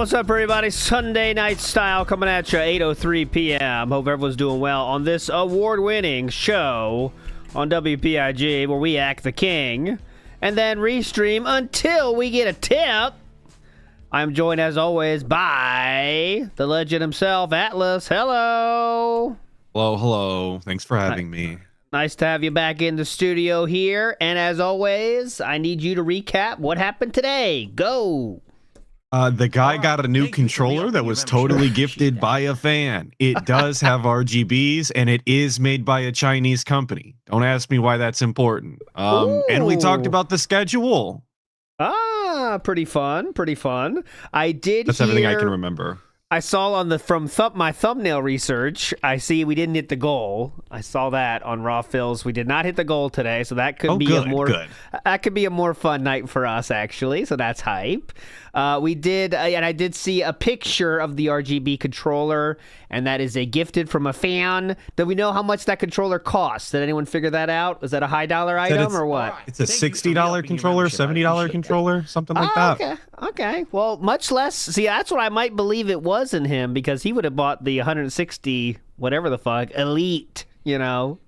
What's up, everybody? Sunday night style coming at you, 8:03 p.m. Hope everyone's doing well on this award-winning show on WPIG, where we act the king and then restream until we get a tip. I'm joined, as always, by the legend himself, Atlus. Hello. Hello. Thanks for having me. Nice to have you back in the studio here. And as always, I need you to recap what happened today. Go. The guy got a new controller that was totally gifted by a fan. It does have RGBs, and it is made by a Chinese company. Don't ask me why that's important. And we talked about the schedule. Pretty fun. That's everything I can remember. I saw on the my thumbnail research, I see we didn't hit the goal. I saw that on Raw Fills. We did not hit the goal today, so that could be a more fun night for us, actually. So that's hype. We did, and I did see a picture of the RGB controller, and that is a gifted from a fan. Do we know how much that controller costs? Did anyone figure that out? Was that a high dollar item or what? It's a $60 controller, $70 controller, something like that. Okay. Well, much less. See, that's what I might believe it was in him, because he would have bought the 160, whatever the fuck, Elite,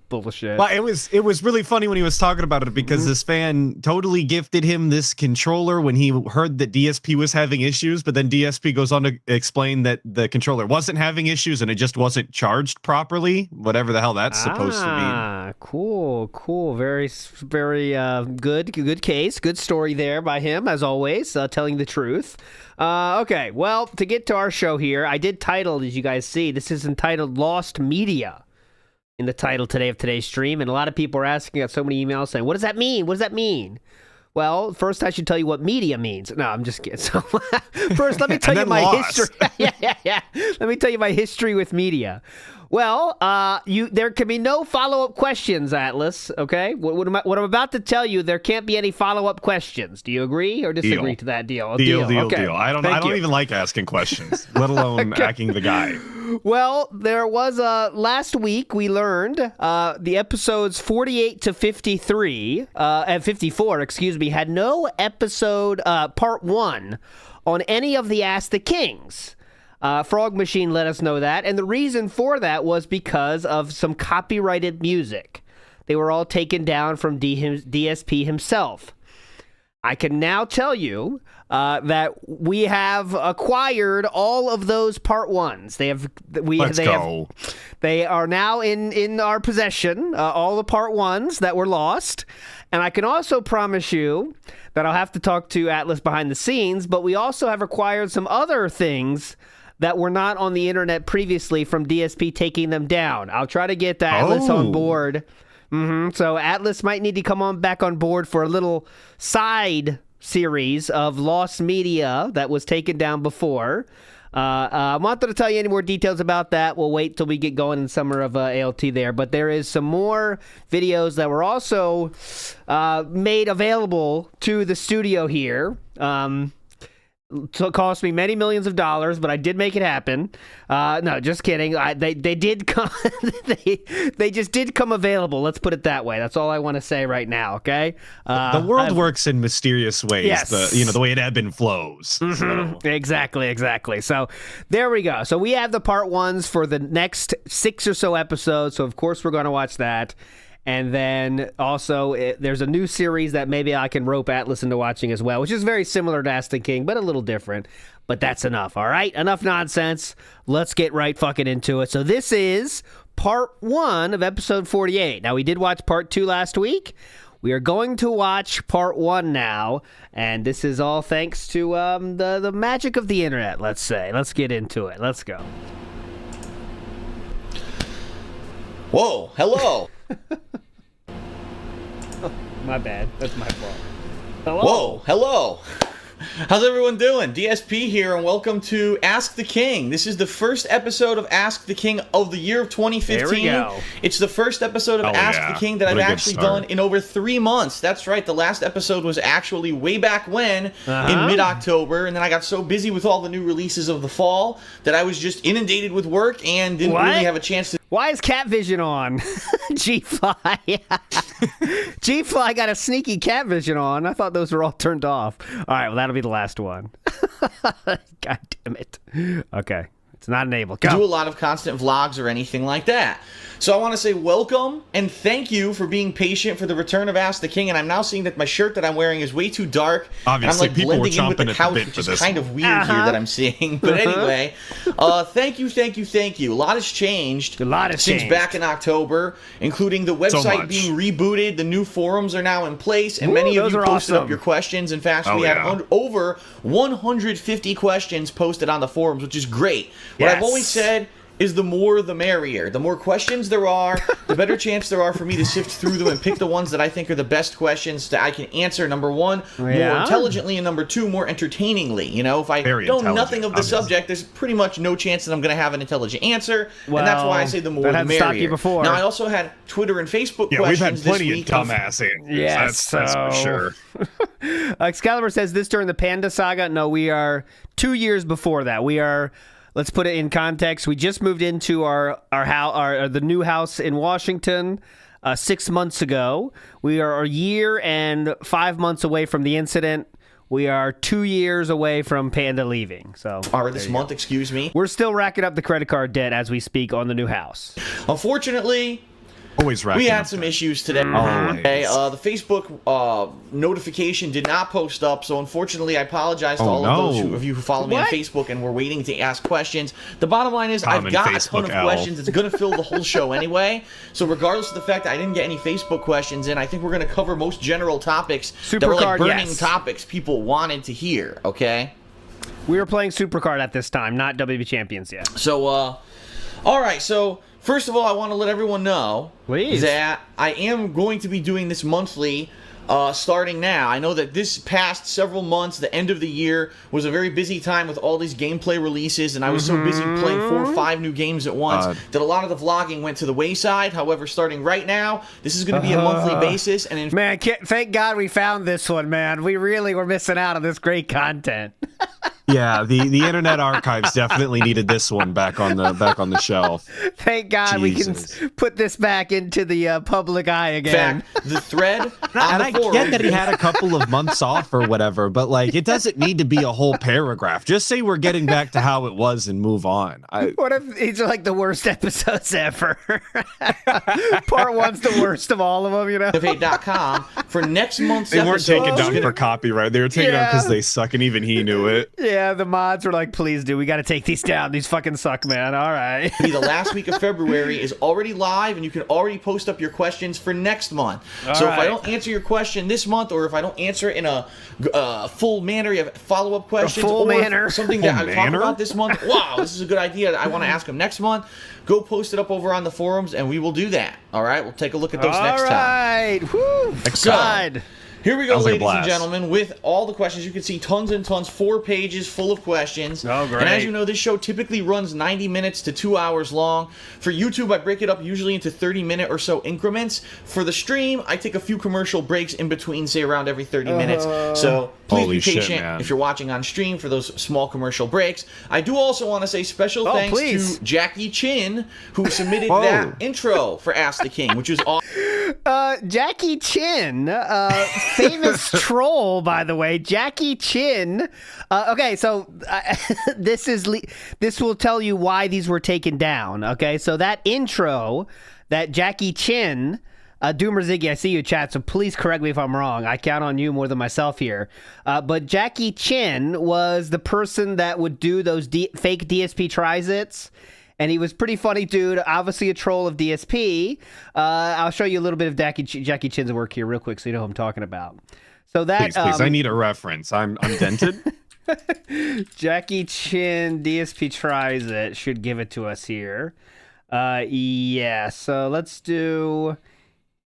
bullshit. Well, it was really funny when he was talking about it, because this fan totally gifted him this controller when he heard that DSP was having issues, but then DSP goes on to explain that the controller wasn't having issues and it just wasn't charged properly, whatever the hell that's supposed to mean. Cool. Very good case. Good story there by him, as always, telling the truth. Okay, well, to get to our show here, I did title, as you guys see, this is entitled Lost Media in the title today of today's stream, and a lot of people are asking, got so many emails saying, what does that mean? Well, first I should tell you what media means. No, I'm just kidding. So first, let me tell you my history. Yeah. Let me tell you my history with media. Well, there can be no follow-up questions, Atlus, okay? What I'm about to tell you, there can't be any follow-up questions. Do you agree or disagree to that deal? Deal. Okay. I don't even like asking questions, let alone acting the guy. Well, there was last week we learned the episodes 48 to 53 and 54, had no episode part 1 on any of the Ask the Kings. Frog Machine let us know that, and the reason for that was because of some copyrighted music. They were all taken down from DSP himself. I can now tell you that we have acquired all of those part 1s. They are now in our possession, all the part 1s that were lost. And I can also promise you that I'll have to talk to Atlus behind the scenes, but we also have acquired some other things that were not on the internet previously from DSP taking them down. I'll try to get Atlus on board. So Atlus might need to come back on board for a little side series of lost media that was taken down before. I'm not going to tell you any more details about that. We'll wait till we get going in summer of ALT there. But there is some more videos that were also made available to the studio here. It cost me many millions of dollars, but I did make it happen. No, just kidding. They did come. they just did come available. Let's put it that way. That's all I want to say right now. Okay. The world works in mysterious ways. Yes. The way it ebb and flows. So. Exactly. So there we go. So we have the part 1s for the next 6 or so episodes. So of course we're going to watch that. And then also there's a new series that maybe I can rope Atlus into watching as well, which is very similar to Ask the King, but a little different. But that's enough, all right? Enough nonsense. Let's get right fucking into it. So this is part 1 of episode 48. Now, we did watch part 2 last week. We are going to watch part 1 now, and this is all thanks to the magic of the internet, let's say. Let's get into it. Let's go. Whoa, hello. My bad. That's my fault. Hello. Whoa, hello. How's everyone doing? DSP here, and welcome to Ask the King. This is the first episode of Ask the King of the year of 2015. There we go. It's the first episode of Ask the King that I've actually done in over 3 months. That's right, the last episode was actually way back when, in mid-October, and then I got so busy with all the new releases of the fall that I was just inundated with work and didn't really have a chance to... Why is cat vision on? G-Fly. G-Fly got a sneaky cat vision on. I thought those were all turned off. All right, well, that'll be the last one. God damn it. Okay. It's not enabled. Go. Do a lot of constant vlogs or anything like that. So I want to say welcome and thank you for being patient for the return of Ask the King. And I'm now seeing that my shirt that I'm wearing is way too dark. Obviously, and I'm like people were blending in with chomping the at couch, the bit which for is this kind of weird here that I'm seeing. But anyway, thank you. A lot has changed. A lot has since changed. back in October, including the website being rebooted. The new forums are now in place, and many of you posted up your questions. In fact, we had over 150 questions posted on the forums, which is great. What I've always said is the more the merrier. The more questions there are, the better chance there are for me to sift through them and pick the ones that I think are the best questions that I can answer, number one, more intelligently, and number two, more entertainingly. You know, if I know nothing of the subject, there's pretty much no chance that I'm going to have an intelligent answer, and that's why I say the more the merrier. Now, I also had Twitter and Facebook questions we've had plenty this week of dumbass answers. Yes, that's for sure. Excalibur says this during the Panda Saga. No, we are 2 years before that. We are... Let's put it in context. We just moved into the new house in Washington 6 months ago. We are a year and 5 months away from the incident. We are 2 years away from Panda leaving. So, or this month, excuse me. We're still racking up the credit card debt as we speak on the new house. Unfortunately, we had some issues today. Okay, the Facebook notification did not post up, so unfortunately, I apologize to all of those of you who follow me on Facebook and were waiting to ask questions. The bottom line is, I've got a ton of questions. It's going to fill the whole show anyway. So regardless of the fact that I didn't get any Facebook questions in, I think we're going to cover most general topics that were like burning topics people wanted to hear. Okay. We were playing Supercard at this time, not WB Champions yet. So, all right, so. First of all, I want to let everyone know that I am going to be doing this monthly starting now. I know that this past several months, the end of the year, was a very busy time with all these gameplay releases, and I was so busy playing 4 or 5 new games at once that a lot of the vlogging went to the wayside. However, starting right now, this is going to be a monthly basis. And man, thank God we found this one, man. We really were missing out on this great content. Yeah, the Internet Archives definitely needed this one back on the shelf. Thank God we can put this back into the public eye again. In fact, the thread on and the I forum, get that he had a couple of months off or whatever, but like it doesn't need to be a whole paragraph. Just say we're getting back to how it was and move on. What if these are like the worst episodes ever? Part 1's the worst of all of them, you know. pt.1 for next month's episode. They weren't taken down for copyright. They were taken down because they suck, and even he knew it. Yeah, the mods were like, please do. We got to take these down. These fucking suck, man. All right. The last week of February is already live, and you can already post up your questions for next month. So if I don't answer your question this month, or if I don't answer it in a full manner, you have follow-up questions, or something that I talk about this month, wow, this is a good idea. I want to ask them next month. Go post it up over on the forums, and we will do that. All right? We'll take a look at those next time. All right. Woo. So, here we go, ladies and gentlemen, with all the questions. You can see tons and tons, 4 pages full of questions. Oh, great. And as you know, this show typically runs 90 minutes to 2 hours long. For YouTube, I break it up usually into 30-minute or so increments. For the stream, I take a few commercial breaks in between, say around every 30 minutes. So please be patient if you're watching on stream for those small commercial breaks. I do also want to say special thanks to Jackie Chin, who submitted that intro for Ask the King, which is awesome. Jackie Chin, famous troll, by the way. Jackie Chin. Okay, so this will tell you why these were taken down. Okay, so that intro, that Jackie Chin, Doomer Ziggy, I see you, chat, so please correct me if I'm wrong. I count on you more than myself here. But Jackie Chin was the person that would do those fake DSP trizits. And he was pretty funny, dude. Obviously a troll of DSP. I'll show you a little bit of Jackie Chin's work here real quick so you know who I'm talking about. So that please, I need a reference. I'm dented. Jackie Chin DSP tries it. Should give it to us here. Yeah, so let's do...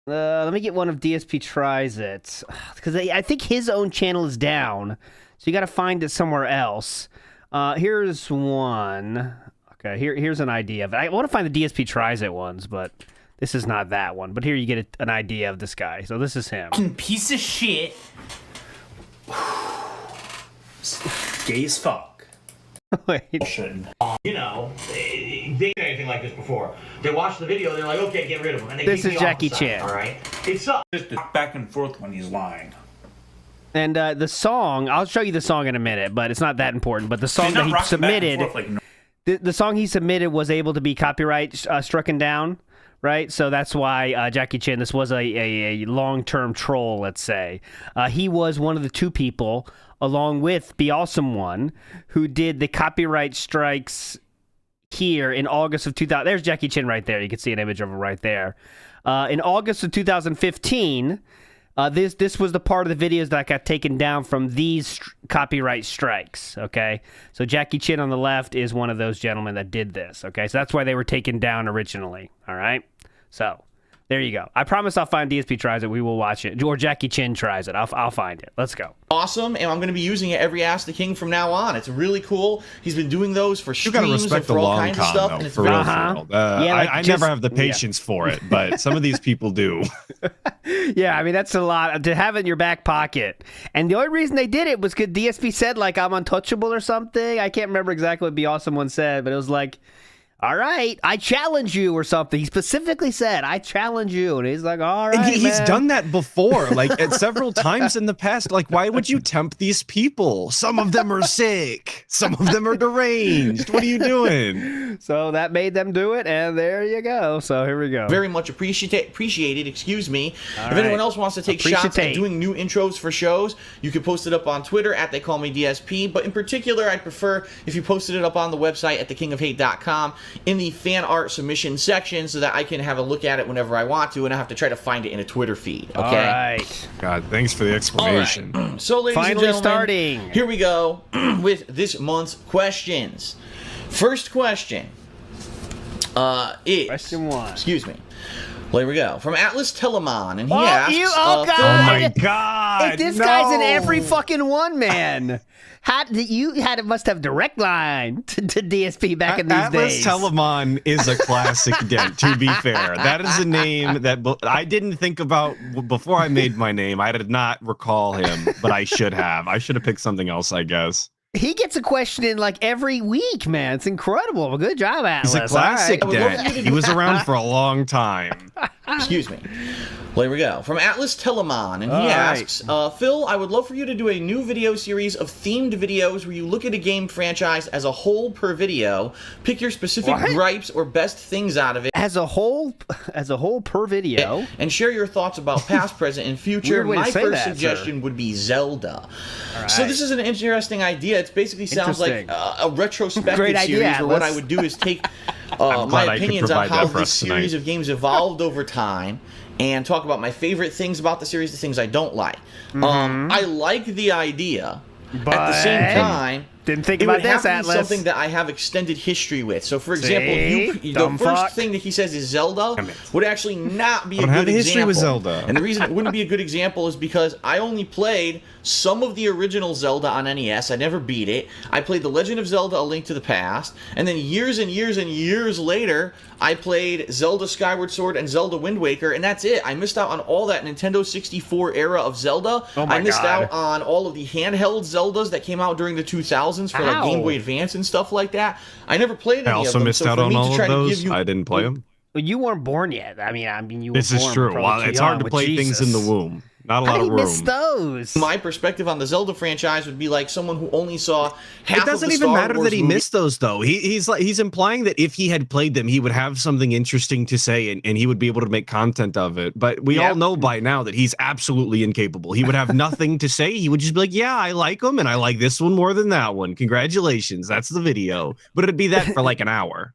let me get one of DSP tries it. Because I think his own channel is down. So you got to find it somewhere else. Here's one... Okay, here's an idea of it. I want to find the DSP tries it ones, but this is not that one. But here you get an idea of this guy. So this is him. Piece of shit. Gay as fuck. Wait. You know, they did anything like this before. They watch the video, they're like, okay, get rid of him. And they this is Jackie Chin. All right? It sucks. Just back and forth when he's lying. And the song, I'll show you the song in a minute, but it's not that important. But the song that he submitted, the song he submitted was able to be copyright strucken down, right? So that's why Jackie Chan, this was a long-term troll, let's say. He was one of the 2 people, along with Be Awesome One, who did the copyright strikes here in August of 2000. There's Jackie Chan right there. You can see an image of him right there. In August of 2015, this was the part of the videos that got taken down from these copyright strikes, okay? So Jackie Chan on the left is one of those gentlemen that did this, okay? So that's why they were taken down originally, all right? So there you go. I promise I'll find DSP tries it. We will watch it. Or Jackie Chan tries it. I'll find it. Let's go. Awesome, and I'm going to be using it every Ask the King from now on. It's really cool. He's been doing those for streams gotta respect and for the all long kinds of con, stuff. though, And it's for really real. I never have the patience for it, but some of these people do. Yeah, I mean, that's a lot to have in your back pocket. And the only reason they did it was because DSP said, like, I'm untouchable or something. I can't remember exactly what Be Awesome One said, but it was like, all right, I challenge you or something. He specifically said, I challenge you. And he's like, all right, he's done that before, like at several times in the past. Like, why would you tempt these people? Some of them are sick. Some of them are deranged. What are you doing? So that made them do it, and there you go. So here we go. Very much appreciated, excuse me. If anyone else wants to take shots at doing new intros for shows, you can post it up on Twitter at They Call Me DSP. But in particular, I'd prefer if you posted it up on the website at thekingofhate.com. in the fan art submission section so that I can have a look at it whenever I want to, and I have to try to find it in a Twitter feed. Okay. All right. God, thanks for the explanation. Right. So, ladies and gentlemen, starting. Here we go with this month's questions. First question is question 1. Excuse me. Well, here we go. From Atlus Telemon, and he asks... God. Oh my God! This guy's in every fucking one, man. Must have direct line to DSP back in these days. Atlas Telemon is a classic dent, to be fair. That is a name that I didn't think about before I made my name. I did not recall him, but I should have. I should have picked something else, I guess. He gets a question in like every week, man. It's incredible. Well, good job, Atlas. He's a classic right. dent. He was around for a long time. Excuse me. Well, here we go. From Atlas Telemon, and he asks, Phil, I would love for you to do a new video series of themed videos where you look at a game franchise as a whole per video, pick your specific gripes or best things out of it. As a whole per video. And share your thoughts about past, present, and future. My first suggestion would be Zelda. Right. So this is an interesting idea. It basically sounds like a retrospective series where what I would do is take my opinions on how this series of games evolved over time and talk about my favorite things about the series, the things I don't like. I like the idea, but at the same time, didn't think about this, Atlas. Something that I have extended history with. So, for example, the first thing that he says is Zelda would actually not be a good example. History with Zelda. And the reason it wouldn't be a good example is because I only played some of the original Zelda on NES. I never beat it. I played The Legend of Zelda: A Link to the Past, and then years and years and years later, I played Zelda Skyward Sword and Zelda Wind Waker, and that's it. I missed out on all that Nintendo 64 era of Zelda. I missed out on all of the handheld Zeldas that came out during the 2000s for like Game Boy Advance and stuff like that. I never played any of them. I also missed out on all of those. I didn't play them. Well, you weren't born yet. I mean, you were This is true. Well, it's hard to play things in the womb. Not a lot of room. I missed those. My perspective on the Zelda franchise would be like someone who only saw half of the Star Wars It doesn't even matter that he missed those, though. He's implying that if he had played them, he would have something interesting to say and he would be able to make content of it. But we all know by now that he's absolutely incapable. He would have nothing to say. He would just be like, yeah, I like them, and I like this one more than that one. Congratulations. That's the video. But it'd be that for like an hour.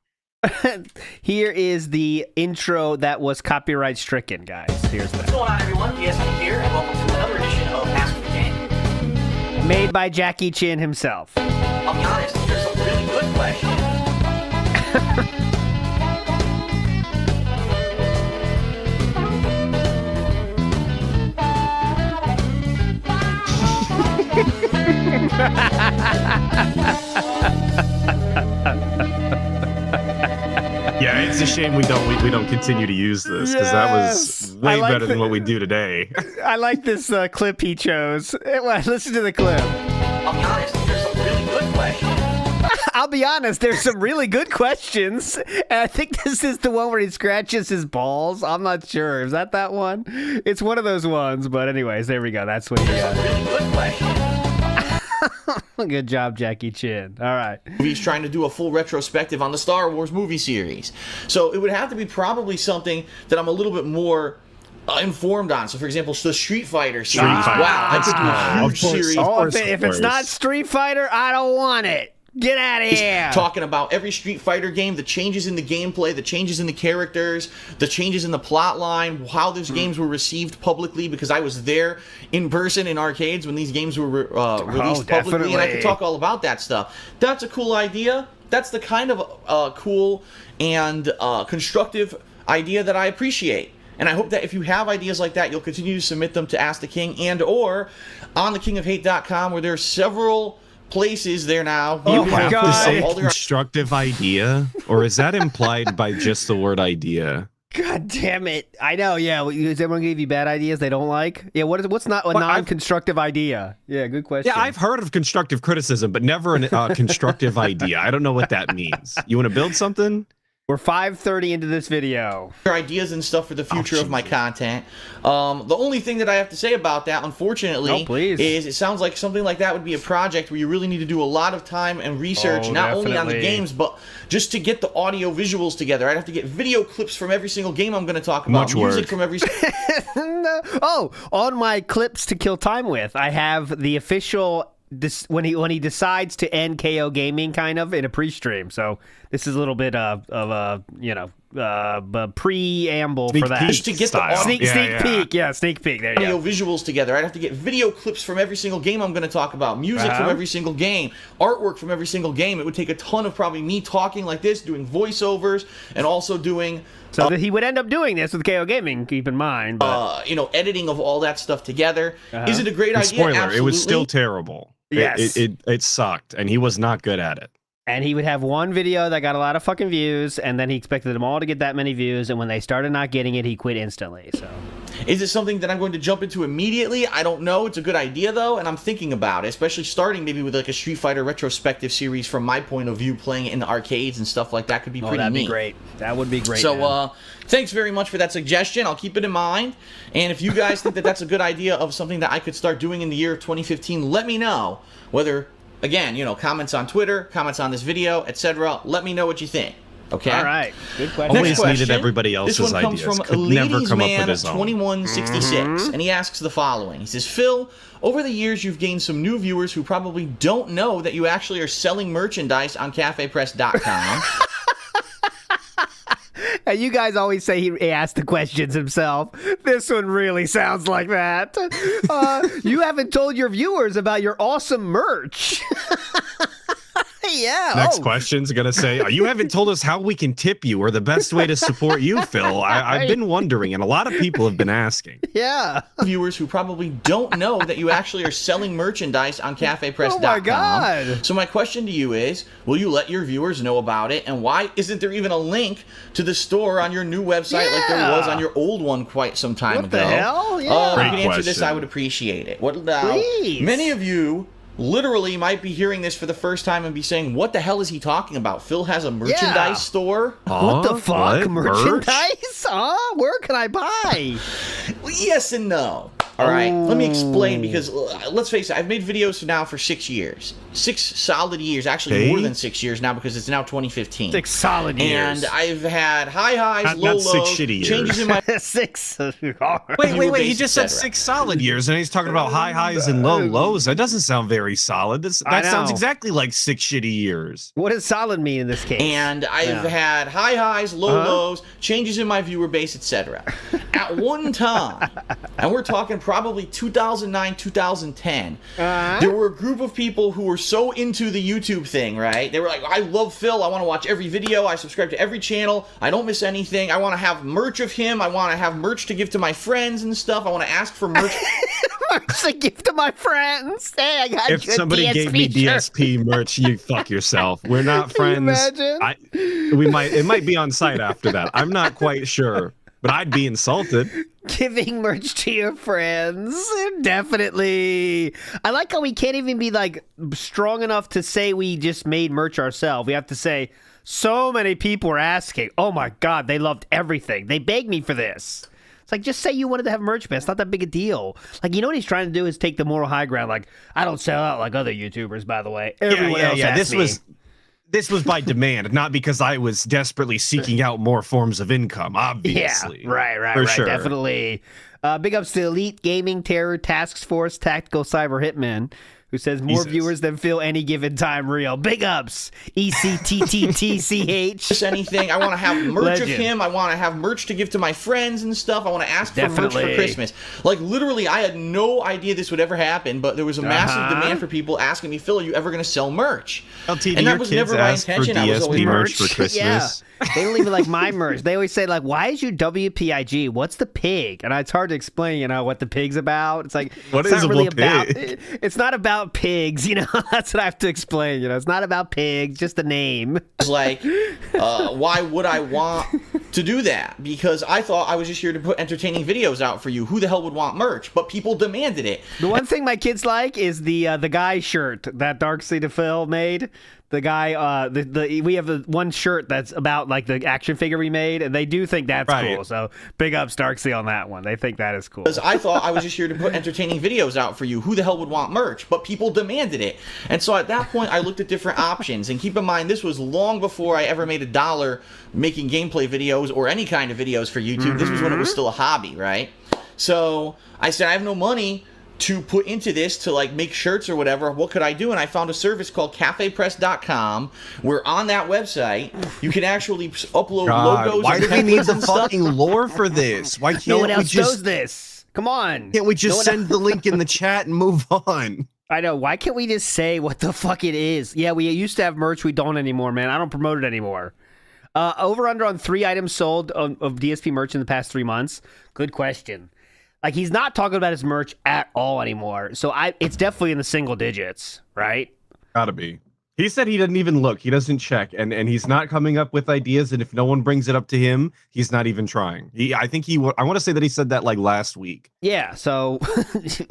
Here is the intro that was copyright stricken, guys. Here's that. What's going on, everyone? DSP here, and welcome to another edition of Ask the King. Made by Jackie Chan himself. I'll be honest, there's some really good questions. Yeah, it's a shame we don't continue to use this because that was way better than what we do today. I like this clip he chose. Listen to the clip. I'll be honest, there's some really good questions. I'll be honest, there's some really good questions. And I think this is the one where he scratches his balls. I'm not sure. Is that one? It's one of those ones. But anyways, there we go. That's what he got. Really good question. Good job, Jackie Chan. All right. He's trying to do a full retrospective on the Star Wars movie series. So it would have to be probably something that I'm a little bit more informed on. So, for example, the Street Fighter series. Wow, I could do a huge series. Oh, if it's not Street Fighter, I don't want it. Get out of here. Talking about every Street Fighter game, the changes in the gameplay, the changes in the characters, the changes in the plot line, how those games were received publicly, because I was there in person in arcades when these games were released publicly, and I could talk all about that stuff. That's a cool idea. That's the kind of cool and constructive idea that I appreciate. And I hope that if you have ideas like that, you'll continue to submit them to Ask the King and or on thekingofhate.com, where there are several places there now. You have to say constructive idea, or is that implied by just the word idea? God damn it! I know. Yeah, does everyone give you bad ideas they don't like? Yeah. What's not a non-constructive idea? Yeah, good question. Yeah, I've heard of constructive criticism, but never a constructive idea. I don't know what that means. You want to build something? We're 5:30 into this video. Ideas and stuff for the future of my content. The only thing that I have to say about that, unfortunately, is it sounds like something like that would be a project where you really need to do a lot of time and research, not only on the games, but just to get the audio visuals together. I'd have to get video clips from every single game I'm going to talk about, music from every. Oh, on my clips to kill time with, I have the official. When he decides to end KO Gaming kind of in a pre-stream. So this is a little bit of a preamble for that. Just to get the sneak peek. Yeah, sneak peek. There you go. Visuals together. I'd have to get video clips from every single game I'm going to talk about, music from every single game, artwork from every single game. It would take a ton of probably me talking like this, doing voiceovers, and also doing... So that he would end up doing this with KO Gaming, keep in mind. But... editing of all that stuff together. Is it a great idea? Spoiler, Absolutely. It was still terrible. Yes. It sucked, and he was not good at it. And he would have one video that got a lot of fucking views, and then he expected them all to get that many views, and when they started not getting it, he quit instantly. So, is it something that I'm going to jump into immediately? I don't know. It's a good idea, though, and I'm thinking about it, especially starting maybe with like a Street Fighter retrospective series from my point of view, playing it in the arcades and stuff like that could be pretty that'd neat. Be great. That would be great. So, thanks very much for that suggestion. I'll keep it in mind. And if you guys think that that's a good idea of something that I could start doing in the year of 2015, let me know. Whether, again, comments on Twitter, comments on this video, etc. Let me know what you think. Okay? All right. Good question. Always needed everybody else's ideas. This one comes from Ladies Man 2166, and he asks the following. He says, Phil, over the years you've gained some new viewers who probably don't know that you actually are selling merchandise on cafepress.com. And you guys always say he asked the questions himself. This one really sounds like that. You haven't told your viewers about your awesome merch. Yeah. Next question's going to say, you haven't told us how we can tip you or the best way to support you, Phil. I've been wondering, and a lot of people have been asking. Yeah. Viewers who probably don't know that you actually are selling merchandise on cafepress.com. Oh my God. So my question to you is, will you let your viewers know about it? And why isn't there even a link to the store on your new website like there was on your old one quite some time ago? What the hell? Yeah. If you can answer this, I would appreciate it. Please. Many of you literally might be hearing this for the first time and be saying, what the hell is he talking about? Phil has a merchandise store? What the fuck? What? Merchandise? Where can I buy? Well, yes and no. All right, let me explain, because let's face it, I've made videos now for 6 years. 6 solid years, actually more than 6 years now, because it's now 2015. 6 solid years. And I've had high highs, low lows, 6 shitty years. Changes in my... 6. Wait, he just said 6 solid years, and he's talking about high highs and low lows. That doesn't sound very solid. That sounds exactly like 6 shitty years. What does solid mean in this case? And I've had high highs, low lows, changes in my viewer base, etc. At one time, and we're talking probably 2009, 2010, there were a group of people who were so into the YouTube thing, right? They were like, I love Phil. I want to watch every video. I subscribe to every channel. I don't miss anything. I want to have merch of him. I want to have merch to give to my friends and stuff. I want to ask for merch. Merch to give to my friends. Hey, I got if somebody DSP gave me DSP merch, you fuck yourself. We're not friends. Can you imagine? It might be on site after that. I'm not quite sure. But I'd be insulted. Giving merch to your friends. Definitely. I like how we can't even be like strong enough to say we just made merch ourselves. We have to say, so many people were asking. Oh my God, they loved everything. They begged me for this. It's like, just say you wanted to have merch, man. It's not that big a deal. Like, you know what he's trying to do is take the moral high ground. Like, I don't sell out like other YouTubers, by the way. Everyone else asked me. This was by demand, not because I was desperately seeking out more forms of income, obviously. Yeah, right, sure. Definitely. Big ups to Elite Gaming Terror Task Force Tactical Cyber Hitman, who says more viewers than feel any given time real. Big ups, ECTTTCH. Just anything. I want to have merch of him. I want to have merch to give to my friends and stuff. I want to ask for merch for Christmas. Like, literally, I had no idea this would ever happen, but there was a massive demand for people asking me, Phil, are you ever going to sell merch? LTD, and that was never my intention. I was always merch for Christmas. Yeah. They don't even like my merch. They always say, like, why is you WPIG? What's the pig? And it's hard to explain, you know, what the pig's about. It's like, what it's is not really about pig? It's not about pigs, you know. That's what I have to explain, you know. It's not about pigs, just the name. It's like, why would I want to do that? Because I thought I was just here to put entertaining videos out for you. Who the hell would want merch? But people demanded it. The one thing my kids like is the guy shirt that Darkseid of Phil made. The guy, we have the one shirt that's about like the action figure we made, and they do think that's cool. So big ups Darkseid on that one. They think that is cool. Because I thought I was just here to put entertaining videos out for you. Who the hell would want merch? But people demanded it. And so at that point, I looked at different options. And keep in mind, this was long before I ever made $1 making gameplay videos or any kind of videos for YouTube. This was when it was still a hobby, right? So I said, I have no money to put into this to like make shirts or whatever. What could I do? And I found a service called cafepress.com where on that website you can actually upload logos. Why do we need the fucking lore for this? Why can't no one else we just knows this? Come on. Can't we just send the link in the chat and move on? I know. Why can't we just say what the fuck it is? Yeah, we used to have merch. We don't anymore, man. I don't promote it anymore. Over under on 3 items sold of DSP merch in the past 3 months. Good question. Like, he's not talking about his merch at all anymore. So it's definitely in the single digits, right? Gotta be. He said he doesn't even look. He doesn't check. And he's not coming up with ideas. And if no one brings it up to him, he's not even trying. I want to say that he said that like last week. Yeah. So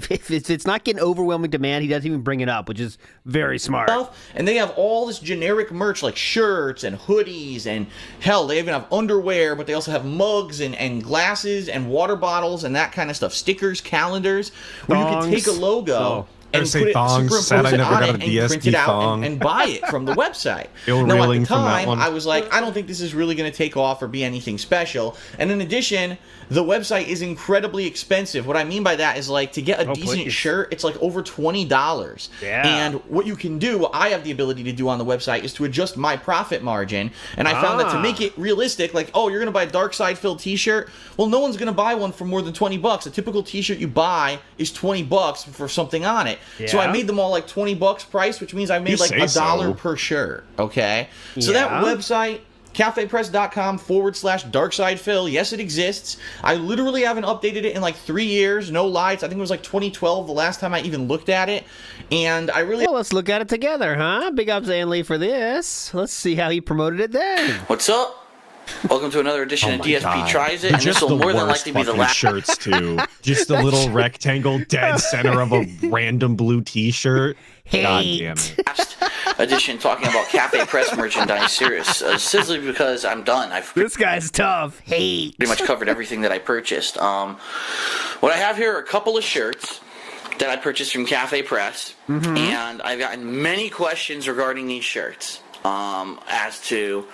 if it's not getting overwhelming demand, he doesn't even bring it up, which is very smart. And they have all this generic merch like shirts and hoodies and hell, they even have underwear, but they also have mugs and glasses and water bottles and that kind of stuff. Stickers, calendars, where you can take a logo. And put it, superimpose it on it, and print it out and buy it from the website. Now, at the time, I was like, I don't think this is really going to take off or be anything special. And in addition, the website is incredibly expensive. What I mean by that is, like, to get a decent shirt, it's like over $20. Yeah. And what you can do, what I have the ability to do on the website, is to adjust my profit margin. And I found that to make it realistic, like, oh, you're going to buy a Darkseid Phil t-shirt? Well, no one's going to buy one for more than $20. A typical t-shirt you buy is $20 for something on it. Yeah. So I made them all like $20 price, which means I made like $1 per shirt. Okay. So that website, cafepress.com/DarkseidPhil. Yes, it exists. I literally haven't updated it in like 3 years. No lies. I think it was like 2012 the last time I even looked at it. And I really... Well, let's look at it together, huh? Big ups Anley for this. Let's see how he promoted it then. What's up? Welcome to another edition of DSP Tries It, and this will more than likely be the last. Shirts too. Just a little rectangle dead center of a random blue T-shirt. God damn it. Last edition talking about Cafe Press merchandise series, simply because I'm done. This guy's tough. Hate. Pretty much covered everything that I purchased. What I have here are a couple of shirts that I purchased from Cafe Press, and I've gotten many questions regarding these shirts. As to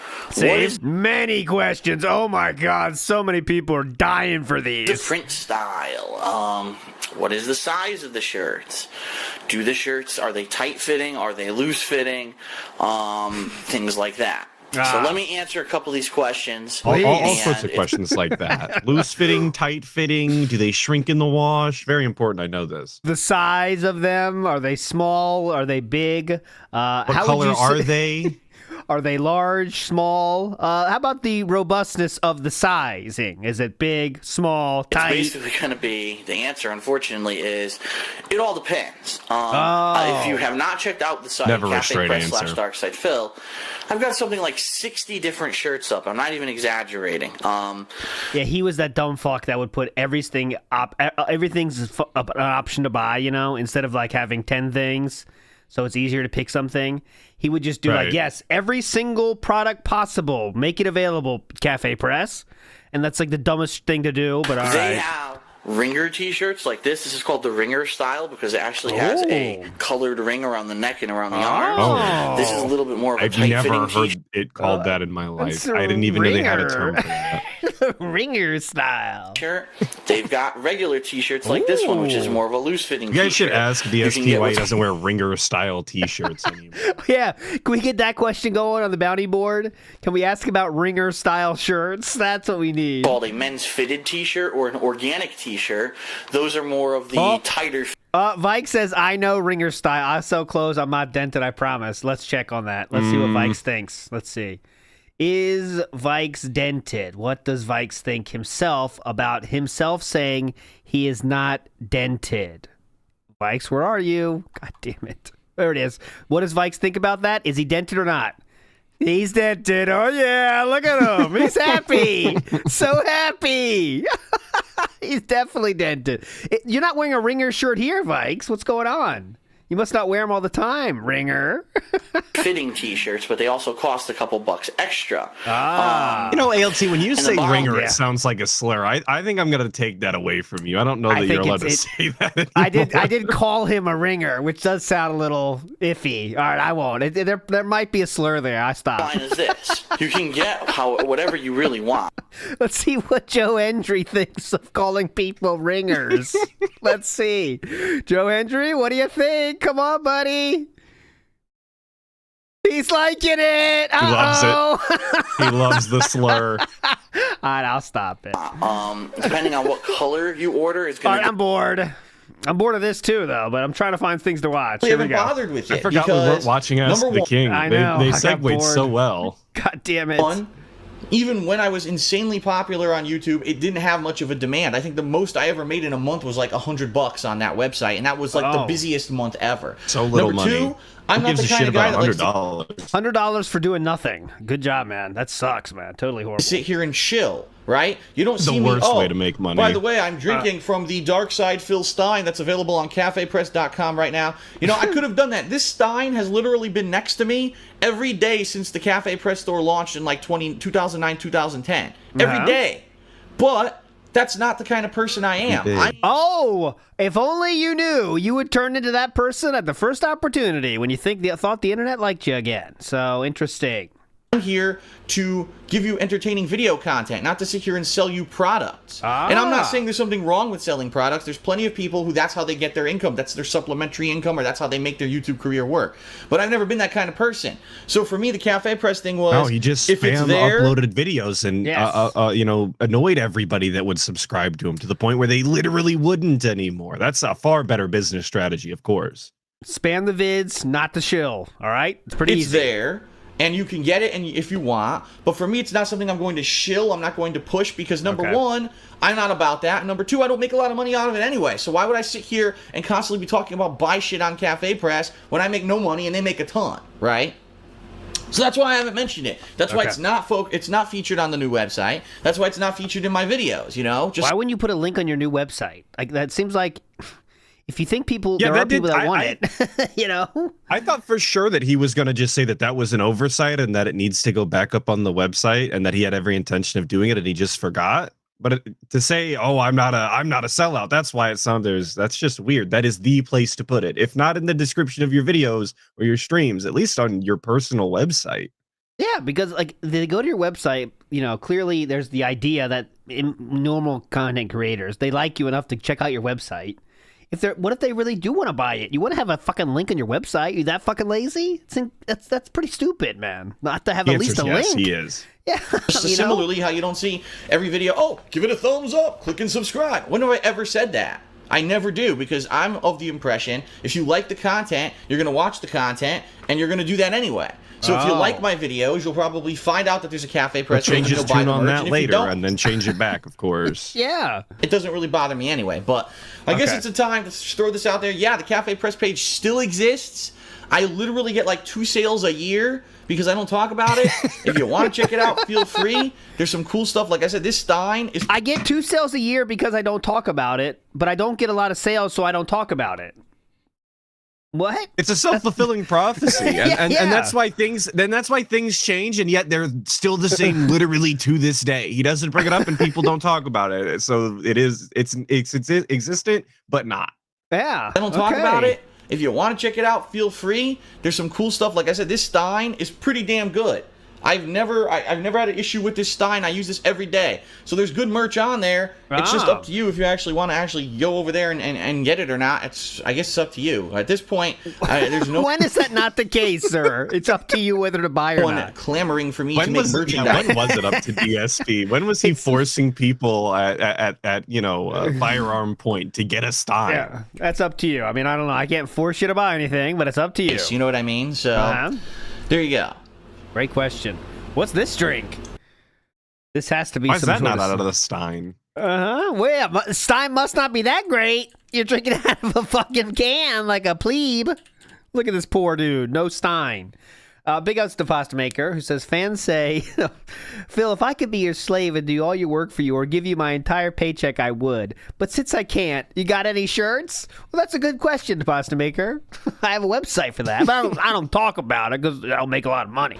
many questions. Oh my god, so many people are dying for these. The print style. What is the size of the shirts? Do the shirts, are they tight fitting? Are they loose fitting? Things like that. So let me answer a couple of these questions. All sorts of questions like that. Loose fitting, tight fitting. Do they shrink in the wash? Very important. I know this. The size of them. Are they small? Are they big? What color are they? Are they large, small? How about the robustness of the sizing? Is it big, small, tight? It's basically going to be, the answer, unfortunately, is it all depends. If you have not checked out the site, Cafe Press /DarkSidePhil, I've got something like 60 different shirts up. I'm not even exaggerating. Yeah, he was that dumb fuck that would put everything's an option to buy, you know, instead of like having 10 things, so it's easier to pick something. He would just do like, yes, every single product possible, make it available, Cafe Press, and that's like the dumbest thing to do. But all they have ringer t-shirts like this. This is called the ringer style because it actually has a colored ring around the neck and around the arms. This is a little bit more of a tight-fitting t-shirt. I've never heard it called that in my life. I didn't even know they had a term for that. Ringer style. Sure. They've got regular t-shirts like this one, which is more of a loose-fitting t-shirt. You guys should ask DSP why he doesn't wear ringer-style t-shirts anymore. Yeah, can we get that question going on the bounty board? Can we ask about ringer-style shirts? That's what we need. Called a men's fitted t-shirt or an organic t-shirt. Those are more of the tighter. Vike says, I know ringer style. I sew clothes. I'm not dented, I promise. Let's check on that. Let's see what Vikes thinks. Let's see. Is Vikes dented? What does Vikes think himself about himself saying he is not dented? Vikes, where are you? God damn it. There it is. What does Vikes think about that? Is he dented or not? He's dented. Oh, yeah. Look at him. He's happy. So happy. He's definitely dented. You're not wearing a ringer shirt here, Vikes. What's going on? You must not wear them all the time, ringer. Fitting t-shirts, but they also cost a couple bucks extra. You know, ALT, when you say ringer, it sounds like a slur. I think I'm going to take that away from you. I don't know that you're allowed to say that anymore. I did call him a ringer, which does sound a little iffy. All right, I won't. There might be a slur there. I stopped. Line is this. You can get whatever you really want. Let's see what Joe Hendry thinks of calling people ringers. Let's see. Joe Hendry, what do you think? Come on, buddy. He's liking it. He loves it. He loves the slur. All right, I'll stop it. Depending on what color you order, it's going to. I'm bored. I'm bored of this too, though. But I'm trying to find things to watch. We haven't bothered with it. I forgot we weren't watching Ask the King. I know. They segued so well. God damn it. Even when I was insanely popular on YouTube, it didn't have much of a demand. I think the most I ever made in a month was like $100 on that website, and that was like the busiest month ever. So little Number money. two, I'm not the kind of guy that likes to $100 for doing nothing. Good job, man. That sucks, man. Totally horrible. sit here and chill, right? You don't see the worst me. way to make money. By the way, I'm drinking from the Dark Side Phil Stein that's available on cafepress.com right now. You know, I could have done that. This Stein has literally been next to me every day since the Cafe Press store launched in like 2009, 2010. Every day. But that's not the kind of person I am. Oh, if only you knew, you would turn into that person at the first opportunity when you thought the internet liked you again. So interesting. I'm here to give you entertaining video content, not to sit here and sell you products. And I'm not saying there's something wrong with selling products. There's plenty of people who that's how they get their income. That's their supplementary income, or that's how they make their YouTube career work. But I've never been that kind of person. So for me, the Cafe Press thing was, no, he just uploaded videos and annoyed everybody that would subscribe to him to the point where they literally wouldn't anymore. That's a far better business strategy, of course. Spam the vids, not the shill. All right, it's pretty easy. It's there. And you can get it if you want. But for me, it's not something I'm going to shill. I'm not going to push because, number one, I'm not about that. And number two, I don't make a lot of money out of it anyway. So why would I sit here and constantly be talking about buy shit on Cafe Press when I make no money and they make a ton, right? So that's why I haven't mentioned it. That's why it's not featured on the new website. That's why it's not featured in my videos, you know? Why wouldn't you put a link on your new website? Like, that seems like... If you think there are people that want it, you know? I thought for sure that he was going to just say that was an oversight and that it needs to go back up on the website and that he had every intention of doing it and he just forgot. But to say, "Oh, I'm not a sellout," that's why it sounds that's just weird. That is the place to put it. If not in the description of your videos or your streams, at least on your personal website. Yeah, because like they go to your website, you know, clearly there's the idea that normal content creators, they like you enough to check out your website. What if they really do want to buy it? You want to have a fucking link on your website? You that fucking lazy? That's pretty stupid, man. Not to have at least a link. Yes, he is. Yeah. Similarly, how you don't see every video, oh, give it a thumbs up, click and subscribe. When have I ever said that? I never do, because I'm of the impression if you like the content, you're going to watch the content, and you're going to do that anyway. So if you like my videos, you'll probably find out that there's a cafe press. Change his tune on that later, and then change it back, of course. Yeah. It doesn't really bother me anyway, but I guess it's a time to throw this out there. Yeah, the cafe press page still exists. I literally get like 2 sales a year because I don't talk about it. If you want to check it out, feel free. There's some cool stuff. Like I said, this Stein is... I get 2 sales a year because I don't talk about it, but I don't get a lot of sales, so I don't talk about it. What? It's a self-fulfilling prophecy, and that's why things change, and yet they're still the same, literally to this day. He doesn't bring it up, and people don't talk about it. So it's existent, but not. Yeah. I don't talk about it. If you want to check it out, feel free. There's some cool stuff. Like I said, this Stein is pretty damn good. I've never had an issue with this Stein. I use this every day. So there's good merch on there. It's just up to you if you actually want to go over there and get it or not. I guess it's up to you. At this point, there's no... When is that not the case, sir? It's up to you whether to buy or not. Clamoring for me to make merchandise. When was it up to DSP? When was he forcing people at firearm point to get a Stein? Yeah, that's up to you. I mean, I don't know. I can't force you to buy anything, but it's up to you. Yes, you know what I mean? So there you go. Great question. What's this drink? This has to be. Why is that not out of the Stein? Well, Stein must not be that great. You're drinking out of a fucking can like a plebe. Look at this poor dude. No Stein. Big outs to Pasta Maker, who says, fans say, Phil, if I could be your slave and do all your work for you or give you my entire paycheck, I would. But since I can't, you got any shirts? Well, that's a good question, Pasta Maker. I have a website for that, but I don't talk about it because I'll make a lot of money.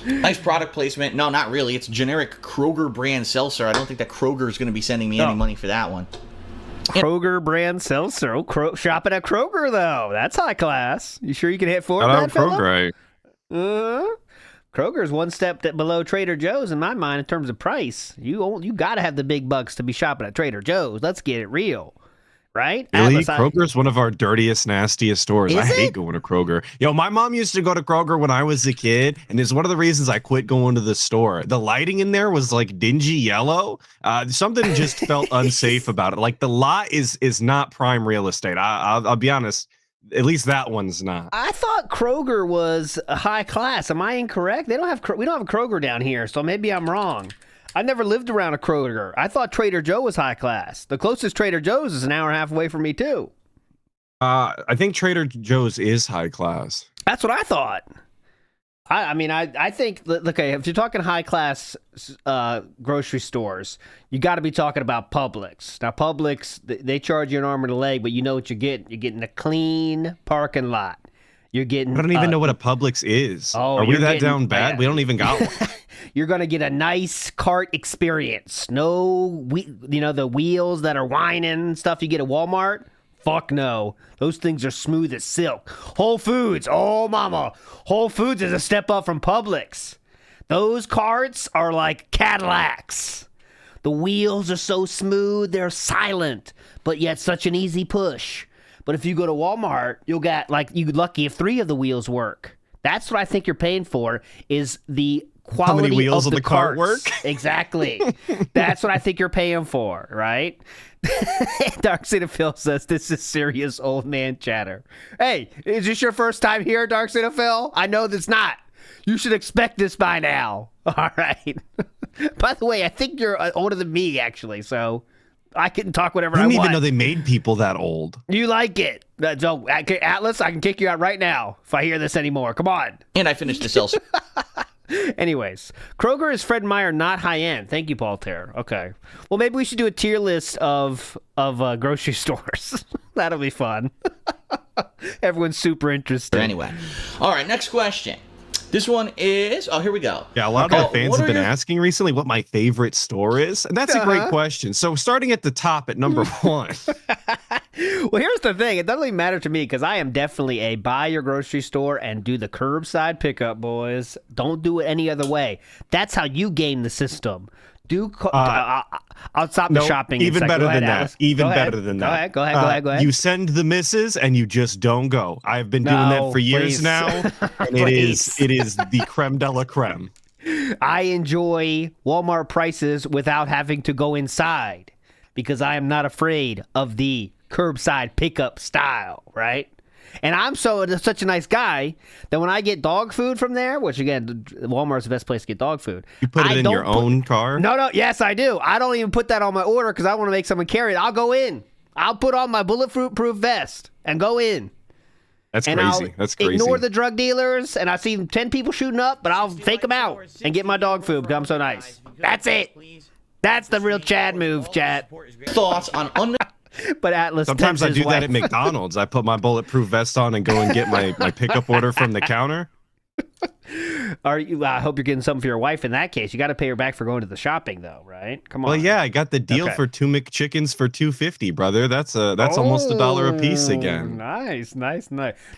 Nice product placement. No, not really. It's generic Kroger brand seltzer. I don't think that Kroger is going to be sending me any money for that one. Kroger brand seltzer. Oh, shopping at Kroger, though. That's high class. You sure you can hit forward that, Kroger. Kroger's one step below Trader Joe's in my mind in terms of price. You got to have the big bucks to be shopping at Trader Joe's. Let's get it real. Right? Really? Kroger's one of our dirtiest, nastiest stores. I hate going to Kroger. My mom used to go to Kroger when I was a kid, and it's one of the reasons I quit going to the store. The lighting in there was like dingy yellow. Something just felt unsafe about it. Like the lot is not prime real estate. I'll be honest. At least that one's not. I thought Kroger was high class. Am I incorrect? We don't have a Kroger down here, so maybe I'm wrong. I never lived around a Kroger. I thought Trader Joe was high class. The closest Trader Joe's is an hour and a half away from me, too. I think Trader Joe's is high class. That's what I thought. I think, look, if you're talking high class grocery stores, you got to be talking about Publix. Now, Publix, they charge you an arm and a leg, but you know what you're getting. You're getting a clean parking lot. You're getting. I don't even know what a Publix is. Oh, are we that down bad? We don't even got one. You're gonna get a nice cart experience. No, the wheels that are whining and stuff you get at Walmart. Fuck no. Those things are smooth as silk. Whole Foods. Oh, mama. Whole Foods is a step up from Publix. Those carts are like Cadillacs. The wheels are so smooth, they're silent, but yet such an easy push. But if you go to Walmart, you'll get, you're lucky if 3 of the wheels work. That's what I think you're paying for, is the quality How many wheels of the cart work? Exactly. That's what I think you're paying for, right? Darkseid of Phil says, this is serious old man chatter. Hey, is this your first time here, Darkseid of Phil? I know that's not. You should expect this by now. All right. By the way, I think you're older than me, actually, so I can talk whatever I want. I didn't even know they made people that old. You like it. So, Atlas, I can kick you out right now if I hear this anymore. Come on. And I finished the seltzer. Anyways, Kroger is Fred Meyer, not high-end. Thank you, Paul Terr. Okay. Well, maybe we should do a tier list of grocery stores. That'll be fun. Everyone's super interested. Anyway. All right, next question. This one is... Oh, here we go. Yeah, a lot of our fans have been asking recently what my favorite store is. And that's a great question. So starting at the top at number 1. Well, here's the thing. It doesn't really matter to me because I am definitely a buy your grocery store and do the curbside pickup, boys. Don't do it any other way. That's how you game the system. I'll stop the shopping. Even better than that. Even better than that. Go ahead. You send the missus and you just don't go. I've been doing that for years now. And it is the creme de la creme. I enjoy Walmart prices without having to go inside because I am not afraid of the curbside pickup style, right? And I'm such a nice guy that when I get dog food from there, which again, Walmart's the best place to get dog food. You put it in your own car? No, yes, I do. I don't even put that on my order because I want to make someone carry it. I'll go in. I'll put on my bulletproof vest and go in. That's and crazy. That's crazy. Ignore the drug dealers, and I see 10 people shooting up, but I'll fake them out and get my dog food because I'm so nice. That's it. That's the real Chad move, Chad. Thoughts on But Atlus. Sometimes I do that at McDonald's. I put my bulletproof vest on and go and get my pickup order from the counter. I hope you're getting something for your wife in that case. You got to pay her back for going to the shopping, though, right? Come on. Well, yeah, I got the deal for 2 McChickens for $2.50, brother. That's almost $1 a piece again. Nice.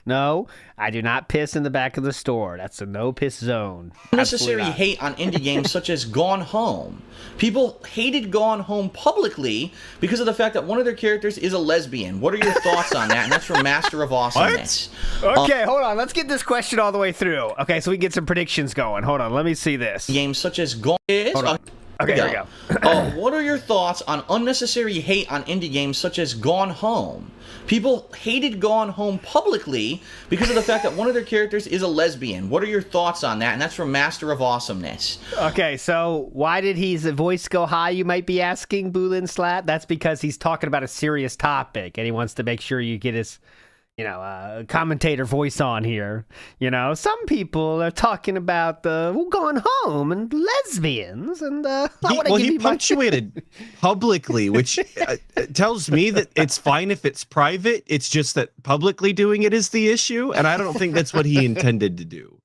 No, I do not piss in the back of the store. That's a no piss zone. Unnecessary hate on indie games such as Gone Home. People hated Gone Home publicly because of the fact that one of their characters is a lesbian. What are your thoughts on that? And that's from Master of Awesomeness. Okay, hold on. Let's get this question all the way through. Okay, so we can get some predictions going. Hold on. Let me see this. Games such as Gone. Okay, here we go. What are your thoughts on unnecessary hate on indie games such as Gone Home? People hated Gone Home publicly because of the fact that one of their characters is a lesbian. What are your thoughts on that? And that's from Master of Awesomeness. Okay, so why did his voice go high, you might be asking, Boolin Slat? That's because he's talking about a serious topic, and he wants to make sure you get his, commentator voice on here. Some people are talking about Gone Home and lesbians, and he punctuated publicly, which tells me that it's fine if it's private. It's just that publicly doing it is the issue, and I don't think that's what he intended to do.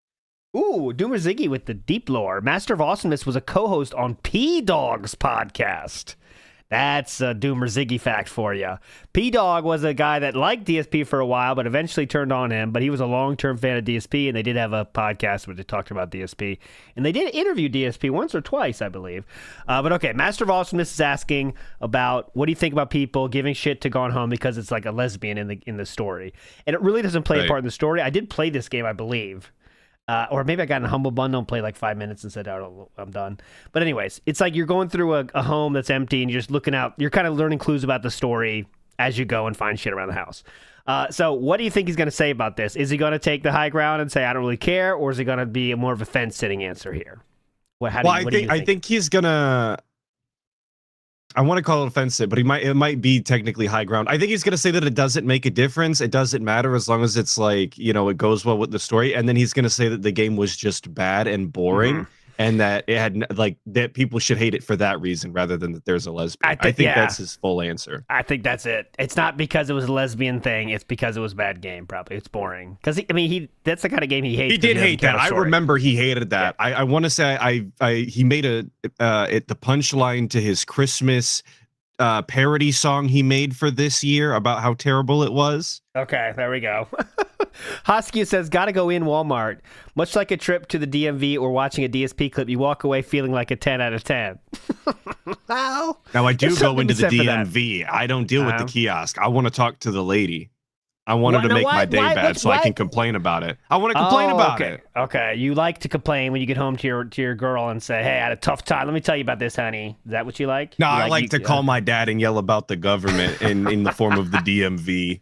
Ooh, Doomer Ziggy with the deep lore. Master of Awesomeness was a co-host on P-Dog's podcast. That's a Doomer Ziggy fact for you. P-Dog was a guy that liked DSP for a while, but eventually turned on him. But he was a long-term fan of DSP, and they did have a podcast where they talked about DSP. And they did interview DSP once or twice, I believe. But okay, Master of Awesomeness is asking about what do you think about people giving shit to Gone Home because it's like a lesbian in the story. And it really doesn't play a part in the story. I did play this game, I believe. Or maybe I got in a Humble Bundle and played like 5 minutes and said, oh, I'm done. But anyways, it's like you're going through a home that's empty and you're just looking out. You're kind of learning clues about the story as you go and find shit around the house. So what do you think he's going to say about this? Is he going to take the high ground and say, I don't really care? Or is he going to be more of a fence-sitting answer here? I think he's going to... I want to call it offensive, but it might be technically high ground. I think he's going to say that it doesn't make a difference. It doesn't matter as long as it's like, it goes well with the story. And then he's going to say that the game was just bad and boring and that it had that people should hate it for that reason rather than that there's a lesbian. I think that's his full answer. I think that's it. It's not because it was a lesbian thing. It's because it was a bad game. Probably it's boring. Because that's the kind of game he hates. He did hate that. I remember he hated that. Yeah. I want to say he made the punchline to his Christmas parody song he made for this year about how terrible it was. Okay, there we go. Hosky says, gotta go in Walmart. Much like a trip to the DMV or watching a DSP clip, you walk away feeling like a 10 out of 10. Now, I do go into the DMV. I don't deal with the kiosk. I want to talk to the lady. I want her to make my day bad so I can complain about it. I want to complain about it. Okay, you like to complain when you get home to your girl and say, hey, I had a tough time. Let me tell you about this, honey. Is that what you like? No, I like to call my dad and yell about the government in the form of the DMV.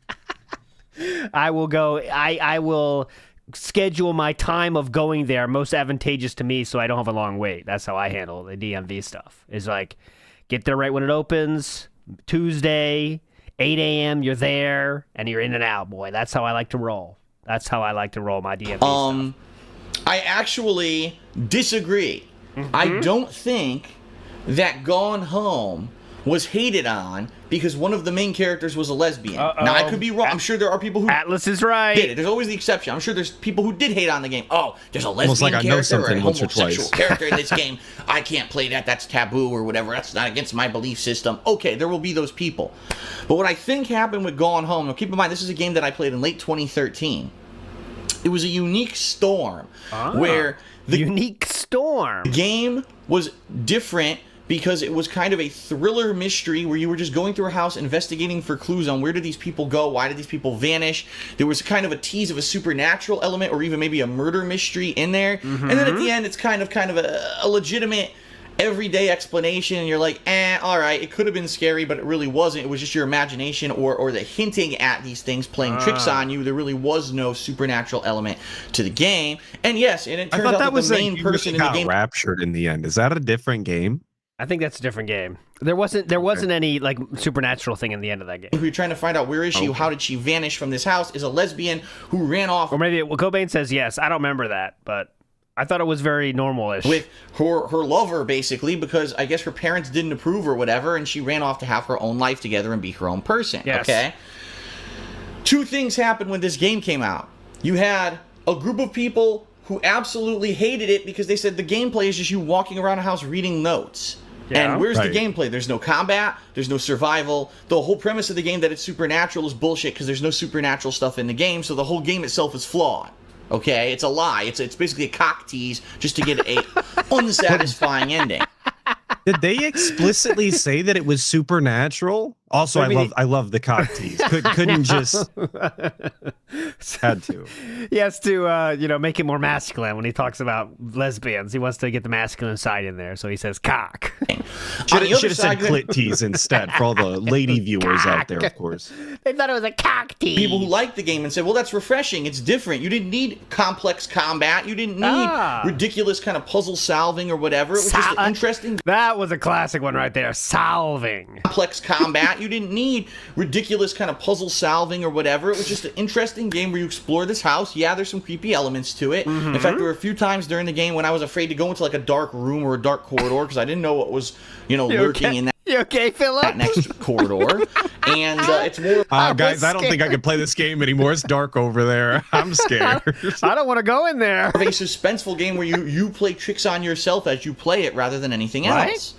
I will go. I will schedule my time of going there most advantageous to me so I don't have a long wait. That's how I handle the DMV stuff. Is like get there right when it opens. Tuesday, 8 a.m. You're there and you're in and out, boy. That's how I like to roll. That's how I like to roll my DMV stuff. I actually disagree. I don't think that Gone Home was hated on because one of the main characters was a lesbian. Now, I could be wrong. I'm sure there are people who... Atlus is right. Did it. There's always the exception. I'm sure there's people who did hate on the game. Oh, there's a lesbian character or a homosexual character in this game. I can't play that. That's taboo or whatever. That's not against my belief system. Okay, there will be those people. But what I think happened with Gone Home... Now, keep in mind, this is a game that I played in late 2013. It was a unique storm where... The game was different because it was kind of a thriller mystery where you were just going through a house investigating for clues on where did these people go, why did these people vanish. There was kind of a tease of a supernatural element or even maybe a murder mystery in there. And then at the end, it's kind of a legitimate everyday explanation, and you're like, all right, it could have been scary, but it really wasn't. It was just your imagination or the hinting at these things playing tricks on you. There really was no supernatural element to the game. And yes, and it turns out that the main person in the game raptured in the end. Is that a different game? I think that's a different game. There wasn't any like supernatural thing in the end of that game. Who you're trying to find out where is she, how did she vanish from this house, is a lesbian who ran off. Or maybe Cobain says yes. I don't remember that, but I thought it was very normal-ish. With her lover, basically, because I guess her parents didn't approve or whatever, and she ran off to have her own life together and be her own person. Yes. Okay? Two things happened when this game came out. You had a group of people who absolutely hated it because they said the gameplay is just you walking around a house reading notes. Yeah, and where's the gameplay? There's no combat. There's no survival. The whole premise of the game that it's supernatural is bullshit because there's no supernatural stuff in the game, so the whole game itself is flawed. Okay? It's a lie. It's basically a cock tease just to get a unsatisfying ending. Did they explicitly say that it was supernatural? Also, I love the cock tease. Couldn't just had to. He has to make it more masculine when he talks about lesbians. He wants to get the masculine side in there, so he says cock. Should have said clit tease instead for all the lady viewers out there, of course. They thought it was a cock tease. People who liked the game and said, well, that's refreshing. It's different. You didn't need complex combat. You didn't need ridiculous kind of puzzle solving or whatever. It was just interesting. That was a classic one right there. Solving. Complex combat. You didn't need ridiculous kind of puzzle solving or whatever. It was just an interesting game where you explore this house. Yeah, there's some creepy elements to it. In fact, there were a few times during the game when I was afraid to go into like a dark room or a dark corridor because I didn't know what was, lurking in that. You okay, Philip? That next corridor. And it's more... guys, I don't think I can play this game anymore. It's dark over there. I'm scared. I don't want to go in there. A suspenseful game where you play tricks on yourself as you play it rather than anything else.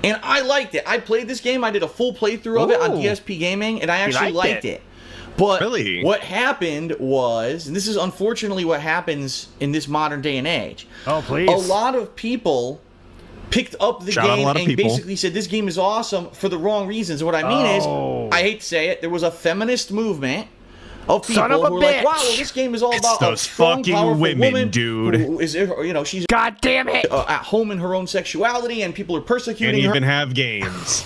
And I liked it. I played this game. I did a full playthrough of it on dspgaming, and I actually liked it. But what happened was, and this is unfortunately what happens in this modern day and age. Oh, please. A lot of people picked up the game and basically said this game is awesome for the wrong reasons. And what I mean is, I hate to say it, there was a feminist movement of people who were like, wow, well, this game is all about those strong, fucking women, dude. Who is, she's God damn it, at home in her own sexuality, and people are persecuting her. And even have games.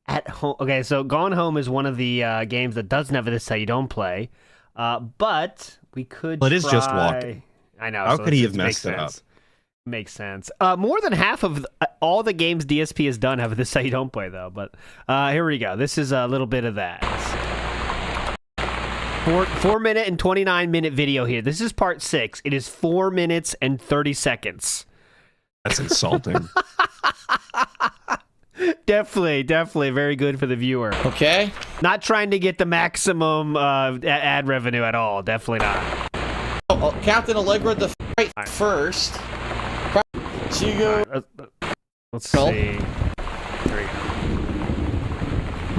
At home. Okay, so Gone Home is one of the games that doesn't have this how you don't play, but we could. But it is just walking. I know. How could he have messed it up? Makes sense. More than half of all the games DSP has done have this how you don't play, though. But here we go. This is a little bit of that. 4 minute and 29 minute video here. This is part 6. It is 4 minutes and 30 seconds. That's insulting. Definitely very good for the viewer. Okay. Not trying to get the maximum ad revenue at all. Definitely not. Captain Allegra the fight first. So you go. Let's see. There we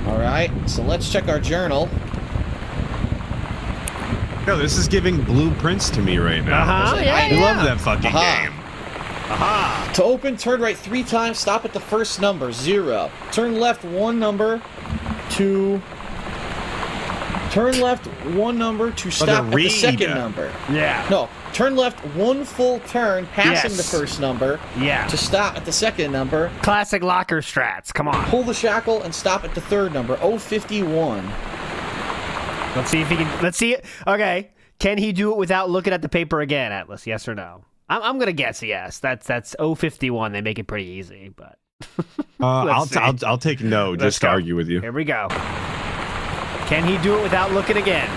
go. All right. So let's check our journal. No, this is giving blueprints to me right now. I love that fucking game. To open, turn right 3 times, stop at the first number, 0. Turn left 1 number to... Turn left 1 number to stop at the second number. Yeah. No, turn left 1 full turn, passing the first number. Yeah. To stop at the second number. Classic locker strats, come on. Pull the shackle and stop at the third number, 051. Let's see if he can... Let's see it. Okay. Can he do it without looking at the paper again, Atlus? Yes or no? I'm gonna guess yes. That's 051. They make it pretty easy, but I'll take no just to argue with you. Here we go. Can he do it without looking again?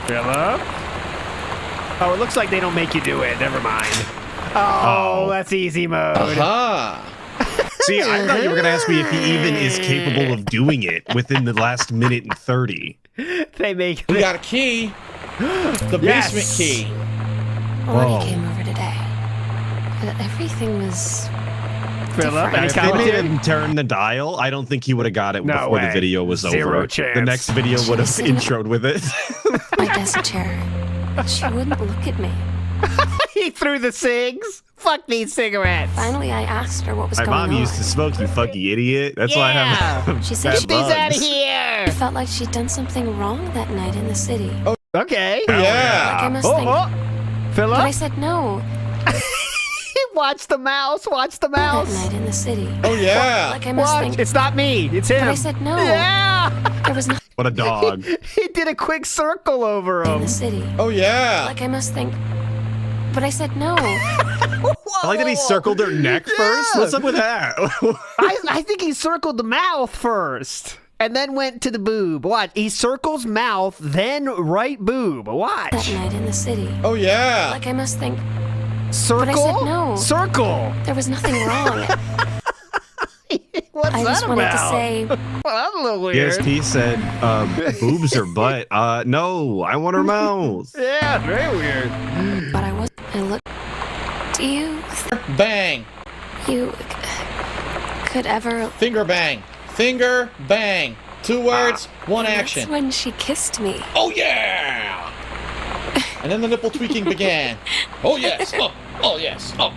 Philip? Oh, it looks like they don't make you do it. Never mind. Oh, that's easy mode. See, I thought you were gonna ask me if he even is capable of doing it within the last minute and 30. They make. We got a key. The basement key. Lonnie came over today. Everything was Philip, if they made him turn the dial, I don't think he would have got it before the video was Zero over. chance. The next video would have introed with it. My desk chair. She wouldn't look at me. He threw the cigs. Fuck these cigarettes. Finally, I asked her what was My going on. mom used to smoke, you fucking idiot. That's why I have She said bad she Get these out of bugs. here. I felt like she'd done something wrong that night in the city. Okay. Like I must think. Philip? But I said no. Watch the mouse. Watch the mouse. That night in the city. Oh yeah. Like I must think. It's not me. It's him. But I said no. Yeah. There was nothing What a dog. He did a quick circle over in him. the city. Oh yeah. Like I must think. But I said no. I like that he circled her neck first. What's up with that? I think he circled the mouth first. And then went to the boob. Watch. He circles mouth, then right boob. Watch. That night in the city. Oh yeah. Like I must think. Circle? But I said no. Circle. There was nothing wrong. What's I that just wanted to about? say. Well, that's a little weird. DSP said, boobs or butt? No, I want her mouth. Yeah, very weird. But I was. I looked. Do you Bang. you could ever? Finger bang. Finger bang. 2 words, one action. That's when she kissed me. Oh yeah. And then the nipple tweaking began. Oh yes. Oh yes. Oh.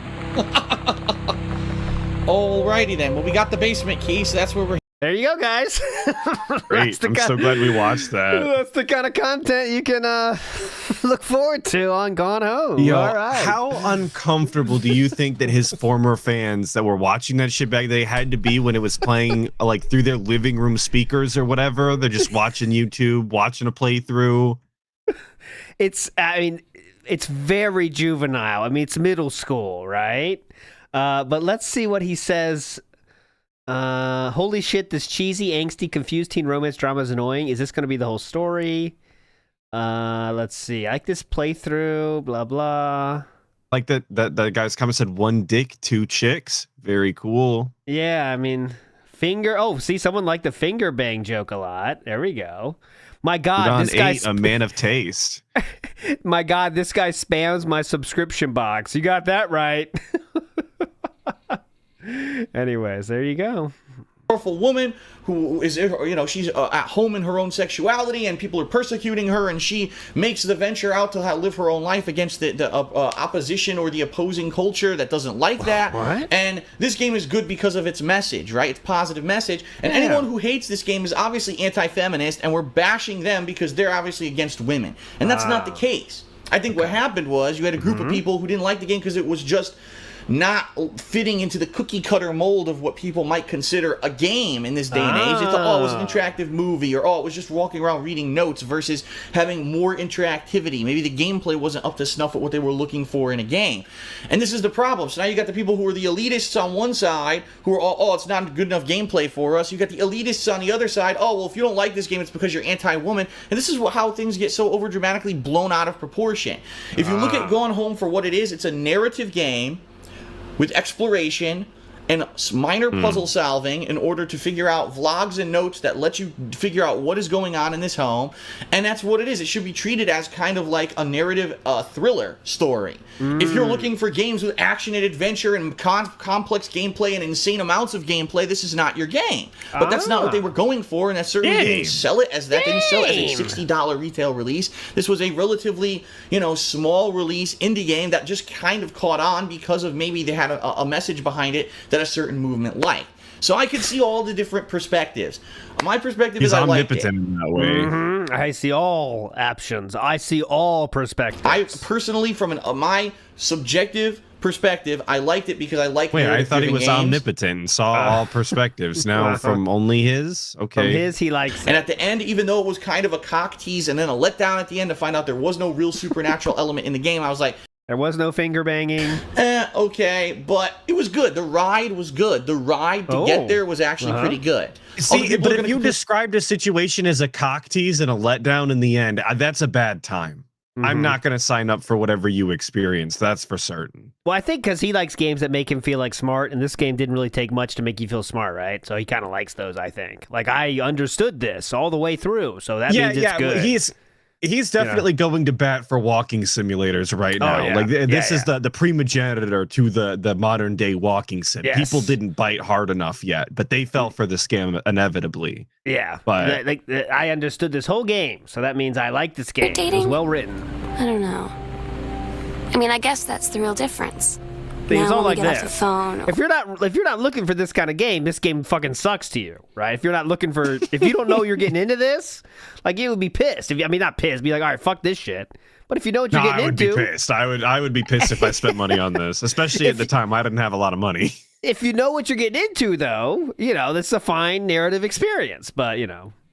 Alrighty then. Well, we got the basement key, so that's where we're. There you go, guys. Great. I'm so glad we watched that. That's the kind of content you can look forward to on Gone Home. Yo, All right. how uncomfortable do you think that his former fans that were watching that shit back, they had to be when it was playing like through their living room speakers or whatever? They're just watching YouTube, watching a playthrough. It's very juvenile. I mean, it's middle school, right? But let's see what he says. Holy shit, this cheesy, angsty, confused teen romance drama is annoying. Is this going to be the whole story? Let's see. I like this playthrough, blah, blah. Like that guy's comment said 1 dick, 2 chicks. Very cool. Yeah, I mean, see, someone liked the finger bang joke a lot. There we go. My God, this guy's a man of taste. My God, this guy spams my subscription box. You got that right. Anyways, there you go. Powerful woman who is, she's at home in her own sexuality, and people are persecuting her, and she makes the venture out to live her own life against the opposition or the opposing culture that doesn't like that. What? And this game is good because of its message, right? Its positive message. And Yeah. anyone who hates this game is obviously anti-feminist, and we're bashing them because they're obviously against women. And that's not the case. I think what happened was you had a group of people who didn't like the game because it was just not fitting into the cookie cutter mold of what people might consider a game in this day and age. They thought, oh, it was an interactive movie, or oh, it was just walking around reading notes versus having more interactivity. Maybe the gameplay wasn't up to snuff at what they were looking for in a game. And this is the problem. So now you got the people who are the elitists on one side who are all, oh, it's not good enough gameplay for us. You got the elitists on the other side. Oh, well, if you don't like this game, it's because you're anti-woman. And this is how things get so overdramatically blown out of proportion. If you look at Gone Home for what it is, it's a narrative game with exploration and minor puzzle solving in order to figure out vlogs and notes that let you figure out what is going on in this home. And that's what it is. It should be treated as kind of like a narrative thriller story. If you're looking for games with action and adventure and complex gameplay and insane amounts of gameplay, this is not your game. But that's not what they were going for, and that certainly didn't sell it as that. Didn't sell it as a $60 retail release. This was a relatively, small release indie game that just kind of caught on because of maybe they had a message behind it that a certain movement liked. So I could see all the different perspectives. My perspective is I liked it. Omnipotent in that way. I see all options. I see all perspectives. I personally, from my subjective perspective, I liked it because I like. Wait, I thought he was games. omnipotent and saw all perspectives. Now from only his? Okay. From his, he likes it. And at the end, even though it was kind of a cock tease and then a letdown at the end to find out there was no real supernatural element in the game, I was like, There was no finger banging. Okay, but it was good. The ride was good. The ride to get there was actually pretty good. See, but if you described a situation as a cock tease and a letdown in the end, that's a bad time. I'm not going to sign up for whatever you experience. That's for certain. Well, I think because he likes games that make him feel like smart, and this game didn't really take much to make you feel smart, right? So he kind of likes those, I think. Like, I understood this all the way through, so that means it's good. He's definitely going to bat for walking simulators right now. yeah. Like this is the primogenitor to the modern day walking sim. Yes. People didn't bite hard enough yet, but they fell for the scam inevitably. Yeah, But I understood this whole game, so that means I like this game. It was well written. I don't know. I mean, I guess that's the real difference. thing. It's Now all when like we get off the this. phone, If you're not looking for this kind of game, this game fucking sucks to you, right? If you're not looking for, if you don't know you're getting into this, like you would be pissed. I mean, not pissed, be like, all right, fuck this shit. But if you know what you're getting into, I would be pissed. I would be pissed if I spent money on this, especially at the time I didn't have a lot of money. If you know what you're getting into, though, that's a fine narrative experience. But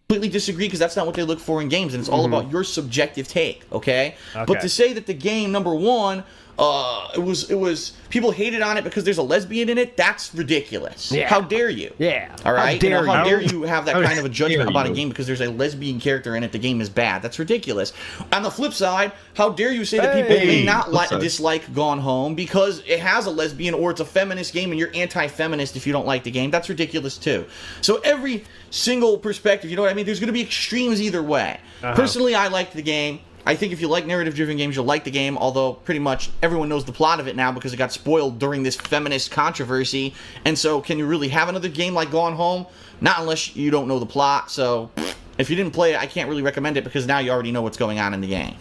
completely disagree because that's not what they look for in games, and it's all about your subjective take. Okay? But to say that the game, number one, it was people hated on it because there's a lesbian in it. That's ridiculous. Yeah. How dare you? Yeah. All right. How dare you have that kind of a judgment dare about a you. game because there's a lesbian character in it? The game is bad. That's ridiculous. On the flip side, how dare you say that people may not dislike Gone Home because it has a lesbian or it's a feminist game and you're anti-feminist if you don't like the game? That's ridiculous too. So every single perspective, you know what I mean? There's going to be extremes either way. Personally, I liked the game. I think if you like narrative-driven games, you'll like the game, although pretty much everyone knows the plot of it now because it got spoiled during this feminist controversy. And so can you really have another game like Gone Home? Not unless you don't know the plot. So if you didn't play it, I can't really recommend it because now you already know what's going on in the game.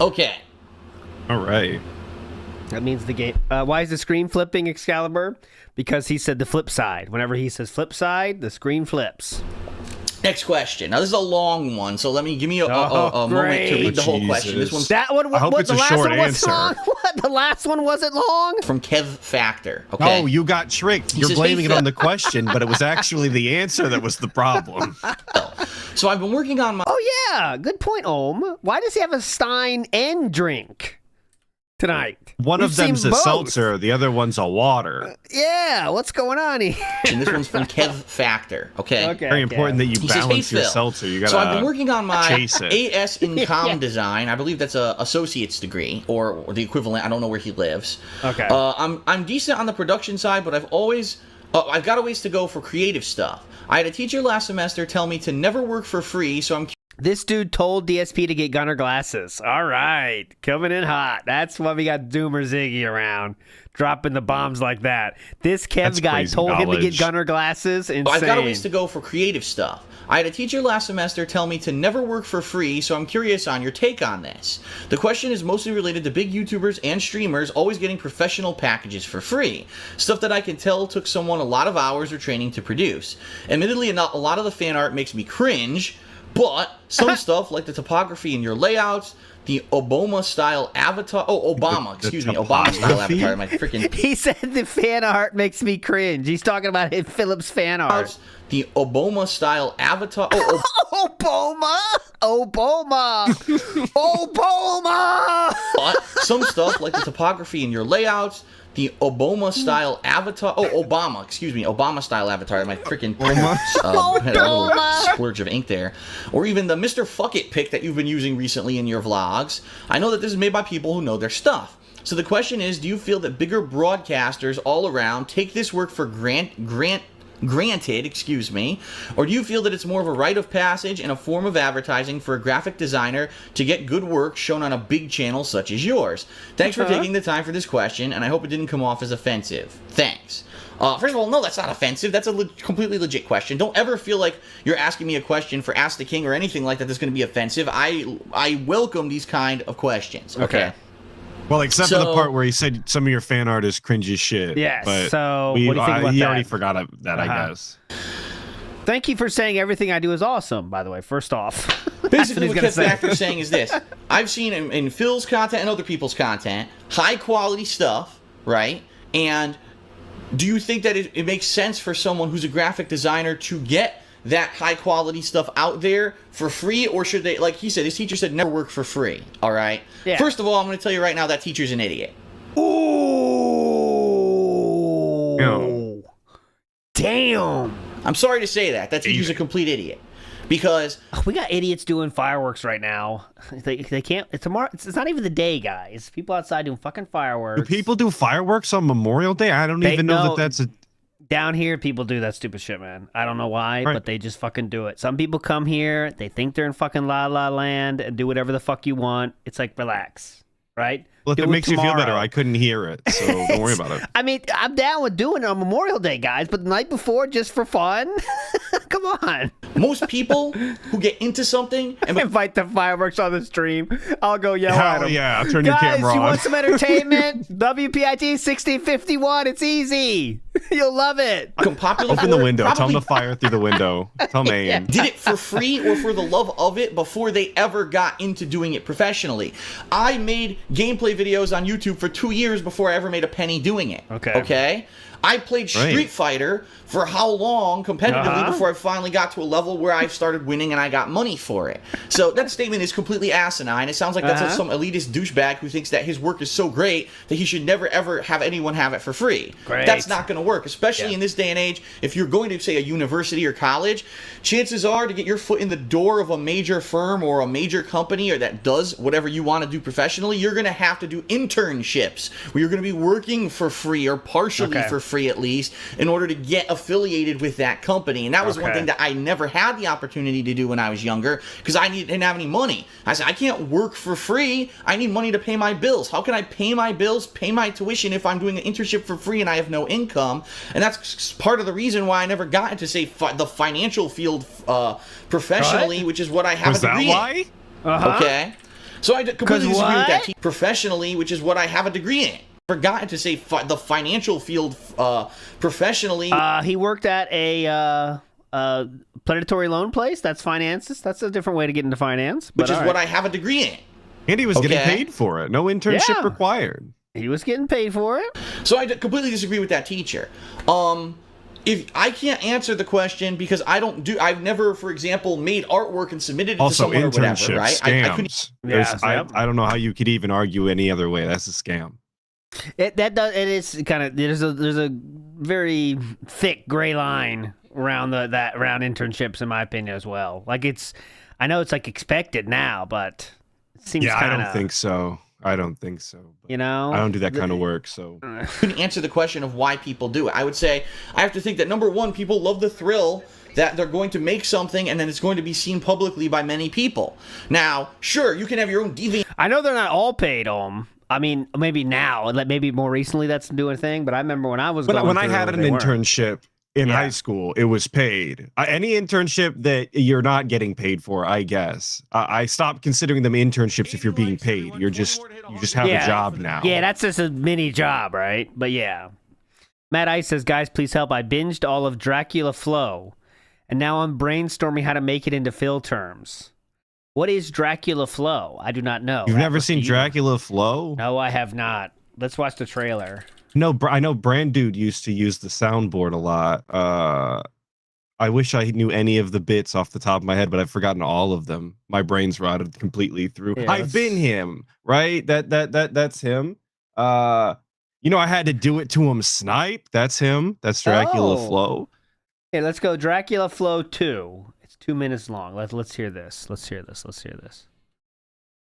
Okay. All right. that means the game. Why is the screen flipping, Excalibur? Because he said the flip side. Whenever he says flip side, the screen flips. Next question. Now this is a long one, so give me a moment to read the whole question. This one's that one. I hope it's the a last short one answer. Long? What? The last one wasn't long. from Kev Factor. Okay. Oh, you got tricked. You're says, blaming "Hey, it on the question, but it was actually the answer that was the problem. So I've been working on my. Oh yeah, good point, Ohm. Why does he have a Stein and drink tonight? One We've of them's seen a both. seltzer, the other one's a water. Yeah, what's going on here? And this one's from Kev Factor. Okay. Very important that you He says, balance "Hey, your Phil, seltzer. You gotta So I've been working on my chase it. AS in comm design. I believe that's a associate's degree or the equivalent. I don't know where he lives. Okay. I'm decent on the production side, but I've got a ways to go for creative stuff. I had a teacher last semester tell me to never work for free, so I'm This dude told DSP to get Gunner glasses. All right, coming in hot. That's why we got Doomer Ziggy around, dropping the bombs like that. This Kev That's guy crazy told him to get knowledge. Gunner glasses. Insane. I've got a ways to go for creative stuff. I had a teacher last semester tell me to never work for free, so I'm curious on your take on this. The question is mostly related to big YouTubers and streamers always getting professional packages for free. Stuff that I can tell took someone a lot of hours or training to produce. Admittedly, a lot of the fan art makes me cringe, but some stuff like the topography in your layouts, the Obama-style avatar... Oh, Obama, excuse me. Obama-style avatar. My freaking... He said the fan art makes me cringe. He's talking about Philip's fan art. The Obama-style avatar... Oh, Obama! Obama! But some stuff like the topography in your layouts, the Obama-style avatar... Oh, Obama, excuse me. Obama-style avatar. My freaking printer had a little splurge of ink there. Or even the Mr. Fuck It pic that you've been using recently in your vlogs. I know that this is made by people who know their stuff. So the question is, do you feel that bigger broadcasters all around take this work for granted, or do you feel that it's more of a rite of passage and a form of advertising for a graphic designer to get good work shown on a big channel such as yours? Thanks for taking the time for this question, and I hope it didn't come off as offensive. Thanks. First of all, no, that's not offensive. That's a completely legit question. Don't ever feel like you're asking me a question for Ask the King or anything like that that's going to be offensive. I welcome these kind of questions. Okay. Well, except for the part where he said some of your fan art is cringy as shit. Yes, but so what do you think about he that? already forgot that, I guess. Thank you for saying everything I do is awesome, by the way, first off. Basically, what Kev Factor is saying is this. I've seen in Phil's content and other people's content, high-quality stuff, right? And do you think that it makes sense for someone who's a graphic designer to get that high-quality stuff out there for free, or should they, like he said, his teacher said never work for free, all right? Yeah. First of all, I'm going to tell you right now that teacher's an idiot. Ooh. No. Damn. I'm sorry to say that. That teacher's a complete idiot. Because we got idiots doing fireworks right now. They can't. It's tomorrow. It's not even the day, guys. People outside doing fucking fireworks. Do people do fireworks on Memorial Day? I don't even know that that's a... Down here, people do that stupid shit, man. I don't know why, but they just fucking do it. Some people come here, they think they're in fucking La La Land and do whatever the fuck you want. It's like, relax, right? Well, if it makes you feel better, I couldn't hear it, so don't worry about it. I mean, I'm down with doing it on Memorial Day, guys, but the night before, just for fun, Come on. Most people who get into something and Invite the fireworks on the stream. I'll go yell at Hell them. yeah, turn your Guys, camera you on. want some entertainment? WPIG 1651. It's easy. You'll love it. become popular. Open the window. Tell probably them to fire through the window. Tell them aim. did it for free or for the love of it before they ever got into doing it professionally. I made gameplay videos on YouTube for 2 years before I ever made a penny doing it. Okay? I played Street Fighter for how long competitively before I finally got to a level where I started winning and I got money for it. So that statement is completely asinine. It sounds like that's some elitist douchebag who thinks that his work is so great that he should never ever have anyone have it for free. That's not going to work, especially in this day and age. If you're going to, say, a university or college, chances are to get your foot in the door of a major firm or a major company or that does whatever you want to do professionally, you're going to have to do internships where you're going to be working for free or partially for free at least in order to get affiliated with that company. And that was one thing that I never had the opportunity to do when I was younger because I didn't have any money. I said, I can't work for free. I need money to pay my bills. How can I pay my bills, pay my tuition if I'm doing an internship for free and I have no income? And that's part of the reason why I never got into, say, the financial field professionally, which is what I have a degree in. Was that why? Okay. So I completely disagree with that. Professionally, which is what I have a degree in. Forgotten to say the financial field professionally. He worked at a predatory loan place. That's finances. That's a different way to get into finance. Which is what I have a degree in. And he was getting paid for it. No internship required. He was getting paid for it. So I completely disagree with that teacher. If I can't answer the question because I've never, for example, made artwork and submitted it to someone or whatever, right? Scams. I don't know how you could even argue any other way. That's a scam. It is kind of there's a very thick gray line around around internships in my opinion as well. Like I know it's like expected now, but it seems I don't think so. I don't think so. You know, I don't do that kind of work, so couldn't answer the question of why people do it. I would say I have to think that number one, people love the thrill that they're going to make something and then it's going to be seen publicly by many people. Now, sure, you can have your own deviant. I know they're not all paid on. I mean, maybe now, maybe more recently that's doing a thing, but I remember when I was when I had an internship in high school, it was paid. Any internship that you're not getting paid for, I guess. I stopped considering them internships if you're being paid. You just have a job now. Yeah, that's just a mini job, right? But yeah. Matt Ice says, guys, please help. I binged all of Dracula Flow, and now I'm brainstorming how to make it into Phil terms. What is Dracula Flow? I do not know. You've never seen Dracula Flow? No, I have not. Let's watch the trailer. No, I know Brand Dude used to use the soundboard a lot. I wish I knew any of the bits off the top of my head, but I've forgotten all of them. My brain's rotted completely through. Yeah, I've been him, right? That's him. I had to do it to him. Snipe. That's him. That's Dracula Flow. Okay, let's go. Dracula Flow 2. 2 minutes long. Let's hear this. Let's hear this.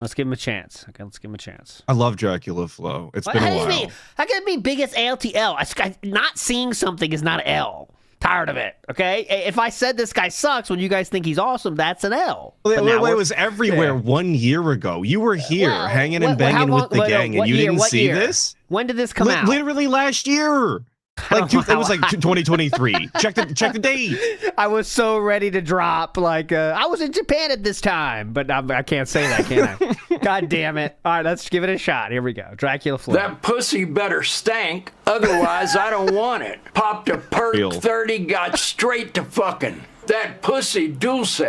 Let's give him a chance. Okay, let's give him a chance. I love Dracula Flow. It's been a while. How can it be biggest ALTL? Not seeing something is not an L. Tired of it. Okay, if I said this guy sucks when you guys think he's awesome, that's an L. It was everywhere 1 year ago. You were here hanging and banging with the gang, and you didn't see this. When did this come out? Literally last year. It was like 2023. Check the date. I was so ready to drop. I was in Japan at this time, but I can't say that, can I? God damn it! All right, let's give it a shot. Here we go. Dracula Flow. That pussy better stank, otherwise I don't want it. Popped a perk 30, got straight to fucking. That pussy dulce,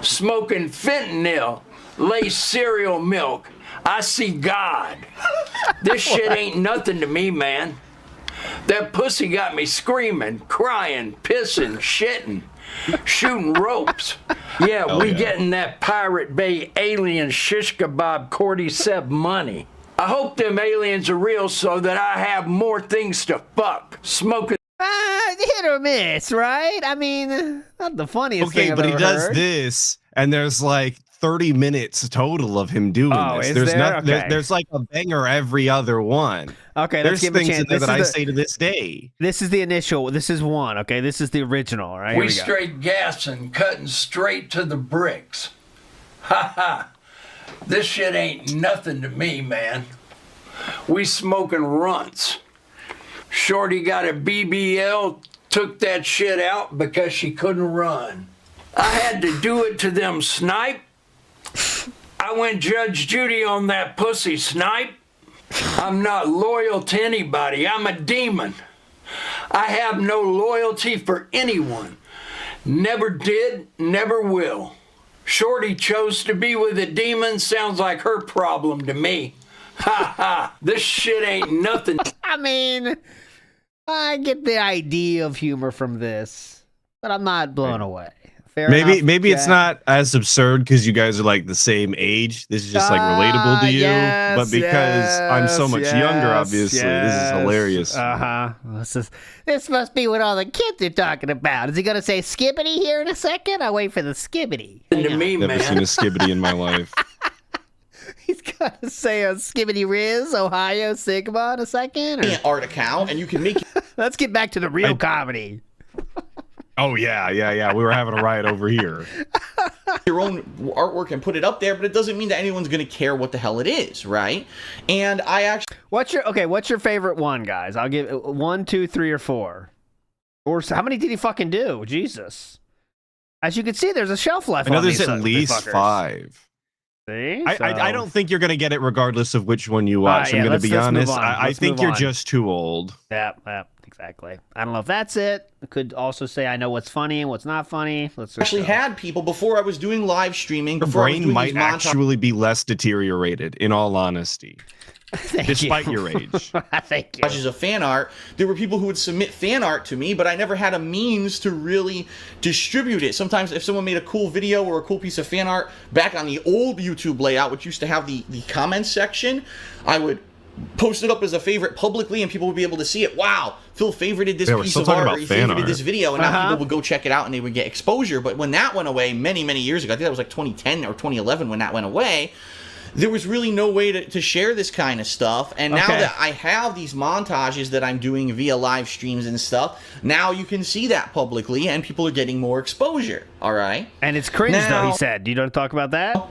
smoking fentanyl, lace cereal milk. I see God. This shit ain't nothing to me, man. That pussy got me screaming, crying, pissing, shitting, shooting ropes. Yeah, we getting that Pirate Bay alien shish kebab cordyceps money. I hope them aliens are real so that I have more things to fuck. Smoking. Hit or miss, right? I mean, not the funniest thing I've ever heard. Okay, but he does this, and there's like 30 minutes total of him doing this. There's like a banger every other one. Okay, there's let's give things him a chance. in there that I say to this day. This is the initial. This is one. Okay, this is the original. Right. We straight gassing, cutting straight to the bricks. Ha ha. This shit ain't nothing to me, man. We smoking runts. Shorty got a BBL took that shit out because she couldn't run. I had to do it to them snipe. I went Judge Judy on that pussy snipe. I'm not loyal to anybody. I'm a demon. I have no loyalty for anyone. Never did, never will. Shorty chose to be with a demon. Sounds like her problem to me. Ha ha. This shit ain't nothing. I mean, I get the idea of humor from this, but I'm not blown away. Fair enough, maybe it's not as absurd because you guys are like the same age. This is just like relatable to you. Yes, but because I'm so much younger, obviously, this is hilarious. This must be what all the kids are talking about. Is he gonna say skibbity here in a second? I'll wait for the skibbity. To me, Never seen a skibbity in my life. He's gonna say a skibbity Riz, Ohio Sigma in a second. Or... art account, and you can make. Let's get back to the real comedy. Oh yeah. We were having a riot over here. Your own artwork and put it up there, but it doesn't mean that anyone's going to care what the hell it is, right? And I actually... What's your favorite one, guys? I'll give 1, 2, 3, or 4. Or how many did he fucking do? Jesus. As you can see, there's a shelf life. I know on there's these at least 5. See? I don't think you're going to get it regardless of which one you watch. I'm going to be honest. I think you're just too old. Yeah, exactly. I don't know if that's it. I could also say I know what's funny and what's not funny. Let's actually had people before I was doing live streaming. Your brain might actually be less deteriorated, in all honesty. Despite your age. Thank you. As a fan art, there were people who would submit fan art to me, but I never had a means to really distribute it. Sometimes if someone made a cool video or a cool piece of fan art back on the old YouTube layout, which used to have the comments section, I would post it up as a favorite publicly and people would be able to see it. Wow, Phil favorited this piece of art, or he favorited this video, and now people would go check it out and they would get exposure. But when that went away many years ago, I think that was like 2010 or 2011 when that went away, there was really no way to share this kind of stuff. And now that I have these montages that I'm doing via live streams and stuff, now you can see that publicly and people are getting more exposure. All right. And it's cringe, though, he said. Do you want to talk about that?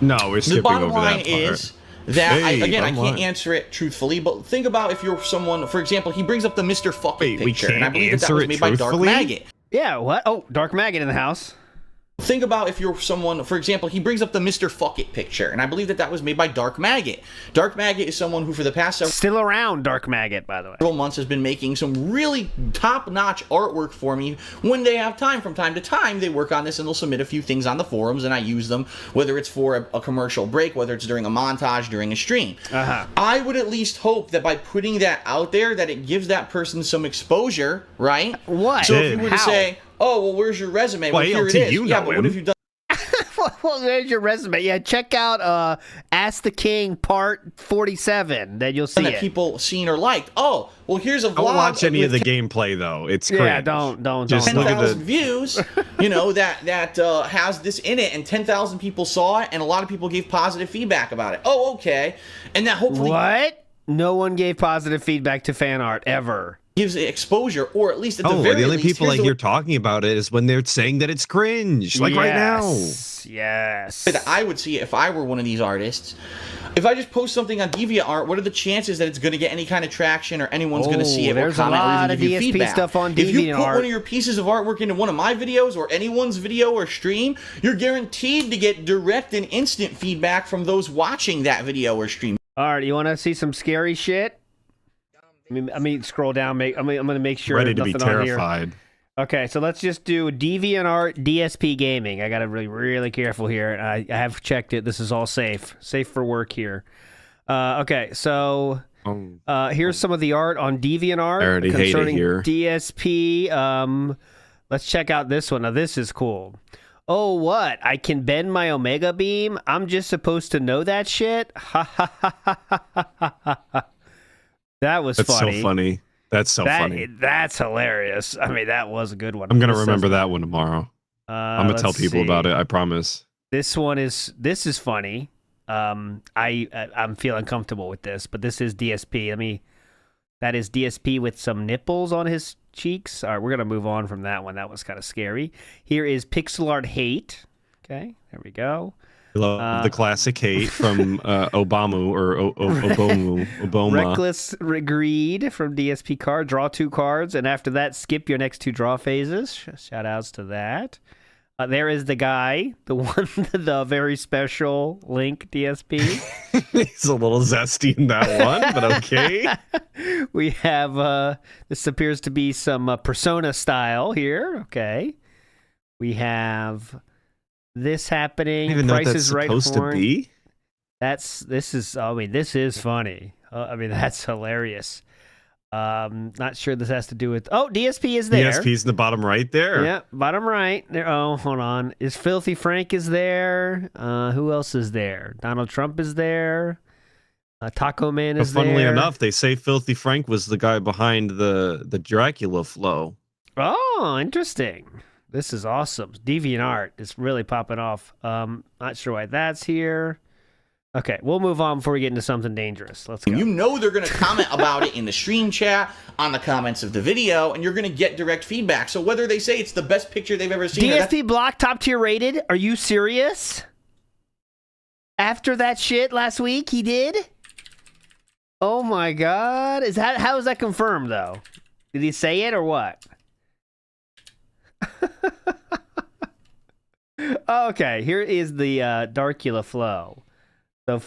No, we're skipping over that part. The bottom line is that, I can't answer it truthfully, but think about if you're someone, for example, he brings up the Mr. Fucking picture, and I believe that was made by Dark Maggot. Yeah, what? Oh, Dark Maggot in the house. Think about if you're someone, for example, he brings up the Mr. Fuck It picture, and I believe that was made by Dark Maggot. Dark Maggot is someone who, for the past still around, Dark Maggot, by the way, several months has been making some really top-notch artwork for me. When they have time, from time to time, they work on this and they'll submit a few things on the forums, and I use them, whether it's for a commercial break, whether it's during a montage, during a stream. I would at least hope that by putting that out there, that it gives that person some exposure, right? What? So if you were to say, oh, well, where's your resume? Well, here it is. Yeah, but what have you done? Well, there's your resume. Yeah, check out Ask the King Part 47. Then you'll see that people seen or liked. Oh, well, here's a vlog. Don't watch any of the gameplay though. It's cringe. Yeah, don't. Just look at the views. You know that has this in it, and 10,000 people saw it, and a lot of people gave positive feedback about it. Oh, okay, and that hopefully what? No one gave positive feedback to fan art ever. Gives it exposure, or at least at the very the only least, people I hear talking about it is when they're saying that it's cringe, like right now. Yes. I would see it if I were one of these artists. If I just post something on DeviantArt, what are the chances that it's going to get any kind of traction or anyone's going to see it or comment or even give you feedback? Stuff on DeviantArt. If you put one of your pieces of artwork into one of my videos or anyone's video or stream, you're guaranteed to get direct and instant feedback from those watching that video or stream. All right, you want to see some scary shit? I mean, scroll down. I'm going to make sure. Ready to be terrified. Okay, so let's just do DeviantArt DSP Gaming. I got to be really careful here. I have checked it. This is all safe for work here. Okay, so here's some of the art on DeviantArt concerning DSP. Let's check out this one. Now, this is cool. Oh, what? I can bend my Omega beam? I'm just supposed to know that shit? Ha ha ha ha ha ha ha. That was funny. That's so funny. That's so funny. That's hilarious. I mean, that was a good one. I'm going to remember that one tomorrow. I'm going to tell people about it. I promise. This is funny. I'm feeling comfortable with this, but this is DSP. That is DSP with some nipples on his cheeks. All right, we're going to move on from that one. That was kind of scary. Here is Pixel Art Hate. Okay, there we go. Love the classic hate from Obama. Reckless Greed from DSP card. Draw 2 cards, and after that, skip your next 2 draw phases. Shout outs to that. There is the guy, the one, the very special Link DSP. He's a little zesty in that one, but okay. We have, this appears to be some Persona style here. Okay. We have this happening. I don't even know what Price that's is Right supposed to horn. be. This is funny. That's hilarious. Not sure this has to do with. Oh, DSP is there. DSP's in the bottom right there. Yeah, bottom right. There. Oh, hold on. Is Filthy Frank is there? Who else is there? Donald Trump is there. Taco Man is there. Funnily enough, they say Filthy Frank was the guy behind the Dracula flow. Oh, interesting. This is awesome. DeviantArt is really popping off. Not sure why that's here. Okay, we'll move on before we get into something dangerous. Let's go. You know they're going to comment about it in the stream chat, on the comments of the video, and you're going to get direct feedback. So whether they say it's the best picture they've ever seen... DSP Block top tier rated? Are you serious? After that shit last week, he did? Oh my god. How is that confirmed, though? Did he say it or what? Okay, here is the Darkula flow. So,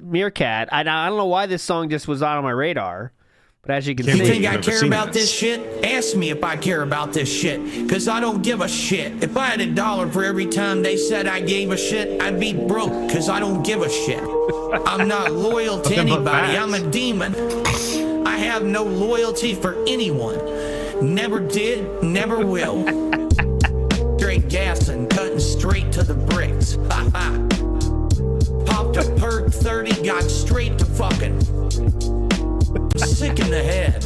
Meerkat, I don't know why this song just was on my radar, but as you can see... You think I care about this shit? Ask me if I care about this shit, because I don't give a shit. If I had $1 for every time they said I gave a shit, I'd be broke, because I don't give a shit. I'm not loyal to anybody. I'm a demon. I have no loyalty for anyone. Never did, never will. Straight gas and cutting straight to the bricks. Ha ha. Popped a perk 30, got straight to fucking. Sick in the head.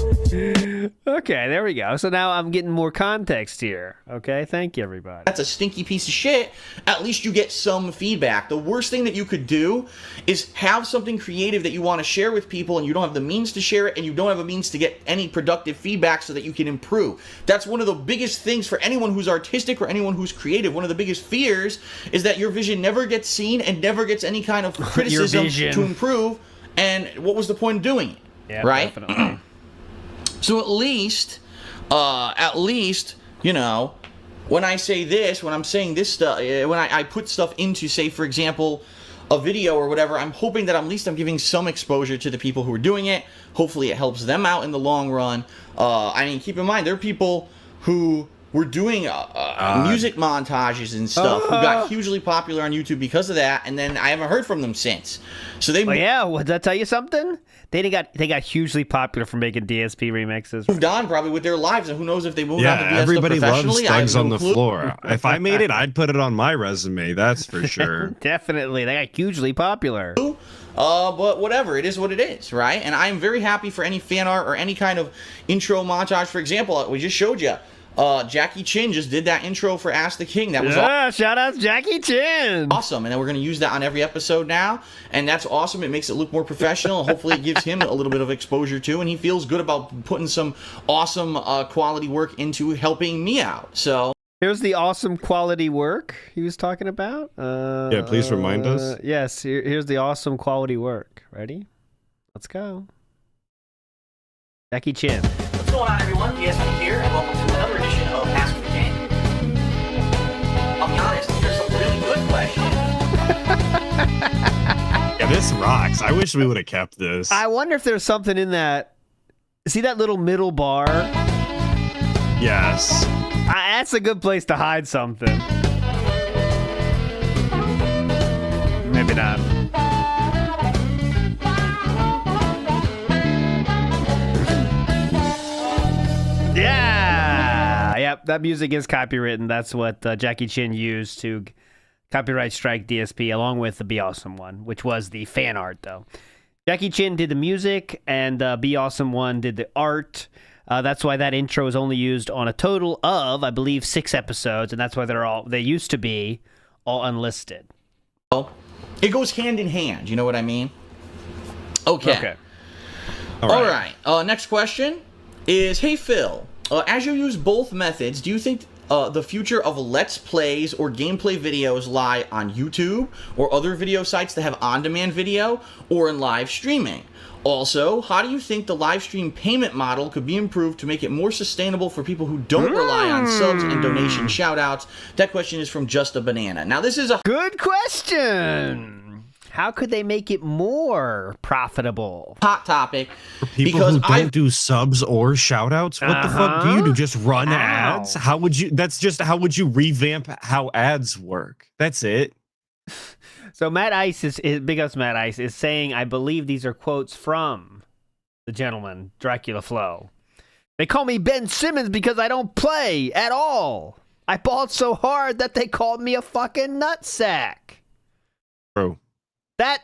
Okay, there we go. So now I'm getting more context here. Okay, thank you, everybody. That's a stinky piece of shit. At least you get some feedback. The worst thing that you could do is have something creative that you want to share with people and you don't have the means to share it and you don't have a means to get any productive feedback so that you can improve. That's one of the biggest things for anyone who's artistic or anyone who's creative. One of the biggest fears is that your vision never gets seen and never gets any kind of criticism to improve. And what was the point of doing it? Yeah, right? Definitely. So at least, you know, when I say this, when I'm saying this stuff, when I put stuff into, say, for example, a video or whatever, I'm hoping that at least I'm giving some exposure to the people who are doing it. Hopefully it helps them out in the long run. I mean, keep in mind, there are people who were doing music montages and stuff who got hugely popular on YouTube because of that, and then I haven't heard from them since. So they would that tell you something? They got hugely popular for making DSP remixes. Moved on probably with their lives, and who knows if they moved on to do that everybody stuff loves professionally. Thugs on the Floor. If I made it, I'd put it on my resume. That's for sure. Definitely, they got hugely popular. But whatever, it is what it is, right? And I'm very happy for any fan art or any kind of intro montage. For example, we just showed you. Jackie Chin just did that intro for Ask the King. That was shout out Jackie Chin. Awesome. And then we're going to use that on every episode now. And that's awesome. It makes it look more professional. Hopefully it gives him a little bit of exposure too. And he feels good about putting some awesome quality work into helping me out. So here's the awesome quality work he was talking about. Yeah, please remind us. Yes, here's the awesome quality work. Ready? Let's go. Jackie Chin. What's going on, everyone? DSP here, and welcome to another edition of Ask the King. I'll be honest, there's some really good questions. Yeah, this rocks. I wish we would have kept this. I wonder if there's something in that. See that little middle bar? Yes. That's a good place to hide something. Maybe not. Yeah! Yep, that music is copywritten. That's what Jackie Chin used to copyright strike DSP, along with the Be Awesome one, which was the fan art, though. Jackie Chin did the music, and Be Awesome one did the art. That's why that intro is only used on a total of, I believe, 6 episodes, and that's why they used to be all unlisted. Well, it goes hand in hand, you know what I mean? Okay. All right. Next question is, hey Phil, as you use both methods, do you think the future of Let's Plays or gameplay videos lie on YouTube or other video sites that have on-demand video or in live streaming? Also, how do you think the live stream payment model could be improved to make it more sustainable for people who don't rely on subs and donation shoutouts? That question is from Just a Banana. Now, this is a good question. How could they make it more profitable? Hot topic. For people who don't do subs or shoutouts, what the fuck do you do? Just run ads? How would you? That's just how would you revamp how ads work? That's it. So Matt Ice is big ups. Matt Ice is saying, I believe these are quotes from the gentleman Dracula Flow. They call me Ben Simmons because I don't play at all. I balled so hard that they called me a fucking nutsack. Bro, that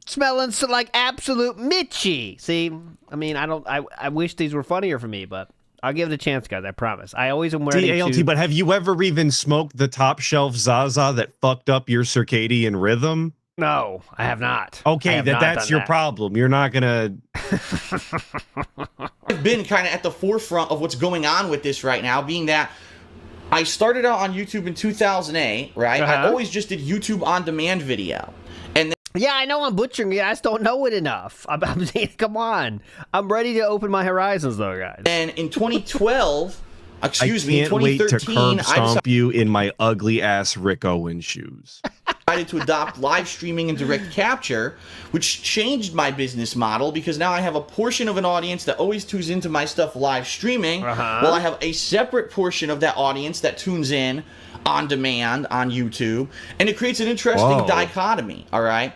smelling like absolute Mitchie. See, I mean, I wish these were funnier for me, but I'll give it a chance, guys. I promise. I always am ready to... but have you ever even smoked the top shelf Zaza that fucked up your circadian rhythm? No, I have not. Okay, that's your problem. You're not gonna... I've been kind of at the forefront of what's going on with this right now, being that I started out on YouTube in 2008, right? I always just did YouTube on-demand video. And yeah, I know I'm butchering it. I just don't know it enough. I'm saying, come on. I'm ready to open my horizons, though, guys. And in 2012, excuse me, in 2013, wait to curb stomp you in my ugly-ass Rick Owens shoes. I decided to adopt live streaming and direct capture, which changed my business model because now I have a portion of an audience that always tunes into my stuff live streaming, while I have a separate portion of that audience that tunes in on demand on YouTube, and it creates an interesting dichotomy, all right?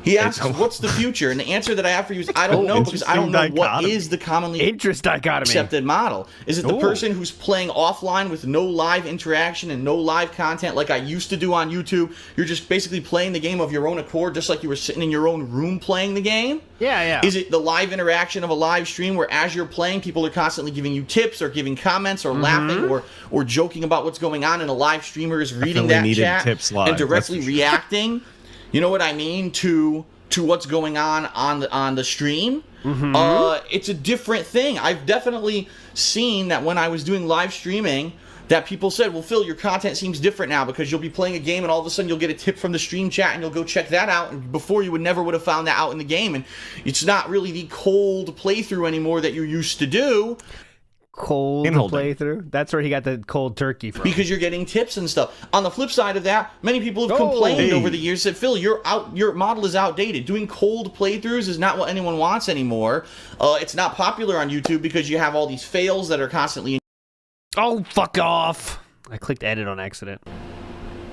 He asks, what's the future? And the answer that I have for you is, I don't know, because I don't know what is the commonly accepted model. Is it the person who's playing offline with no live interaction and no live content like I used to do on YouTube? You're just basically playing the game of your own accord, just like you were sitting in your own room playing the game? Yeah, yeah. Is it the live interaction of a live stream where as you're playing, people are constantly giving you tips or giving comments or laughing or joking about what's going on, and a live streamer is reading that chat and directly reacting? You know what I mean, to what's going on the stream? It's a different thing. I've definitely seen that when I was doing live streaming, that people said, well, Phil, your content seems different now because you'll be playing a game and all of a sudden you'll get a tip from the stream chat and you'll go check that out. And before you never would have found that out in the game. And it's not really the cold playthrough anymore that you used to do. Cold playthrough? That's where he got the cold turkey from. Because you're getting tips and stuff. On the flip side of that, many people have complained over the years that, Phil, your model is outdated. Doing cold playthroughs is not what anyone wants anymore. It's not popular on YouTube because you have all these fails that are constantly... Oh, fuck off. I clicked edit on accident.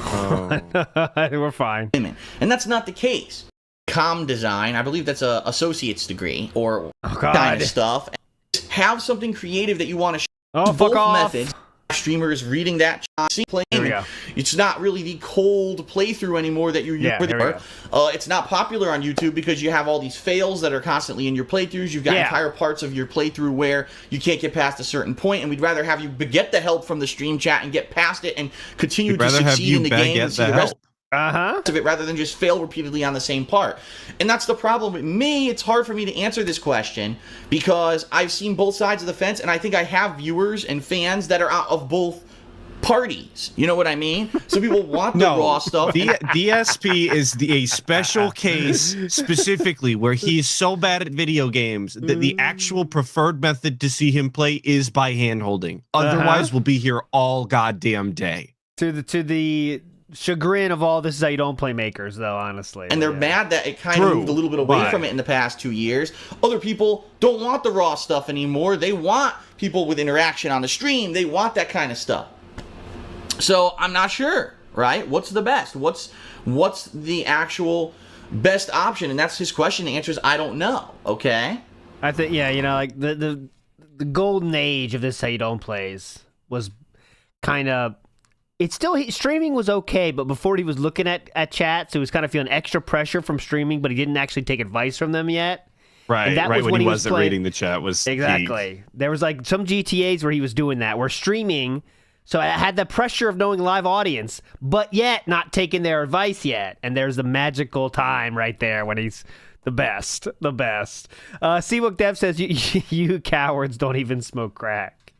We're fine. And that's not the case. Com design, I believe that's a associate's degree or kind of stuff. Have something creative that you want to show. Fuck off. Methods. Streamers reading that playing. It's not really the cold playthrough anymore that you used to. It's not popular on YouTube because you have all these fails that are constantly in your playthroughs. You've got entire parts of your playthrough where you can't get past a certain point, and we'd rather have you get the help from the stream chat and get past it and continue to succeed in the game and see the rest of it rather than just fail repeatedly on the same part. And that's the problem with me. It's hard for me to answer this question because I've seen both sides of the fence, and I think I have viewers and fans that are out of both parties. You know what I mean? Some people want the raw stuff. DSP is a special case specifically where he is so bad at video games that the actual preferred method to see him play is by hand-holding. Otherwise, we'll be here all goddamn day. To the chagrin of all This Is How You Don't Play makers, though, honestly. And they're mad that it kind of moved a little bit away from it in the past 2 years. Other people don't want the raw stuff anymore. They want people with interaction on the stream. They want that kind of stuff. So I'm not sure, right? What's the best? What's the actual best option? And that's his question. The answer is I don't know. Okay. I think like the golden age of This Is How You Don't Plays was kind of. It's still streaming was okay, but before he was looking at chats, so he was kind of feeling extra pressure from streaming, but he didn't actually take advice from them yet. Right, when he wasn't reading the chat was exactly. There was like some GTAs where he was doing that, where streaming. So I had the pressure of knowing live audience, but yet not taking their advice yet. And there's the magical time right there when he's the best. Seabook Dev says, you cowards don't even smoke crack.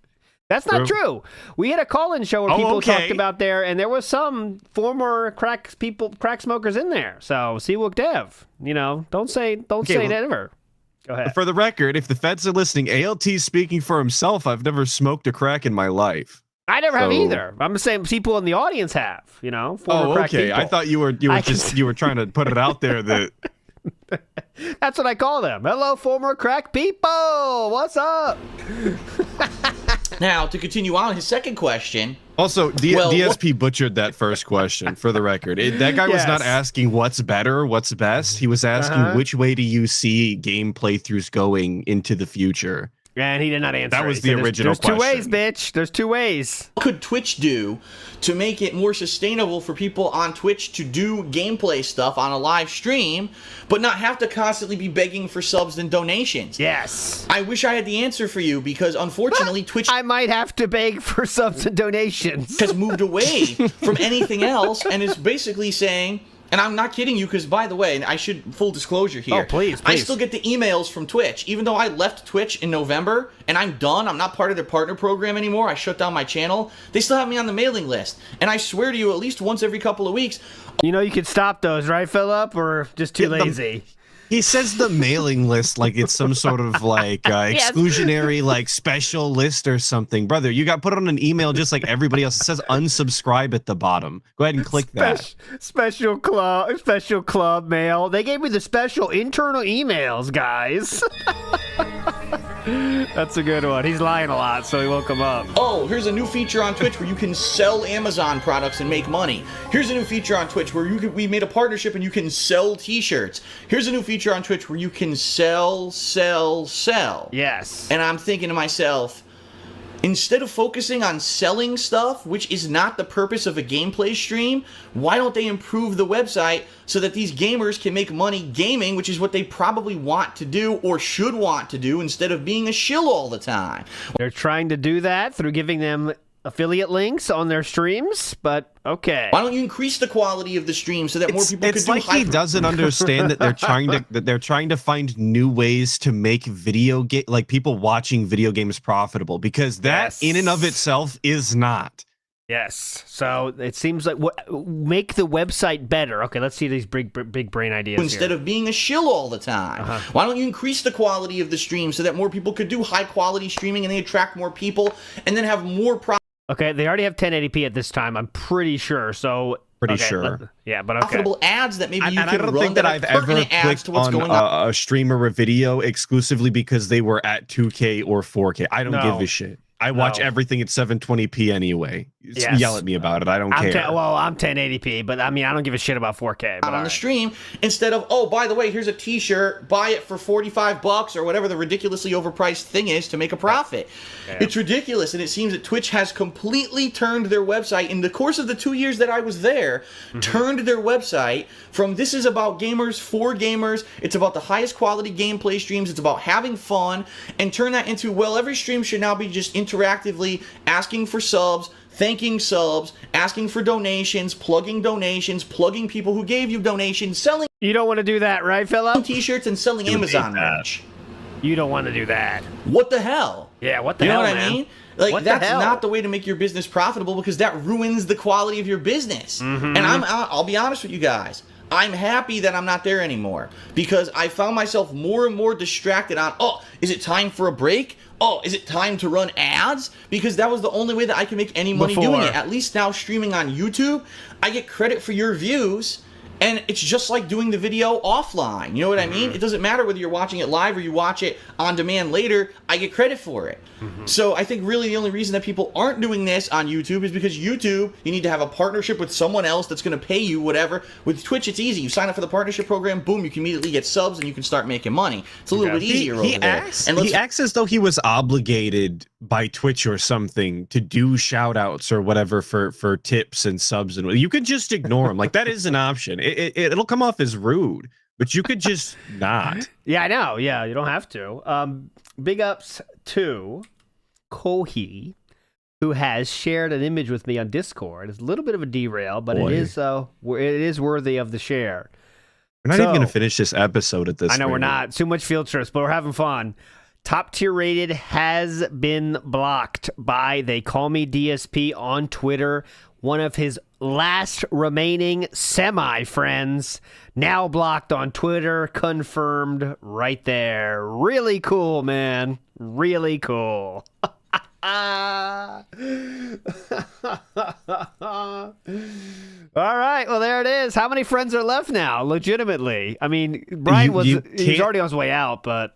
That's not true. We had a call-in show where people talked about there, and there was some former crack smokers in there. So, Seawook Dev, don't say never. Go ahead. For the record, if the feds are listening, ALT's speaking for himself. I've never smoked a crack in my life. I never have either. I'm just saying people in the audience have, former crack people. I thought you were trying to put it out there that. That's what I call them. Hello, former crack people. What's up? Now, to continue on, his second question. Also, DSP butchered that first question, for the record. That guy was not asking what's better, what's best. He was asking which way do you see game playthroughs going into the future. And he did not answer. That was the original question. There's 2 ways, bitch. There's 2 ways. What could Twitch do to make it more sustainable for people on Twitch to do gameplay stuff on a live stream, but not have to constantly be begging for subs and donations? Yes. I wish I had the answer for you, because unfortunately Twitch... I might have to beg for subs and donations. ...has moved away from anything else and is basically saying... And I'm not kidding you, because, by the way, and I should, full disclosure here. Oh, please. I still get the emails from Twitch. Even though I left Twitch in November, and I'm done, I'm not part of their partner program anymore, I shut down my channel, they still have me on the mailing list. And I swear to you, at least once every couple of weeks... You could stop those, right, Philip? Or just too lazy? He says the mailing list like it's some sort of exclusionary special list or something. Brother, you got put on an email just like everybody else. It says unsubscribe at the bottom. Go ahead and click that. Special club mail. They gave me the special internal emails, guys. That's a good one. He's lying a lot, so he won't come up. Oh, here's a new feature on Twitch where you can sell Amazon products and make money. Here's a new feature on Twitch where we made a partnership and you can sell t-shirts. Here's a new feature on Twitch where you can sell. Yes. And I'm thinking to myself, instead of focusing on selling stuff, which is not the purpose of a gameplay stream, why don't they improve the website so that these gamers can make money gaming, which is what they probably want to do or should want to do, instead of being a shill all the time? They're trying to do that through giving them affiliate links on their streams, but okay. Why don't you increase the quality of the stream so that more people could do It's like he doesn't understand that they're trying to find new ways to make people watching video games profitable, because that in and of itself is not. Yes. So it seems like make the website better. Okay, let's see these big brain ideas instead here. of being a shill all the time. Why don't you increase the quality of the stream so that more people could do high quality streaming and they attract more people and then have more Okay, they already have 1080p at this time, I'm pretty sure. So pretty sure. But okay. Profitable ads that maybe you and can I don't run think that I've ever clicked on a stream or a video exclusively because they were at 2K or 4K. I don't give a shit. I watch everything at 720p anyway. Yell at me about it. I don't care. I'm 1080p, but I mean, I don't give a shit about 4K. But on the stream, instead of, oh, by the way, here's a t-shirt, buy it for $45 or whatever the ridiculously overpriced thing is to make a profit. Yeah. It's ridiculous, and it seems that Twitch has completely turned their website, in the course of the 2 years that I was there, turned their website from this is about gamers for gamers, it's about the highest quality gameplay streams, it's about having fun, and turn that into, well, every stream should now be just interactively asking for subs, thanking subs, asking for donations, plugging people who gave you donations, selling... You don't want to do that, right, Philip? T-shirts and selling Amazon merch. You don't want to do that. What the hell? Yeah, what the hell, man? You know what I mean? Like, that's not the way to make your business profitable, because that ruins the quality of your business. And I'll be honest with you guys. I'm happy that I'm not there anymore, because I found myself more and more distracted on, oh, is it time for a break? Oh, is it time to run ads? Because that was the only way that I could make any money doing it. At least now streaming on YouTube, I get credit for your views, and it's just like doing the video offline. You know what I mean? It doesn't matter whether you're watching it live or you watch it on demand later, I get credit for it. So I think really the only reason that people aren't doing this on YouTube is because YouTube, you need to have a partnership with someone else that's going to pay you whatever. With Twitch, it's easy. You sign up for the partnership program, boom, you can immediately get subs and you can start making money. It's a little bit easier over there. He acts as though he was obligated by Twitch or something to do shout-outs or whatever for tips and subs. And you could just ignore him. Like, that is an option. It'll come off as rude, but you could just not. Yeah, I know. Yeah, you don't have to. Big ups to Kohi, who has shared an image with me on Discord. It's a little bit of a derail, but it is worthy of the share. We're not even going to finish this episode at this I know we're not. Too much field trips, but we're having fun. Top Tier Rated has been blocked by They Call Me DSP on Twitter. One of his last remaining semi-friends now blocked on Twitter. Confirmed right there. Really cool, man. Really cool. All right, well, there it is. How many friends are left now, legitimately? I mean, Brian he's already on his way out, but...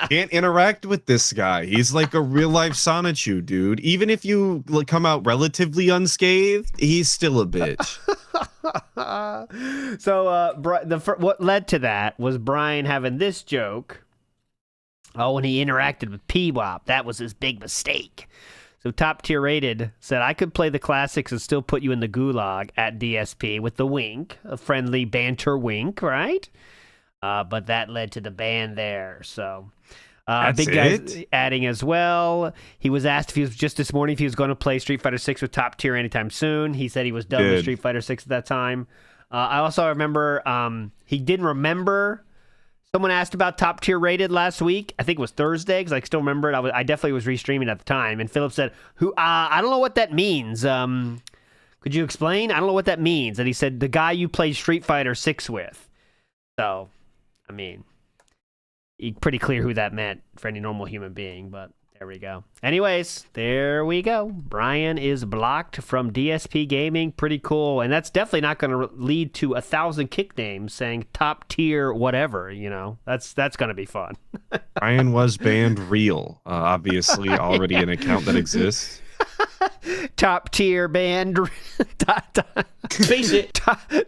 Can't interact with this guy. He's like a real-life Sonichu, dude. Even if you come out relatively unscathed, he's still a bitch. So what led to that was Brian having this joke. Oh, when he interacted with P-Wop, that was his big mistake. So Top Tier Rated said, I could play the classics and still put you in the gulag at DSP with the wink, a friendly banter wink, right? But that led to the ban there. So Big Guy's adding as well. He was asked if he was just this morning if he was going to play Street Fighter 6 with Top Tier anytime soon. He said he was done with Street Fighter 6 at that time. I also remember he didn't remember. Someone asked about Top Tier Rated last week. I think it was Thursday, because I still remember it. I definitely was restreaming at the time. And Philip said, I don't know what that means. Could you explain? I don't know what that means. And he said, the guy you played Street Fighter 6 with. So, I mean, pretty clear who that meant for any normal human being, but there we go. Anyways, there we go. Brian is blocked from DSP Gaming. Pretty cool. And that's definitely not going to lead to 1,000 kick names saying top tier whatever, you know. That's going to be fun. Brian was banned real. Obviously, already an account that exists. Top tier band. Face it.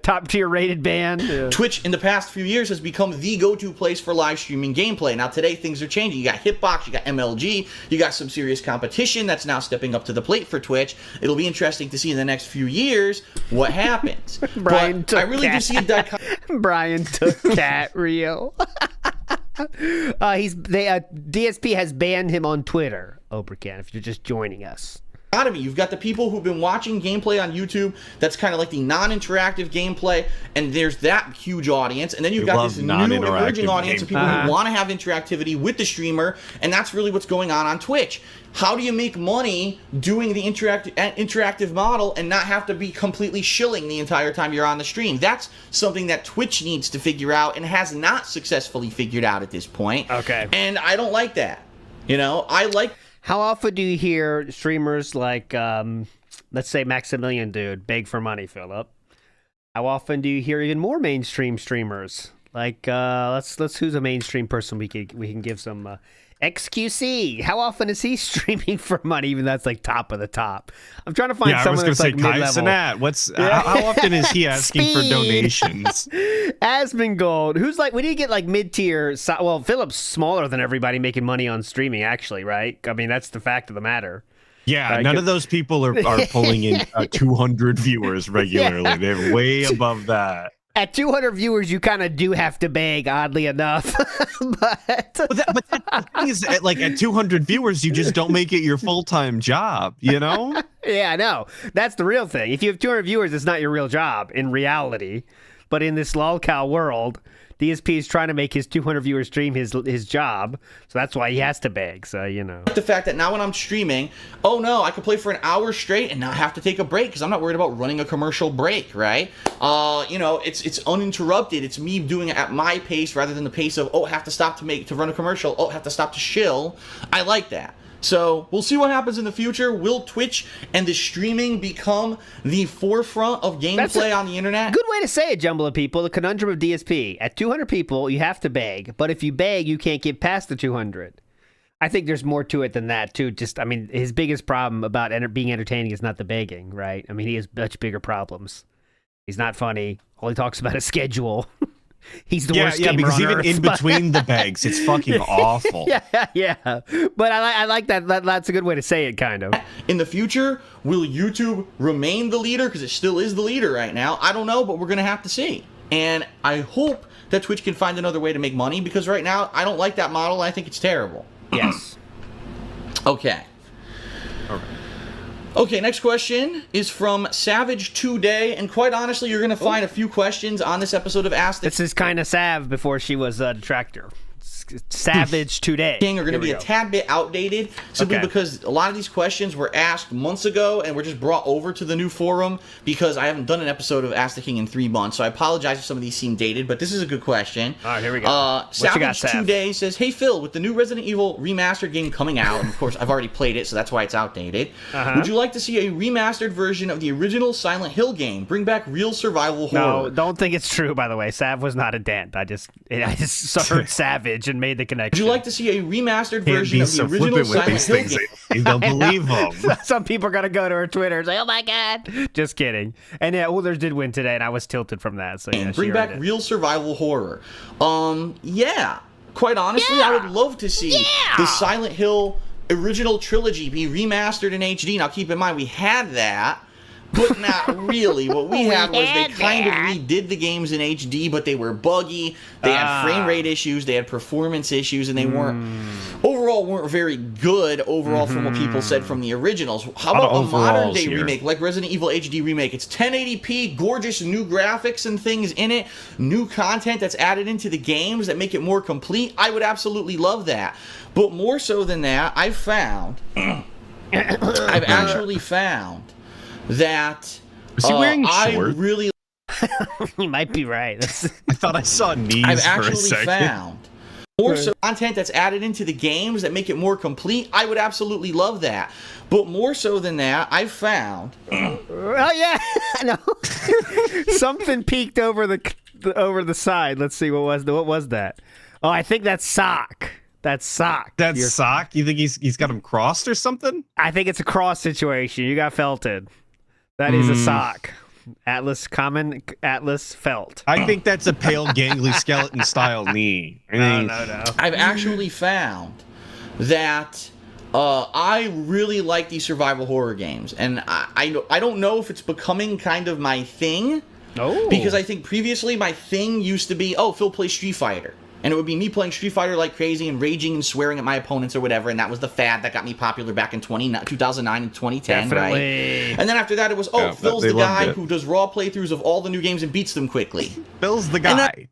Top tier rated band. Yeah. Twitch in the past few years has become the go-to place for live streaming gameplay. Now today things are changing. You got Hitbox, you got MLG, you got some serious competition that's now stepping up to the plate for Twitch. It'll be interesting to see in the next few years what happens. Brian took I really do see a Brian took cat real. DSP has banned him on Twitter, Obercan, if you're just joining us. You've got the people who've been watching gameplay on YouTube. That's kind of like the non-interactive gameplay, and there's that huge audience. And then you've got this new emerging audience of people who want to have interactivity with the streamer, and that's really what's going on Twitch. How do you make money doing the interactive model and not have to be completely shilling the entire time you're on the stream? That's something that Twitch needs to figure out and has not successfully figured out at this point. Okay. And I don't like that. You know, How often do you hear streamers like, let's say Maximilian Dude, beg for money, Philip? How often do you hear even more mainstream streamers? Like, who's a mainstream person we can give some XQC? How often is he streaming for money? Even that's like top of the top. I'm trying to find someone that's like mid-level. How often is he asking for donations? Asmongold, who's like, we need to get like mid-tier. Well, Philip's smaller than everybody making money on streaming, actually, right? I mean, that's the fact of the matter. Yeah, none of those people are pulling in 200 viewers regularly. Yeah. They're way above that. At 200 viewers, you kind of do have to beg, oddly enough. but the thing is, at 200 viewers, you just don't make it your full-time job, you know? Yeah, I know. That's the real thing. If you have 200 viewers, it's not your real job in reality. But in this lolcow world, DSP is trying to make his 200 viewer stream his job, so that's why he has to beg. So, you know. The fact that now when I'm streaming, oh no, I can play for an hour straight and not have to take a break because I'm not worried about running a commercial break, right? You know, it's uninterrupted. It's me doing it at my pace rather than the pace of, oh, I have to stop to run a commercial. Oh, I have to stop to shill. I like that. So we'll see what happens in the future. Will Twitch and the streaming become the forefront of gameplay on the internet? Good way to say it, Jumble of People. The conundrum of DSP. At 200 people, you have to beg. But if you beg, you can't get past the 200. I think there's more to it than that, too. I mean, his biggest problem about being entertaining is not the begging, right? I mean, he has much bigger problems. He's not funny. All he talks about is schedule. He's the worst gamer because on even Earth, in between the begs, it's fucking awful. Yeah. But I like that. That's a good way to say it, kind of. In the future, will YouTube remain the leader? Because it still is the leader right now. I don't know, but we're going to have to see. And I hope that Twitch can find another way to make money, because right now, I don't like that model. I think it's terrible. Yes. Okay. Okay, next question is from Savage Today, and quite honestly, you're going to find a few questions on this episode of Ask the... This is kind of Sav before she was a detractor. Savage today. Are going to be a tad bit outdated simply because a lot of these questions were asked months ago and were just brought over to the new forum because I haven't done an episode of Ask the King in 3 months. So I apologize if some of these seem dated, but this is a good question. All right, here we go. Savage today says, "Hey Phil, with the new Resident Evil remastered game coming out, and of course I've already played it, so that's why it's outdated. Would you like to see a remastered version of the original Silent Hill game? Bring back real survival horror." No, don't think it's true. By the way, Sav was not a dent. I just heard Savage and made the connection. Would you like to see a remastered version of the original Silent Hill game? You don't believe them. Some people are gonna go to her Twitter and say, "Oh my god!" Just kidding. And yeah, Oilers did win today, and I was tilted from that. So yeah, bring back real survival horror. Yeah. Quite honestly, I would love to see the Silent Hill original trilogy be remastered in HD. Now, keep in mind, we had that, but not really. What we had was they kind of redid the games in HD, but they were buggy. They had frame rate issues. They had performance issues, and they weren't very good overall from what people said from the originals. How about a modern day remake like Resident Evil HD remake? It's 1080p, gorgeous new graphics and things in it, new content that's added into the games that make it more complete. I would absolutely love that. But more so than that, I've actually found that is he wearing shorts? I really you might be right. I thought I saw knees. I've for a actually second. found more so content that's added into the games that make it more complete. I would absolutely love that. But more so than that, I've found oh yeah, no. Something peeked over the side. Let's see, what was that? Oh, I think that's Sock. That's Sock. That's Sock? You think he's got him crossed or something? I think it's a cross situation. You got felted. That is a Sock. Atlus felt. I think that's a pale, gangly skeleton style knee. No. I've actually found that I really like these survival horror games, and I don't know if it's becoming kind of my thing. Oh. Because I think previously my thing used to be, Phil plays Street Fighter. And it would be me playing Street Fighter like crazy and raging and swearing at my opponents or whatever, and that was the fad that got me popular back in 2009 and 2010, Definitely. Right? And then after that, it was, Phil's the guy who does raw playthroughs of all the new games and beats them quickly. Phil's the guy.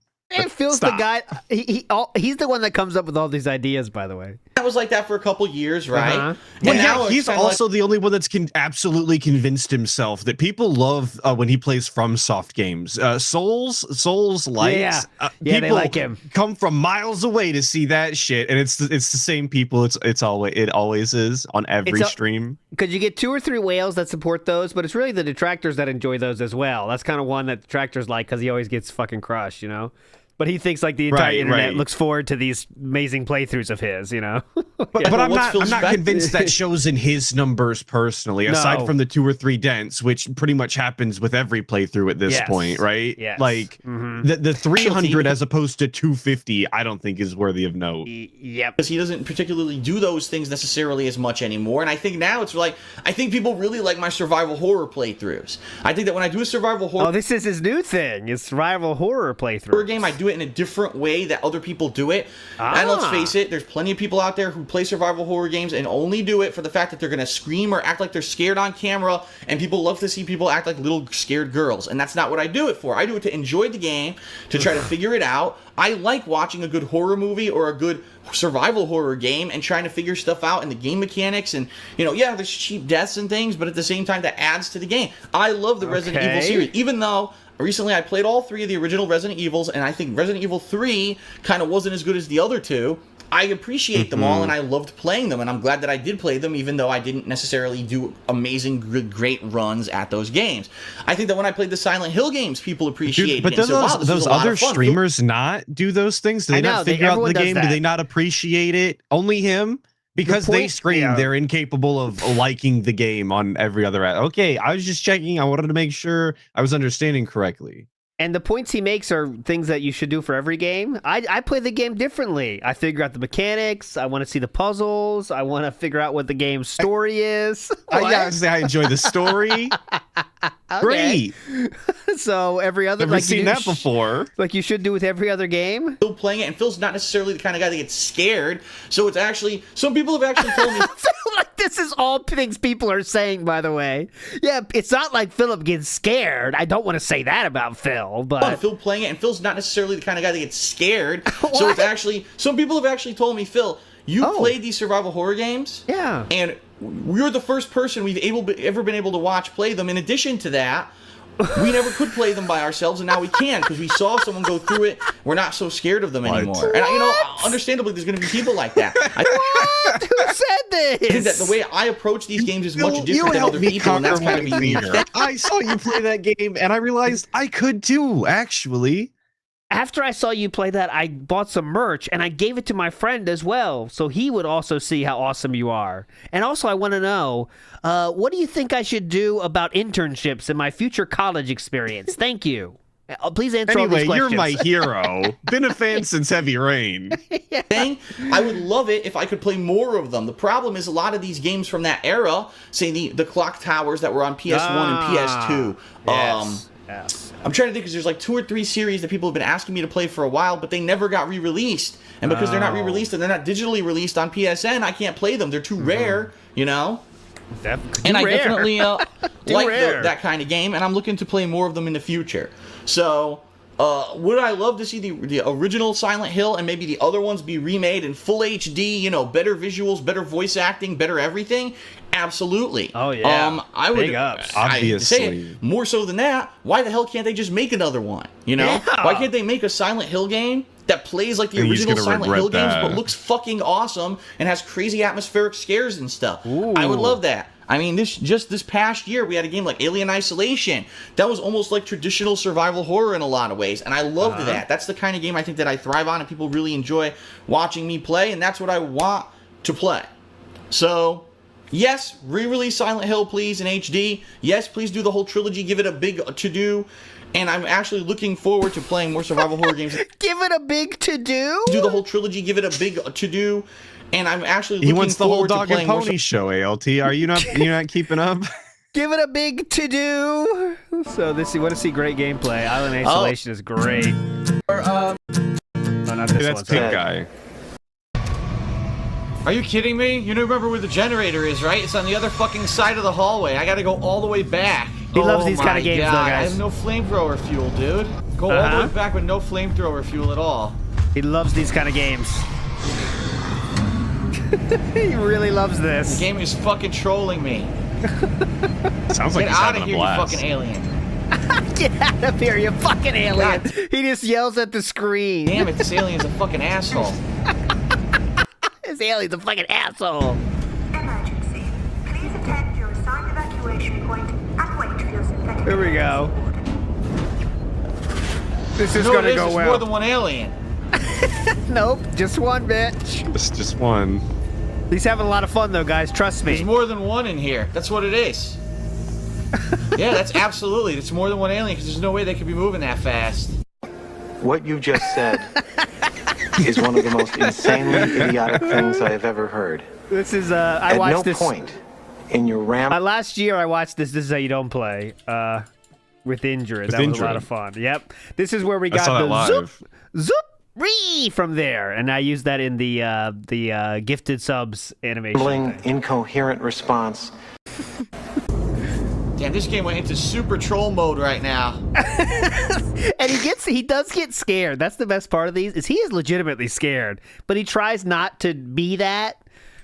Phil's the guy. He's the one that comes up with all these ideas, by the way. That was like that for a couple years, right? Well, yeah, he's also the only one that's absolutely convinced himself that people love when he plays FromSoft games. Souls likes. People they like him. Come from miles away to see that shit, and it's the same people. It always is on every stream. Because you get 2 or 3 whales that support those, but it's really the detractors that enjoy those as well. That's kind of one that detractors like because he always gets fucking crushed, you know. But he thinks like the entire internet looks forward to these amazing playthroughs of his, you know. But I'm not convinced that shows in his numbers personally, aside from the 2 or 3 dents, which pretty much happens with every playthrough at this point, right? Yes. Like the 300 as opposed to 250, I don't think is worthy of note. Yep. Because he doesn't particularly do those things necessarily as much anymore. And I think now it's like, I think people really like my survival horror playthroughs. I think that when I do a survival horror... Oh, this is his new thing. It's survival horror playthrough. Game, I do it in a different way that other people do it. And let's face it, there's plenty of people out there who play survival horror games and only do it for the fact that they're going to scream or act like they're scared on camera, and people love to see people act like little scared girls. And that's not what I do it for. I do it to enjoy the game, to try to figure it out. I like watching a good horror movie or a good survival horror game and trying to figure stuff out in the game mechanics. And, there's cheap deaths and things, but at the same time, that adds to the game. I love the Resident Evil series, even though recently I played all 3 of the original Resident Evils, and I think Resident Evil 3 kind of wasn't as good as the other 2. I appreciate them all, and I loved playing them, and I'm glad that I did play them, even though I didn't necessarily do amazing, great runs at those games. I think that when I played the Silent Hill games, people appreciated it. But those other streamers not do those things? Do they not figure out the game? Do they not appreciate it? Only him? Because they scream, they're incapable of liking the game on every other... Okay, I was just checking. I wanted to make sure I was understanding correctly. And the points he makes are things that you should do for every game. I play the game differently. I figure out the mechanics. I want to see the puzzles. I want to figure out what the game's story is. I enjoy the story. Great. So every other, Never seen that before. Like you should do with every other game. Still playing it, and Phil's not necessarily the kind of guy that gets scared. So it's actually, some people have actually told me. Like this is all things people are saying, by the way. Yeah, it's not like Philip gets scared. I don't want to say that about Phil, but Phil playing it, and Phil's not necessarily the kind of guy that gets scared. So it's actually, some people have actually told me, Phil, you played these survival horror games. Yeah. And you're the first person we've ever been able to watch play them. In addition to that, we never could play them by ourselves, and now we can because we saw someone go through it. We're not so scared of them anymore. And understandably, there's going to be people like that. What? Who said this? I think that the way I approach these games is much different than other people, and that's kind of unique. I saw you play that game, and I realized I could too, actually. After I saw you play that, I bought some merch, and I gave it to my friend as well, so he would also see how awesome you are. And also, I want to know, what do you think I should do about internships in my future college experience? Thank you. Please answer all these questions. You're my hero. Been a fan since Heavy Rain. I would love it if I could play more of them. The problem is a lot of these games from that era, say the Clock Towers that were on PS1 and PS2. Yes. I'm trying to think because there's like 2 or 3 series that people have been asking me to play for a while, but they never got re-released. And because they're not re-released and they're not digitally released on PSN, I can't play them. They're too rare, you know? And I definitely like that kind of game, and I'm looking to play more of them in the future. So, would I love to see the original Silent Hill and maybe the other ones be remade in full HD, you know, better visuals, better voice acting, better everything? Absolutely. Oh, yeah. I would, Big ups. Obviously. Say it, more so than that, why the hell can't they just make another one? You know? Yeah. Why can't they make a Silent Hill game that plays like the original Silent Hill games but looks fucking awesome and has crazy atmospheric scares and stuff? Ooh. I would love that. I mean, this past year, we had a game like Alien Isolation. That was almost like traditional survival horror in a lot of ways, and I loved that. That's the kind of game I think that I thrive on, and people really enjoy watching me play, and that's what I want to play. So, yes, re-release Silent Hill, please, in HD. Yes, please do the whole trilogy. Give it a big to-do. And I'm actually looking forward to playing more survival horror games. Give it a big to-do? Do the whole trilogy. Give it a big to-do. And I'm actually looking he wants the whole forward dog to and playing pony show, ALT. Are you not keeping up? Give it a big to-do. So you want to see great gameplay. Island Isolation is great. Or, not this that's one. Pink Guy. Are you kidding me? You don't remember where the generator is, right? It's on the other fucking side of the hallway. I gotta go all the way back. He loves these kind of games, though, guys. I have no flamethrower fuel, dude. Go all the way back with no flamethrower fuel at all. He loves these kind of games. He really loves this. The game is fucking trolling me. Sounds like Get he's out having of a here, blast. you fucking alien. Get out of here, you fucking alien. He just yells at the screen. Damn it, this alien's a fucking asshole. This alien's a fucking asshole. Emergency. Please attend your assigned evacuation point and wait for your synthetic. Here we go. This is No, gonna it is. go It's well. more than one alien. Nope, just one bitch. It's just one. He's having a lot of fun though, guys. Trust me. There's more than one in here. That's what it is. Yeah, that's absolutely. It's more than one alien because there's no way they could be moving that fast. What you just said is one of the most insanely idiotic things I have ever heard. This is I watched this. At no point in your last year I watched this. This is how you don't play. With Injured. That was a lot of fun. Yep. This is where we got the zoop ree from there, and I used that in the gifted subs animation. Incoherent response. Damn, this game went into super troll mode right now. And he does get scared. That's the best part of these, is he is legitimately scared, but he tries not to be that.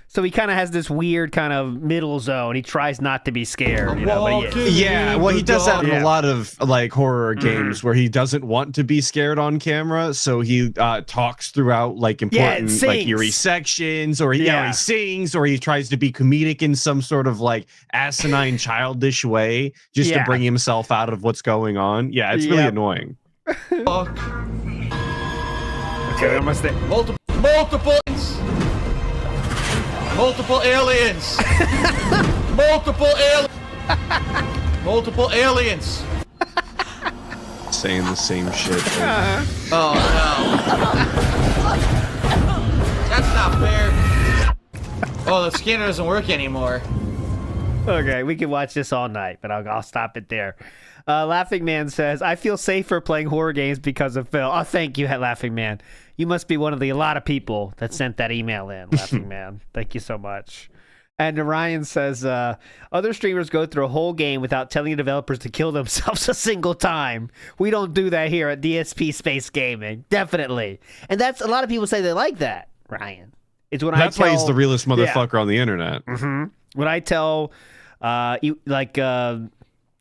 So he kind of has this weird kind of middle zone. He tries not to be scared, you know, but he is. Yeah, well, he does that in a lot of like horror games where he doesn't want to be scared on camera, so he talks throughout like important like eerie sections, or he sings, or he tries to be comedic in some sort of like asinine, childish way just to bring himself out of what's going on. Yeah, it's really annoying. Fuck. Okay, almost there. Multiple aliens! Multiple aliens! Saying the same shit. Oh no. That's not fair. Oh, the scanner doesn't work anymore. Okay, we can watch this all night, but I'll stop it there. Laughing Man says, I feel safer playing horror games because of Phil. Oh, thank you, Laughing Man. You must be one of a lot of people that sent that email in, Laughing Man. Thank you so much. And Ryan says, other streamers go through a whole game without telling the developers to kill themselves a single time. We don't do that here at DSP Space Gaming. Definitely. And that's a lot of people say they like that, Ryan. It's when That's why he's the realest motherfucker on the internet. When I tell,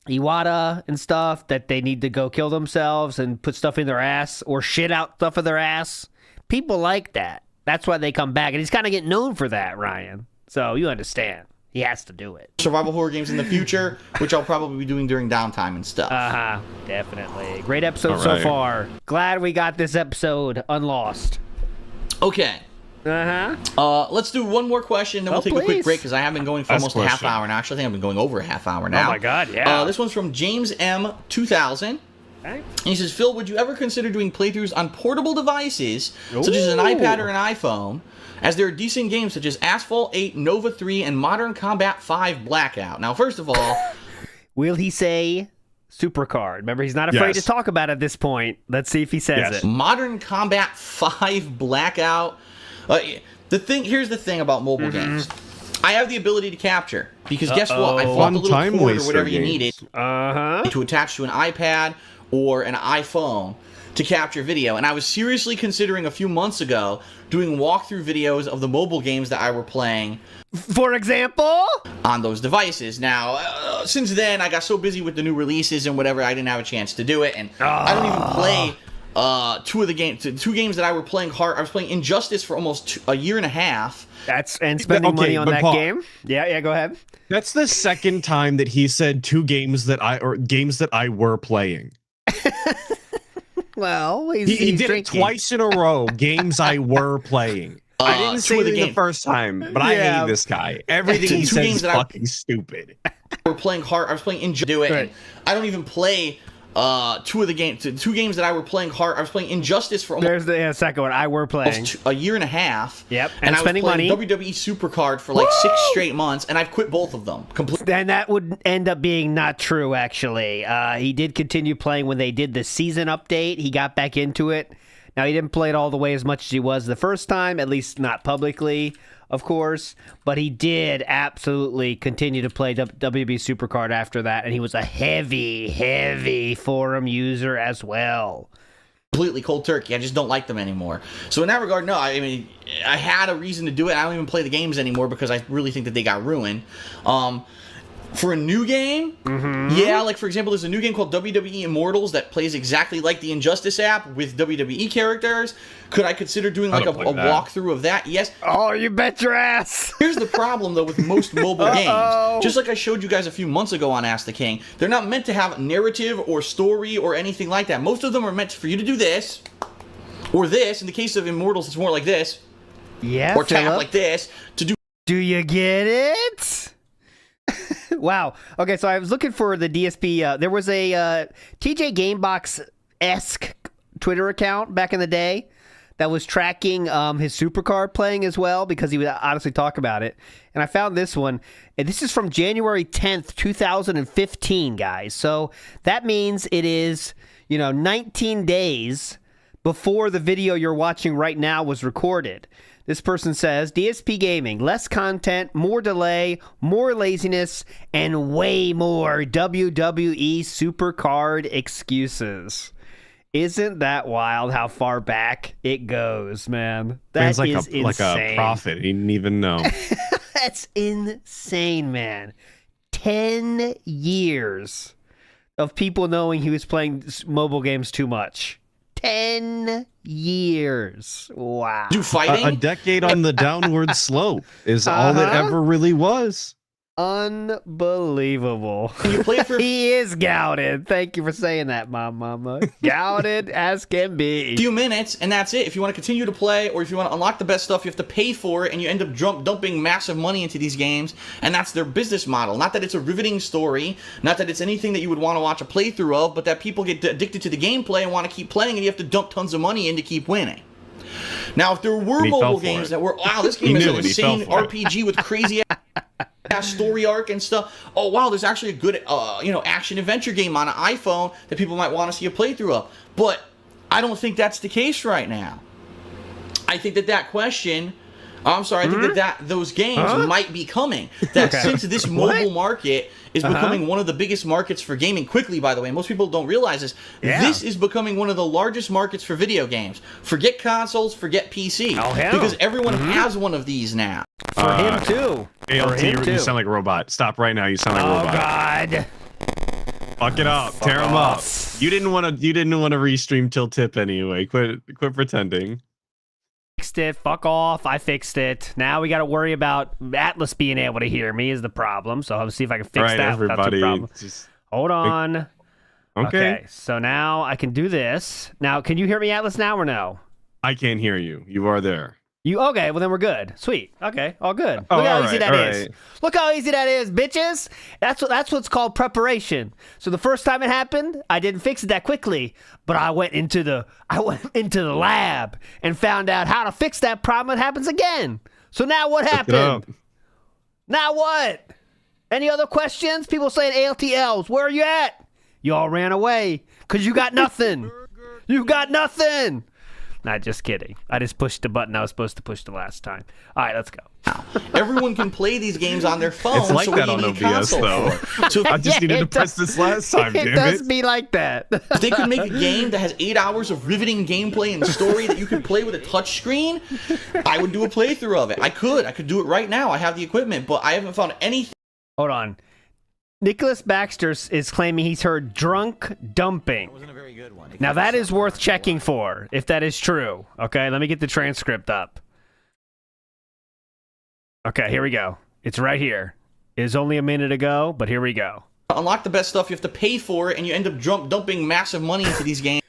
Iwata and stuff that they need to go kill themselves and put stuff in their ass or shit out stuff of their ass, people like that. That's why they come back. And he's kind of getting known for that, Ryan. So you understand. He has to do it. Survival horror games in the future, which I'll probably be doing during downtime and stuff. Definitely. Great episode so far. Glad we got this episode unlost. Okay. Let's do one more question, then we'll take a quick break because I have been going for almost a half hour now. Actually, I think I've been going over a half hour now. Oh my God, yeah. This one's from James M 2000. Okay. And he says, Phil, would you ever consider doing playthroughs on portable devices, such as an iPad or an iPhone, as there are decent games such as Asphalt 8, Nova 3, and Modern Combat 5 Blackout? Now, first of all... Will he say Supercard? Remember, he's not afraid to talk about it at this point. Let's see if he says it. Modern Combat 5 Blackout. Here's the thing about mobile games. I have the ability to capture because guess what? I bought the little cord or whatever you needed to attach to an iPad or an iPhone to capture video. And I was seriously considering a few months ago doing walkthrough videos of the mobile games that I were playing. For example? On those devices. Now, since then, I got so busy with the new releases and whatever, I didn't have a chance to do it. And I don't even play two games that I were playing hard. I was playing Injustice for almost a year and a half. And spending money on that game. Yeah, go ahead. That's the second time that he said games that I were playing. Well, he did it twice in a row. Games I were playing. I didn't say it the first time, but I hate this guy. Everything he says is fucking stupid. We're playing hard. I was playing Injustice. Right. I don't even play two games that I were playing hard. I was playing Injustice for almost... There's the second one. I were playing a year and a half. Yep. And I was spending playing money. WWE Supercard for like 6 straight months, and I've quit both of them completely. And that would end up being not true, actually. He did continue playing when they did the season update. He got back into it. Now, he didn't play it all the way as much as he was the first time, at least not publicly, of course. But he did absolutely continue to play WB Supercard after that, and he was a heavy forum user as well. Completely cold turkey. I just don't like them anymore. So in that regard, no. I mean, I had a reason to do it. I don't even play the games anymore because I really think that they got ruined. For a new game, yeah, like for example, there's a new game called WWE Immortals that plays exactly like the Injustice app with WWE characters. Could I consider doing like a walkthrough of that? Yes. Oh, you bet your ass. Here's the problem though with most mobile games. Just like I showed you guys a few months ago on Ask the King, they're not meant to have narrative or story or anything like that. Most of them are meant for you to do this or this. In the case of Immortals, it's more like this. Yeah. Or tap like this to do. Do you get it? Wow. Okay, so I was looking for the DSP. There was a TJ Gamebox-esque Twitter account back in the day that was tracking his Supercard playing as well because he would honestly talk about it. And I found this one. And this is from January 10th, 2015, guys. So that means it is, 19 days before the video you're watching right now was recorded. This person says, DSP Gaming, less content, more delay, more laziness, and way more WWE Supercard excuses. Isn't that wild how far back it goes, man? That is insane. Like a prophet. He didn't even know. That's insane, man. 10 years of people knowing he was playing mobile games too much. 10 years. Wow. Do fighting? A decade on the downward slope is all it ever really was. Unbelievable. You play for He is gouted. Thank you for saying that, Mama. Gouted as can be. A few minutes, and that's it. If you want to continue to play, or if you want to unlock the best stuff, you have to pay for it, and you end up dumping massive money into these games, and that's their business model. Not that it's a riveting story, not that it's anything that you would want to watch a playthrough of, but that people get addicted to the gameplay and want to keep playing, and you have to dump tons of money in to keep winning. Now, if there were mobile games that were, wow, this game is an insane RPG with crazy story arc and stuff. Oh wow, there's actually a good action adventure game on an iPhone that people might want to see a playthrough of. But I don't think that's the case right now. I think that question, I think that those games might be coming. That since this mobile market is becoming one of the biggest markets for gaming quickly, by the way, most people don't realize this. Yeah. This is becoming one of the largest markets for video games. Forget consoles, forget PC. Because everyone has one of these now. For him too. ALT, you sound like a robot. Stop right now. You sound like a robot. Oh God. Fuck it up. Tear him up. You didn't want to restream till tip anyway. Quit pretending. Fixed it. Fuck off. I fixed it. Now we got to worry about Atlus being able to hear me is the problem. So I'll see if I can fix that. Everybody. Just hold on. Okay. So now I can do this. Now, can you hear me, Atlus, now or no? I can't hear you. You are there. Okay, well then we're good. Sweet. Okay, all good. Look how easy that is. Look how easy that is, bitches. That's what's called preparation. So the first time it happened, I didn't fix it that quickly, but I went into the lab and found out how to fix that problem. It happens again. So now what happened? Now what? Any other questions? People saying ALTLs, where are you at? You all ran away because you got nothing. You got nothing. Not just kidding. I just pushed the button I was supposed to push the last time. All right, let's go. Everyone can play these games on their phone. It's like that on OBS, though. So I just needed to press this last time, damn it. It does be like that. If they could make a game that has 8 hours of riveting gameplay and story that you could play with a touch screen, I would do a playthrough of it. I could do it right now. I have the equipment, but I haven't found anything. Hold on. Nicholas Baxter is claiming he's heard drunk dumping. Now that is worth checking for, if that is true. Okay, let me get the transcript up. Okay, here we go. It's right here. It's only a minute ago, but here we go. To unlock the best stuff, you have to pay for it, and you end up dumping massive money into these games.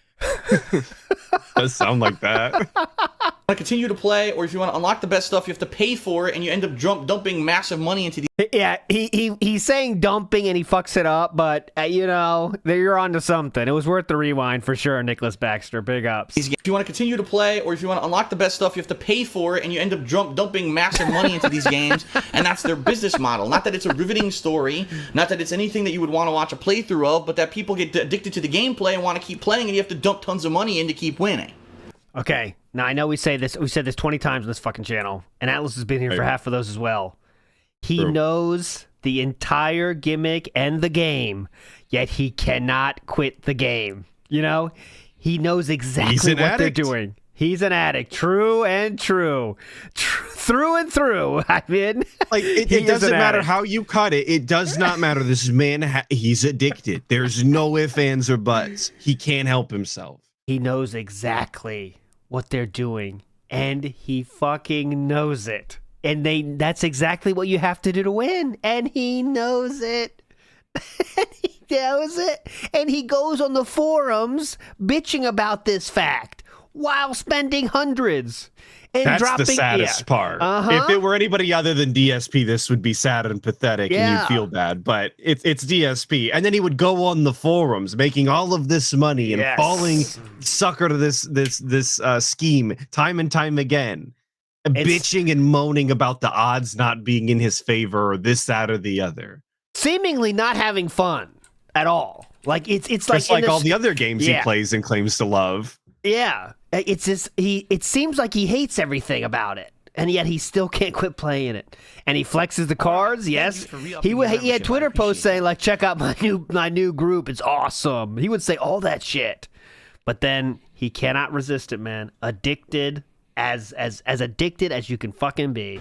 Does sound like that. Want to continue to play, or if you want to unlock the best stuff, you have to pay for it, and you end up dumping massive money into these. Yeah, he's saying dumping and he fucks it up, but you're onto something. It was worth the rewind for sure, Nicholas Baxter. Big ups. If you want to continue to play, or if you want to unlock the best stuff, you have to pay for it, and you end up dumping massive money into these games, and that's their business model. Not that it's a riveting story, not that it's anything that you would want to watch a playthrough of, but that people get addicted to the gameplay and want to keep playing, and you have to dump tons of money in to keep winning. Okay, now I know we said this 20 times on this fucking channel, and Atlus has been here for half of those as well. He knows the entire gimmick and the game, yet he cannot quit the game. You know, he knows exactly what they're doing. He's an addict, true and true, through and through. I mean, like it doesn't matter how you cut it. It does not matter. This man, he's addicted. There's no ifs, ands, or buts. He can't help himself. He knows exactly what they're doing, and he fucking knows it. And that's exactly what you have to do to win. And he knows it. And he knows it. And he goes on the forums bitching about this fact while spending hundreds. And that's the saddest part. If it were anybody other than DSP, this would be sad and pathetic, and you'd feel bad. But it's DSP, and then he would go on the forums, making all of this money and falling sucker to this scheme time and time again, and bitching and moaning about the odds not being in his favor, or this, that, or the other. Seemingly not having fun at all. Like it's just like all the other games he plays and claims to love. Yeah. It's just it seems like he hates everything about it, and yet he still can't quit playing it. And he flexes the cards. Yes, he had Twitter posts saying like, "Check out my new group. It's awesome." He would say all that shit, but then he cannot resist it, man. Addicted as addicted as you can fucking be.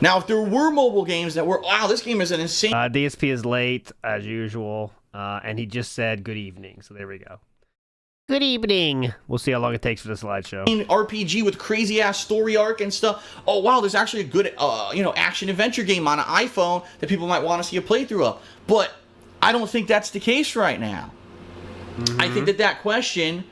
Now, if there were mobile games that were, wow, this game is an insane. DSP is late as usual, and he just said good evening. So there we go. Good evening. We'll see how long it takes for the slideshow. RPG with crazy ass story arc and stuff. Oh wow, there's actually a good action adventure game on an iPhone that people might want to see a playthrough of. But I don't think that's the case right now. I think that question.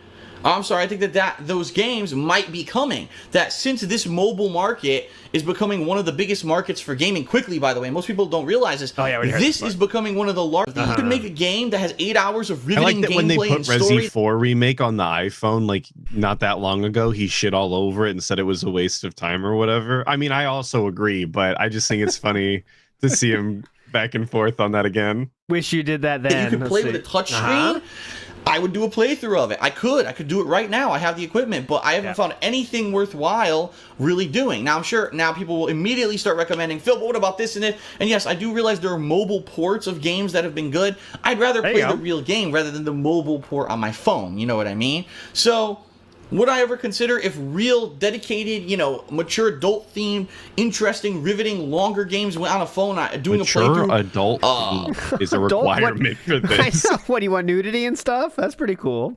I think that those games might be coming. That since this mobile market is becoming one of the biggest markets for gaming quickly, by the way, most people don't realize this. This is becoming one of the largest. You could make a game that has 8 hours of riveting gameplay and story. I like that when they put Resi 4 remake on the iPhone, like not that long ago, he shit all over it and said it was a waste of time or whatever. I mean, I also agree, but I just think it's funny to see him back and forth on that again. Wish you did that then. You could play with a touch screen. I would do a playthrough of it. I could do it right now. I have the equipment, but I haven't found anything worthwhile really doing. Now, I'm sure now people will immediately start recommending, Phil, but what about this and this? And yes, I do realize there are mobile ports of games that have been good. I'd rather play the real game rather than the mobile port on my phone. You know what I mean? So, would I ever consider if real, dedicated, mature, adult-themed, interesting, riveting, longer games on a phone, doing mature a playthrough? Mature adult is a requirement for this. What, do you want nudity and stuff? That's pretty cool.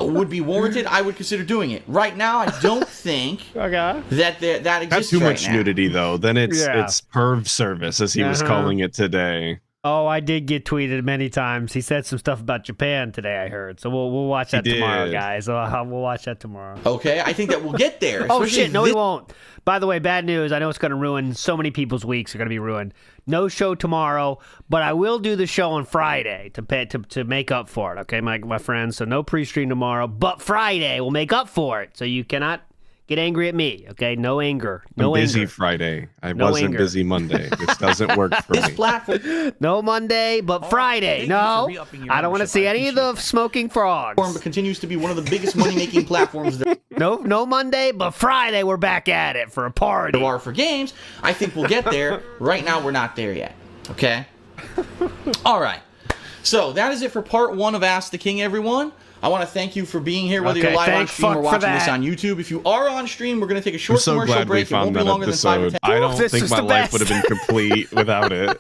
Would be warranted. I would consider doing it. Right now, I don't think that exists. Not too much nudity, though. Then it's perv service, as he was calling it today. Oh, I did get tweeted many times. He said some stuff about Japan today, I heard. So we'll watch that tomorrow, guys. We'll watch that tomorrow. Okay, I think that we'll get there. Oh, shit. No, we won't. By the way, bad news. I know it's going to ruin so many people's weeks. Are going to be ruined. No show tomorrow, but I will do the show on Friday to make up for it. Okay, my friends. So no pre-stream tomorrow, but Friday we'll make up for it. So you cannot get angry at me, okay? No anger. I'm busy Friday. I wasn't busy Monday. This doesn't work for me. Platform. No Monday, but Friday. No, I don't want to see any of the smoking frogs. It continues to be one of the biggest money-making platforms. No Monday, but Friday we're back at it for a party. There are for games. I think we'll get there. Right now we're not there yet, okay? All right. So that is it for part 1 of Ask the King, everyone. I want to thank you for being here, whether you're live on stream or watching this on YouTube. If you are on stream, we're going to take a short commercial break. It won't be longer than 5 or 10. I don't think my life would have been complete without it.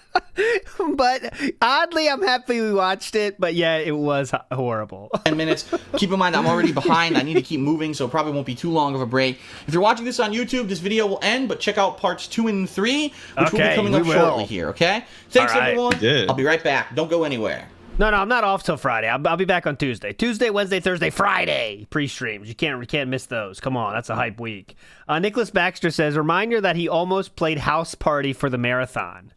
But oddly, I'm happy we watched it. But yeah, it was horrible. 10 minutes. Keep in mind, I'm already behind. I need to keep moving, so it probably won't be too long of a break. If you're watching this on YouTube, this video will end, but check out parts 2 and 3, which will be coming up shortly here, okay? Thanks, everyone. I'll be right back. Don't go anywhere. No, I'm not off till Friday. I'll be back on Tuesday. Tuesday, Wednesday, Thursday, Friday pre-streams. You can't miss those. Come on, that's a hype week. Nicholas Baxter says, reminder that he almost played House Party for the marathon.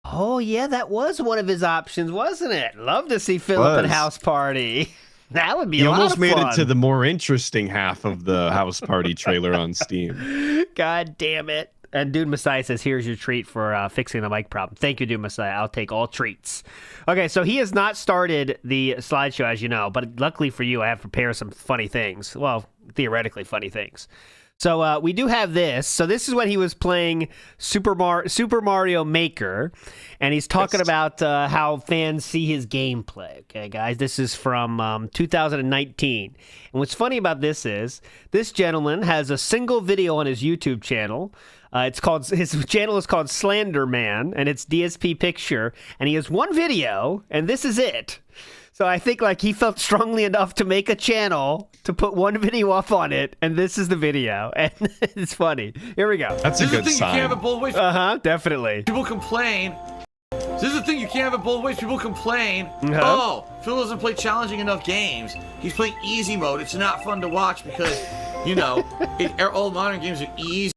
Oh, yeah, that was one of his options, wasn't it? Love to see Philip at House Party. That would be a lot of fun. He almost made it to the more interesting half of the House Party trailer on Steam. God damn it. And Dude Messiah says, here's your treat for fixing the mic problem. Thank you, Dude Messiah. I'll take all treats. Okay, so he has not started the slideshow, as you know, but luckily for you, I have prepared some funny things. Well, theoretically funny things. So we do have this. So this is when he was playing Super Mario Maker, and he's talking about how fans see his gameplay. Okay, guys, this is from 2019. And what's funny about this is this gentleman has a single video on his YouTube channel. His channel is called Slander Man, and it's DSP Picture, and he has one video, and this is it. So I think he felt strongly enough to make a channel to put one video up on it, and this is the video, and it's funny. Here we go. That's a good sign. You can't have it both ways. Definitely. People complain. This is the thing, you can't have it both ways. People complain. Oh, Phil doesn't play challenging enough games. He's playing easy mode. It's not fun to watch because, all modern games are easy.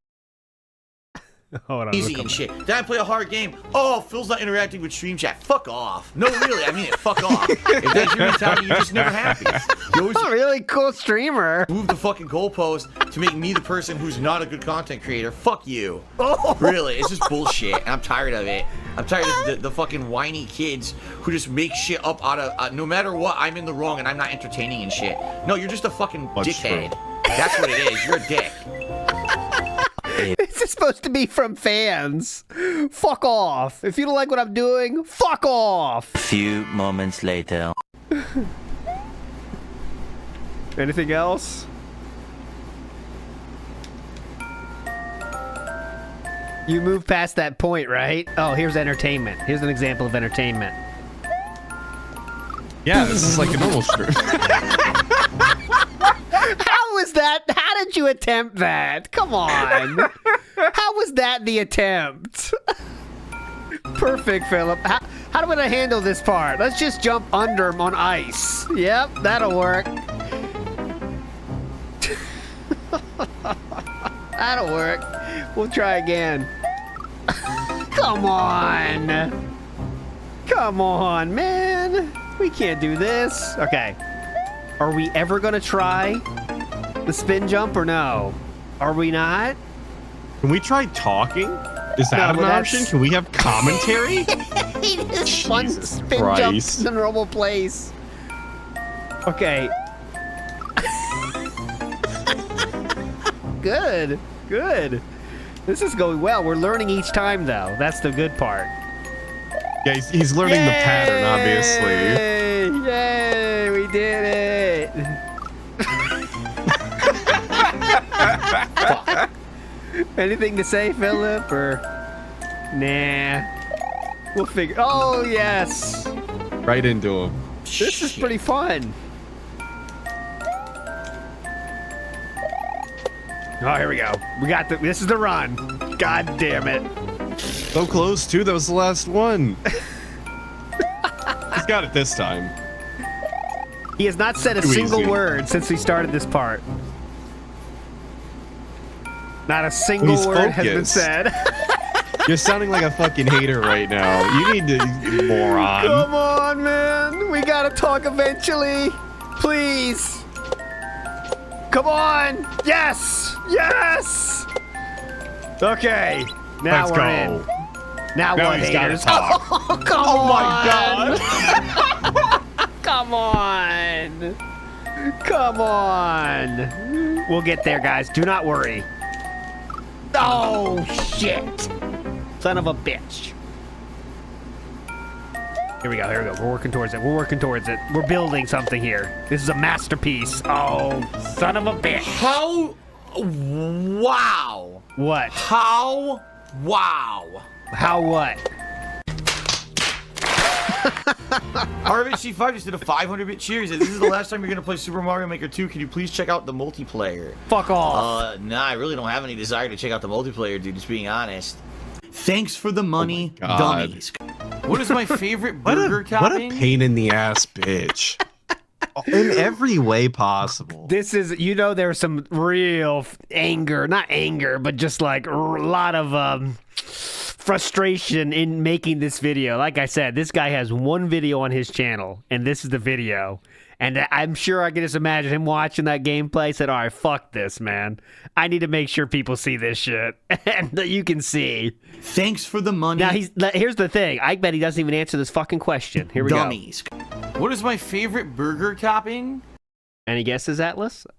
Easy and shit. Then I play a hard game. Oh, Phil's not interacting with stream chat. Fuck off. No, really, I mean it. Fuck off. If that's your mentality, you're just never happy. You always a really cool streamer. Move the fucking goalpost to make me the person who's not a good content creator. Fuck you. Really, it's just bullshit, and I'm tired of it. I'm tired of the fucking whiny kids who just make shit up out of no matter what. I'm in the wrong, and I'm not entertaining and shit. No, you're just a fucking dickhead. That's what it is. You're a dick. This is supposed to be from fans. Fuck off. If you don't like what I'm doing, fuck off. A few moments later. Anything else? You move past that point, right? Oh, here's entertainment. Here's an example of entertainment. Yeah, this is like a normal stream. How was that? How did you attempt that? Come on. How was that the attempt? Perfect, Philip. How do I handle this part? Let's just jump under him on ice. Yep, that'll work. That'll work. We'll try again. Come on. Come on, man. We can't do this. Okay. Are we ever going to try the spin jump or no? Are we not? Can we try talking? Is that an option? Can we have commentary? He just fun spin Christ. jumps in a normal place. Okay. Good. Good. This is going well. We're learning each time, though. That's the good part. Yeah, he's learning the pattern, obviously. Yay! We did it. Anything to say, Philip, or nah? We'll figure. Oh yes. Right into him. This is pretty fun. Oh, here we go. We got the. This is the run. God damn it. So close too. That was the last one. He's got it this time. He has not said a Too single easy. word since we started this part. Not a single He's word has been focused. said. You're sounding like a fucking hater right now. You need to, moron. Come on, man. We gotta talk eventually. Please. Come on. Yes. Yes. Okay. Now Let's we're go. in. Now Now what, he's gotta haters? talk. Oh, come Oh my on. Come on. Come on. We'll get there, guys. Do not worry. Oh, shit. Son of a bitch. Here we go. Here we go. We're working towards it. We're working towards it. We're building something here. This is a masterpiece. Oh, son of a bitch. How? Wow. What? How? Wow. How what? RBC5 just did a 500-bit cheers. This is the last time you're going to play Super Mario Maker 2. Can you please check out the multiplayer? Fuck off. Nah, I really don't have any desire to check out the multiplayer, dude. Just being honest. Thanks for the money, Oh my God. dummies. What is my favorite What burger a topping? pain in the ass bitch. In every way possible. This is, there's some real anger, not anger, but just like a lot of frustration in making this video. Like I said, this guy has one video on his channel, and this is the video. And I'm sure I can just imagine him watching that gameplay, said, all right, fuck this, man. I need to make sure people see this shit. And that you can see. Thanks for the money. Now, here's the thing. I bet he doesn't even answer this fucking question. Here we dummies. What is my favorite burger topping? Any guesses, Atlus? Is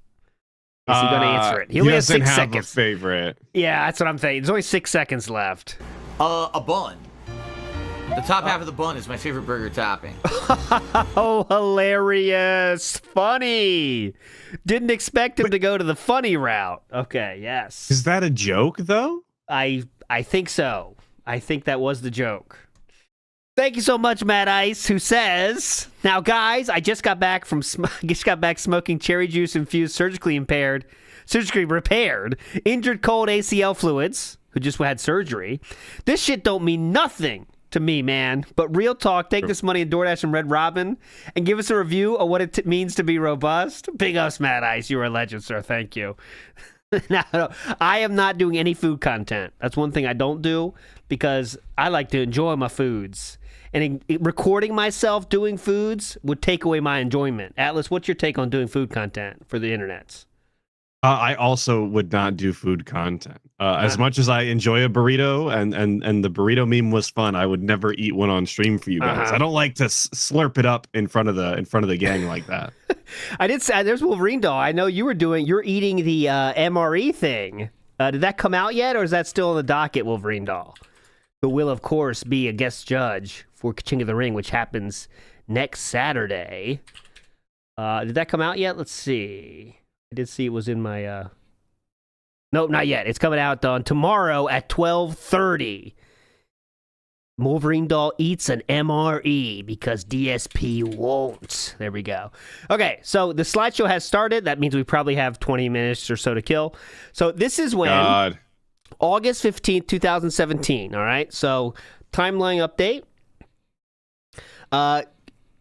he going to answer it? He He only has doesn't 6 have seconds. a favorite. Yeah, that's what I'm saying. There's only 6 seconds left. A bun. The top half of the bun is my favorite burger topping. Oh, hilarious. Funny. Didn't expect him to go to the funny route. Okay, yes. Is that a joke, though? I think so. I think that was the joke. Thank you so much, Matt Ice, who says, now, guys, I just got back smoking cherry juice infused surgically repaired, injured cold ACL fluids, who just had surgery. This shit don't mean nothing to me, man. But real talk, take this money in DoorDash and Red Robin and give us a review of what it means to be robust. Big ups, Matt Ice. You're a legend, sir. Thank you. No, I am not doing any food content. That's one thing I don't do because I like to enjoy my foods. And recording myself doing foods would take away my enjoyment. Atlus, what's your take on doing food content for the internets? I also would not do food content. As much as I enjoy a burrito and the burrito meme was fun, I would never eat one on stream for you guys. I don't like to slurp it up in front of the gang like that. I did say there's Wolverine Doll. I know you're eating the MRE thing. Did that come out yet, or is that still on the docket, Wolverine Doll? Who will, of course, be a guest judge for King of the Ring, which happens next Saturday. Did that come out yet? Let's see. I did see it was in my... Nope, not yet. It's coming out on tomorrow at 12:30. Wolverine Doll eats an MRE because DSP won't. There we go. Okay, so the slideshow has started. That means we probably have 20 minutes or so to kill. So this is when... August 15th, 2017, all right? So, timeline update.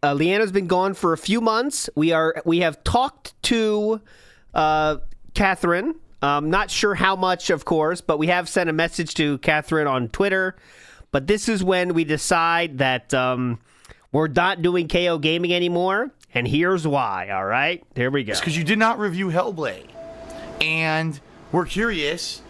Leanna's been gone for a few months. We have talked to Catherine. Not sure how much, of course, but we have sent a message to Catherine on Twitter. But this is when we decide that we're not doing KO Gaming anymore, and here's why, all right? Here we go. It's because you did not review Hellblade. And we're curious...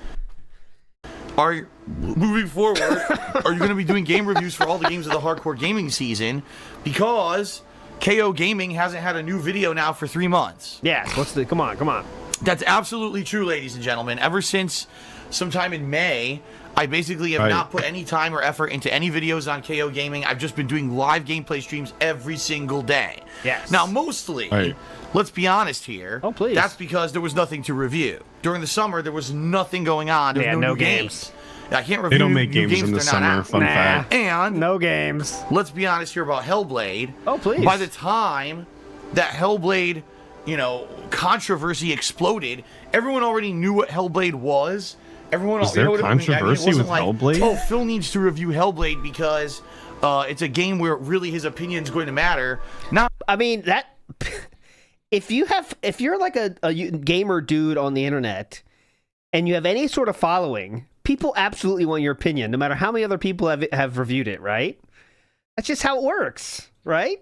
moving forward, are you going to be doing game reviews for all the games of the hardcore gaming season? Because KO Gaming hasn't had a new video now for 3 months. Yes. Come on. That's absolutely true, ladies and gentlemen. Ever since sometime in May, I basically have not put any time or effort into any videos on KO Gaming. I've just been doing live gameplay streams every single day. Yes. Now, mostly, let's be honest here. Oh, please. That's because there was nothing to review. During the summer, there was nothing going on. There was no new games. I can't review. They don't make new games in the summer. Fun fact. And no games. Let's be honest here about Hellblade. Oh, please. By the time that Hellblade, controversy exploded, everyone already knew what Hellblade was. Everyone was there controversy with Hellblade? Oh, Phil needs to review Hellblade because it's a game where really his opinion's going to matter. If you're like a gamer dude on the internet and you have any sort of following, people absolutely want your opinion, no matter how many other people have reviewed it, right? That's just how it works, right?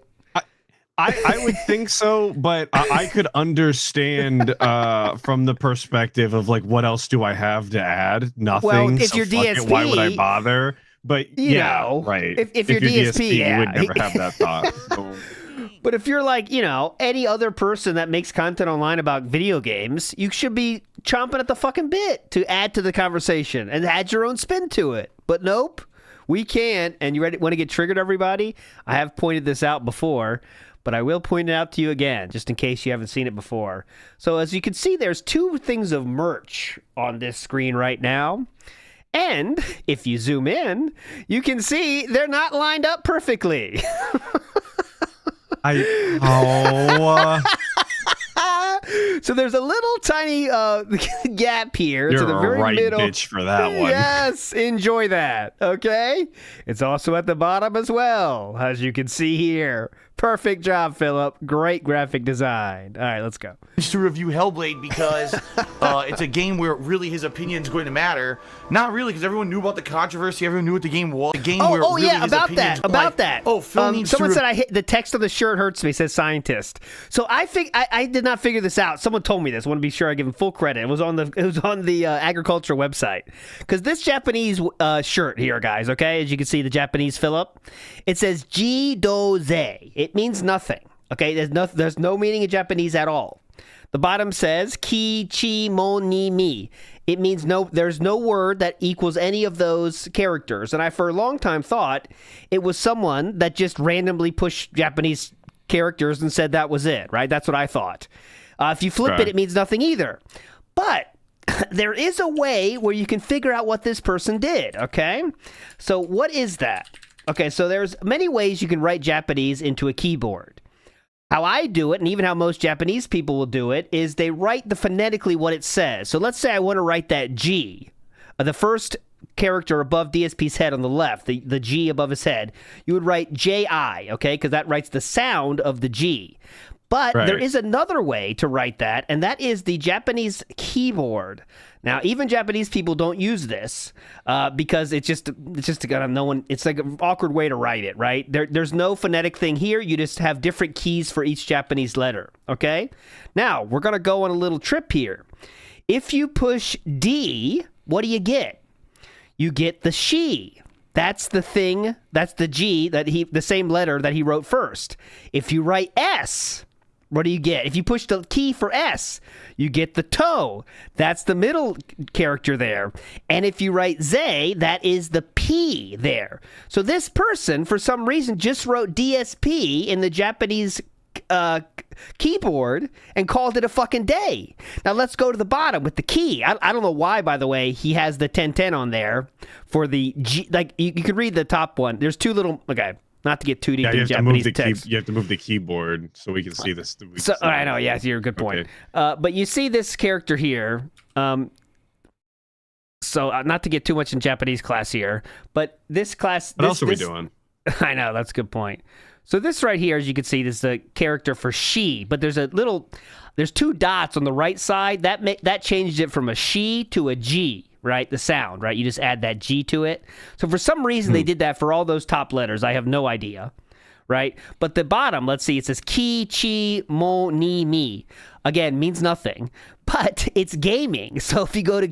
I would think so, but I could understand from the perspective of like, what else do I have to add? Nothing. Well, if so you're fuck it, DSP, why would I bother? But If you're DSP, you would never have that thought. So. But if you're like, any other person that makes content online about video games, you should be chomping at the fucking bit to add to the conversation and add your own spin to it. But nope, we can't. And you want to get triggered, everybody? I have pointed this out before, but I will point it out to you again, just in case you haven't seen it before. So as you can see, there's 2 things of merch on this screen right now. And if you zoom in, you can see they're not lined up perfectly. So there's a little tiny gap here. You're to the very a right middle. bitch for that one. Yes, enjoy that. Okay, it's also at the bottom as well, as you can see here. Perfect job, Philip. Great graphic design. All right, let's go. To review Hellblade because it's a game where really his opinion's going to matter. Not really, because everyone knew about the controversy. Everyone knew what the game was. The game where really his about opinion's that. Oh, Phil needs someone to said the text of the shirt hurts me. Says scientist. So I did not figure this out. Someone told me this. I want to be sure I give him full credit. It was on the agriculture website, because this Japanese shirt here, guys. Okay, as you can see, the Japanese Philip. It says Jidoze. It means nothing. Okay, there's no meaning in Japanese at all. The bottom says Kichimonimi. It means there's no word that equals any of those characters. And I, for a long time, thought it was someone that just randomly pushed Japanese characters and said that was it, right? That's what I thought. If you flip it means nothing either. But there is a way where you can figure out what this person did, okay? So what is that? Okay, so there's many ways you can write Japanese into a keyboard. How I do it, and even how most Japanese people will do it, is they write phonetically what it says. So let's say I want to write that G, the first character above DSP's head on the left, the G above his head. You would write J-I, okay, because that writes the sound of the G. But there is another way to write that, and that is the Japanese keyboard. Now, even Japanese people don't use this because it's just no one. It's like an awkward way to write it, right? There's no phonetic thing here. You just have different keys for each Japanese letter. Okay. Now we're gonna go on a little trip here. If you push D, what do you get? You get the she. That's the thing. That's the G the same letter that he wrote first. If you write S, what do you get? If you push the key for S, you get the toe. That's the middle character there. And if you write Z, that is the P there. So this person, for some reason, just wrote DSP in the Japanese keyboard and called it a fucking day. Now let's go to the bottom with the key. I don't know why, by the way, he has the 1010 on there for the G. Like you can read the top one. There's 2 little. Okay. Not to get too deep in Japanese text. You have to move the keyboard so we can see this. I know, yes, you're a good point. Okay. But you see this character here. So not to get too much in Japanese class here, but this class. What else are we doing? I know, that's a good point. So this right here, as you can see, this is the character for she, but there's 2 dots on the right side. That changed it from a she to a G. Right, the sound, right? You just add that G to it. So for some reason, they did that for all those top letters. I have no idea, right? But the bottom, let's see, it says ki, chi, mo, ni, mi. Again, means nothing, but it's gaming. So if you go to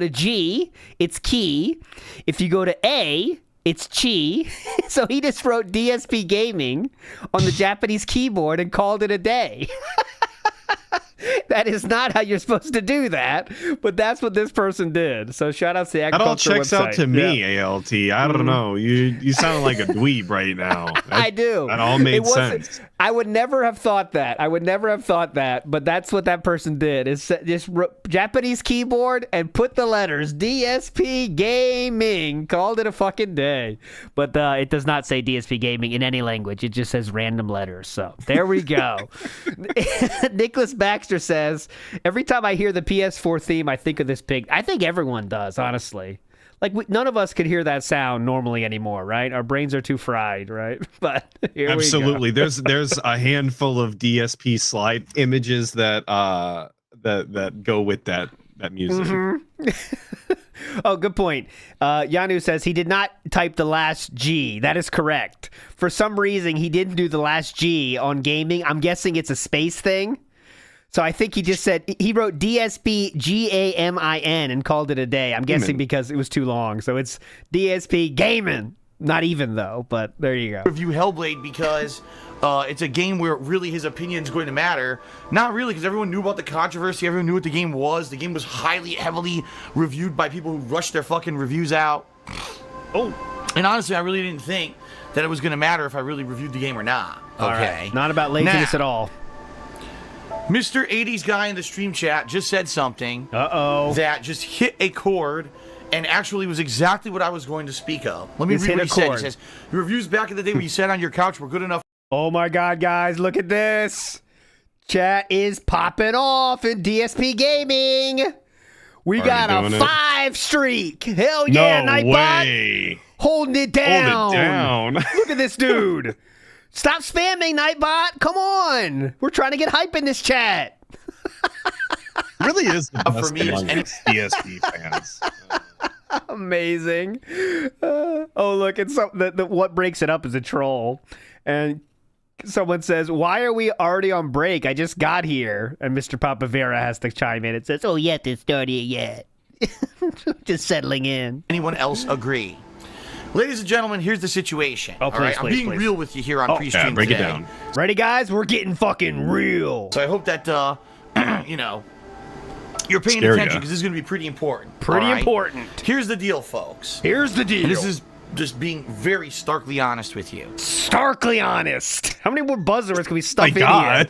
G, it's ki. If you go to A, it's chi. So he just wrote DSP Gaming on the Japanese keyboard and called it a day. That is not how you're supposed to do that, but that's what this person did. So shout out to the agriculture That all checks website. out to me, ALT. I don't know. You sound like a dweeb right now. I do. That all made sense. I would never have thought that. But that's what that person did. Is just Japanese keyboard and put the letters DSP Gaming. Called it a fucking day. But it does not say DSP Gaming in any language. It just says random letters. So there we go. Nicholas Baxter says, every time I hear the PS4 theme, I think of this pig. I think everyone does, honestly. Like, none of us could hear that sound normally anymore, right? Our brains are too fried, right? But here Absolutely. we go. There's a handful of DSP slide images that go with that music. Mm-hmm. Oh, good point. Yanu says he did not type the last G. That is correct. For some reason, he didn't do the last G on gaming. I'm guessing it's a space thing. So I think he just said, he wrote DSP GAMIN and called it a day. I'm guessing because it was too long. So it's DSP Gaming. Not even, though, but there you go. Review Hellblade because it's a game where really his opinion is going to matter. Not really, because everyone knew about the controversy. Everyone knew what the game was. The game was heavily reviewed by people who rushed their fucking reviews out. Oh. And honestly, I really didn't think that it was going to matter if I really reviewed the game or not. Okay. All right. Not about laziness at all. Mr. 80s guy in the stream chat just said something that just hit a chord and actually was exactly what I was going to speak of. Let me read what he said. He says, your reviews back in the day when you sat on your couch were good enough. Oh my God, guys, look at this. Chat is popping off in DSP Gaming. We got a 5 streak. Hell yeah, Nightbot. Holding it down. Hold it down. Look at this dude. Stop spamming, Nightbot. Come on. We're trying to get hype in this chat. Really is the best for me among DSP fans. Amazing. Look, it's what breaks it up is a troll. And someone says, why are we already on break? I just got here. And Mr. Papavera has to chime in. It says, oh, yet it's started yet. Just settling in. Anyone else agree? Ladies and gentlemen, here's the situation. Oh, please, all right, please, I'm being please. real with you here on pre-stream break today. it down. Ready, guys? We're getting fucking real. So I hope that, you're paying attention because this is going to be pretty important. Pretty important. Here's the deal, folks. Here's the deal. And this is just being very starkly honest with you. Starkly honest. How many more buzzwords can we stuff in here?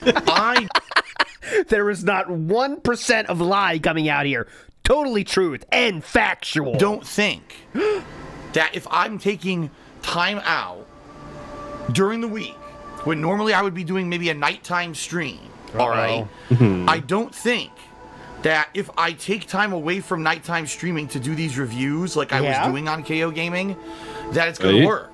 There is not 1% of lie coming out here. Totally truth and factual. Don't think that if I'm taking time out during the week, when normally I would be doing maybe a nighttime stream, all right? I don't think that if I take time away from nighttime streaming to do these reviews like I was doing on KO Gaming, that it's going to work.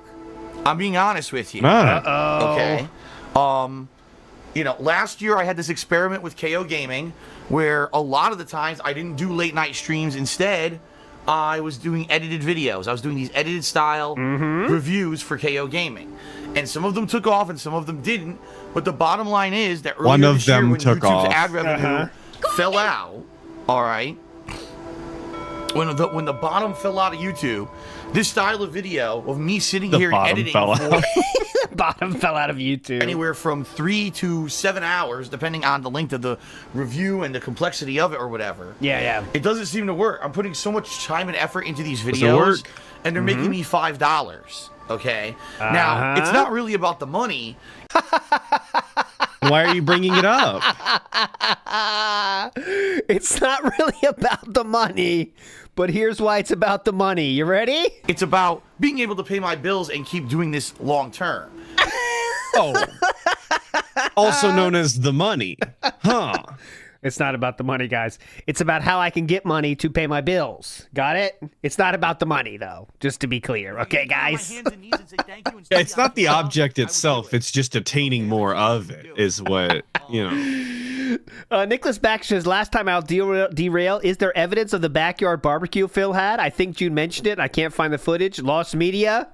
I'm being honest with you. Okay? Last year I had this experiment with KO Gaming where a lot of the times I didn't do late night streams. Instead, I was doing edited videos. I was doing these edited style reviews for KO Gaming. And some of them took off and some of them didn't. But the bottom line is that earlier this year when YouTube's ad revenue fell out, all right, when the bottom fell out of YouTube, this style of video of me sitting here editing bottom fell out of YouTube. Anywhere from 3 to 7 hours, depending on the length of the review and the complexity of it or whatever. Yeah. It doesn't seem to work. I'm putting so much time and effort into these videos, and they're making me $5. Okay? Now, it's not really about the money. Why are you bringing it up? It's not really about the money, but here's why it's about the money. You ready? It's about being able to pay my bills and keep doing this long term. Also known as the money. It's not about the money, guys. It's about how I can get money to pay my bills. Got it? It's not about the money, though, just to be clear. Okay, guys? It's not the object itself. It's just attaining more of it is what, Nicholas Baxter says, last time I'll derail. Is there evidence of the backyard barbecue Phil had? I think June mentioned it. I can't find the footage. Lost media?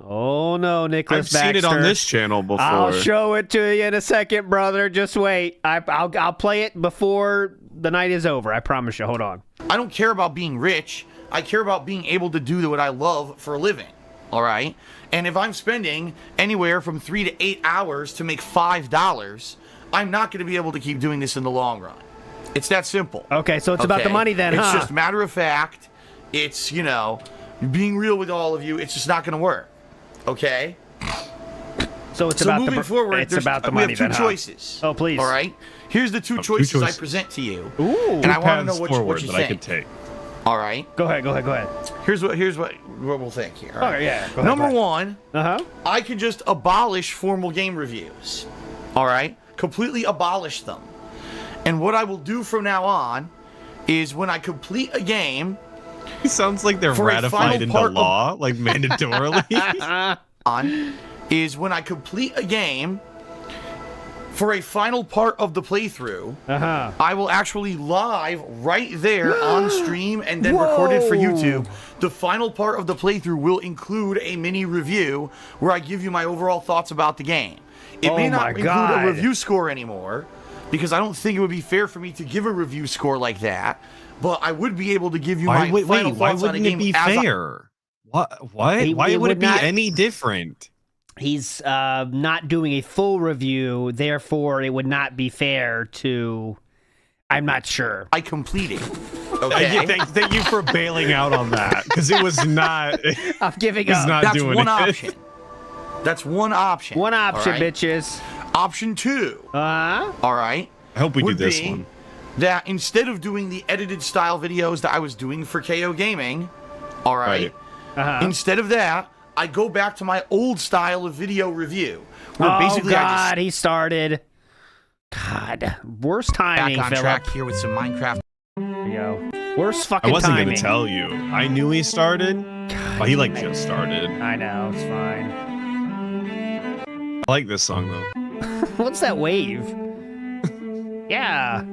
Oh no, Nicholas I've seen it on this channel before. I'll show it to you in a second, brother. Just wait. I'll play it before the night is over. I promise you. Hold on. I don't care about being rich. I care about being able to do what I love for a living. All right? And if I'm spending anywhere from 3 to 8 hours to make $5, I'm not going to be able to keep doing this in the long run. It's that simple. Okay, so it's about the money then, It's huh? just matter of fact. It's, you know, being real with all of you, it's just not going to work. Okay? So it's about moving forward, it's about the money we have two then, huh? choices. Oh, please. All right? Here's the two choices I present to you. Ooh. And I want to know what you that think. I could take. All right? Go ahead. Here's what we'll think here. All right? Okay, yeah. Go ahead, Number one, Uh-huh. I can just abolish formal game reviews. All right? Completely abolish them. And what I will do from now on is when I complete a game. It sounds like they're ratified into law, like mandatorily. Is when I complete a game for a final part of the playthrough, I will actually live right there on stream and then record it for YouTube. The final part of the playthrough will include a mini review where I give you my overall thoughts about the game. It may not include a review score anymore, because I don't think it would be fair for me to give a review score like that, but I would be able to give you my final thoughts on a game. Why wouldn't it be fair? What? Why would it be any different? He's not doing a full review, therefore it would not be fair to... I'm not sure. I completed. Okay. Thank you for bailing out on that, because it was not... I'm giving up. That's one option. That's one option. One option, right? bitches. Option two. All right. I hope we do this one. That instead of doing the edited style videos that I was doing for KO Gaming, all right, instead of that, I go back to my old style of video review. Where basically God, he started. God, worst timing, back on Philip. track here with some Minecraft. There you go. Worst fucking I wasn't timing. going to tell you. I knew he started. Well, he just started. I know, it's fine. I like this song, though. What's that wave? Yeah.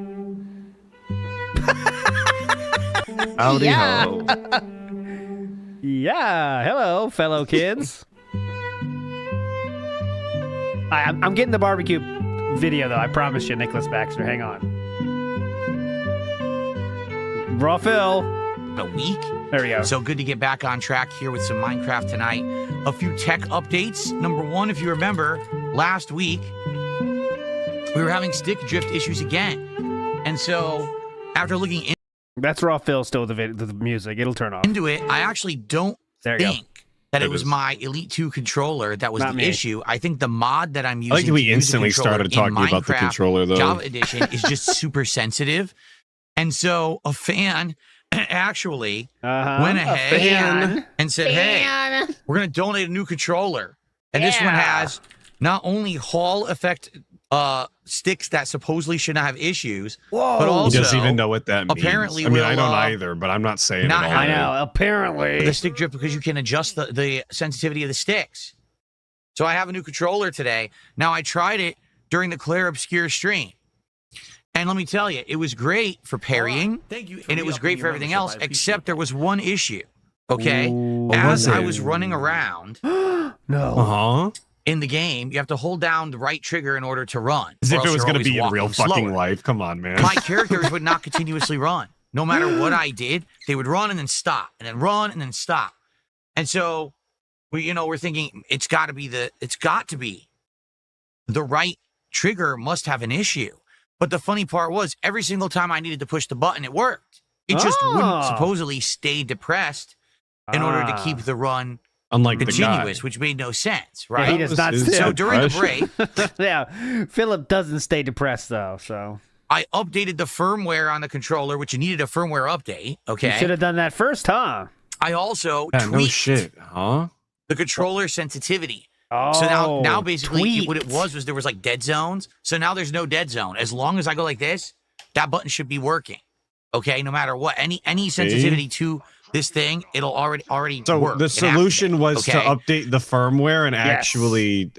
Howdy ho. Yeah, hello, fellow kids. I'm getting the barbecue video, though. I promise you, Nicholas Baxter. Hang on. Raw Phil. A week. There we go. So good to get back on track here with some Minecraft tonight. A few tech updates. Number one, if you remember, last week, we were having stick drift issues again. And so, after looking in... That's Raw Phil still with the music. It'll turn off. Into it, I actually don't think that it was my Elite 2 controller that was the issue. I think the mod that I'm using I like that we instantly started talking about the controller, though. Java Edition is just super sensitive. And so, a fan actually went ahead and said, hey, we're going to donate a new controller. And this one has not only Hall effect sticks that supposedly should not have issues, but also he doesn't even know what that means. Apparently, I mean, I don't either, but I'm not saying not it all. I know, apparently. The stick drift, because you can adjust the sensitivity of the sticks. So I have a new controller today. Now, I tried it during the Claire Obscure stream. And let me tell you, it was great for parrying, and it was great for everything else, except there was one issue. Okay? As I was running around in the game, you have to hold down the right trigger in order to run. As if it was going to be in real fucking life. Come on, man. My characters would not continuously run. No matter what I did, they would run and then stop, and then run and then stop. And so, we're thinking it's got to be the right trigger must have an issue. But the funny part was, every single time I needed to push the button, it worked. It just wouldn't supposedly stay depressed in order to keep the run continuous, which made no sense, right? Yeah, he does not so during the break, Philip doesn't stay depressed though. So I updated the firmware on the controller, which needed a firmware update. Okay, you should have done that first, huh? I also tweaked the controller sensitivity. So now basically what it was there was like dead zones. So now there's no dead zone. As long as I go like this, that button should be working. Okay, no matter what, any sensitivity to this thing, it'll already so work. The solution was to update the firmware and actually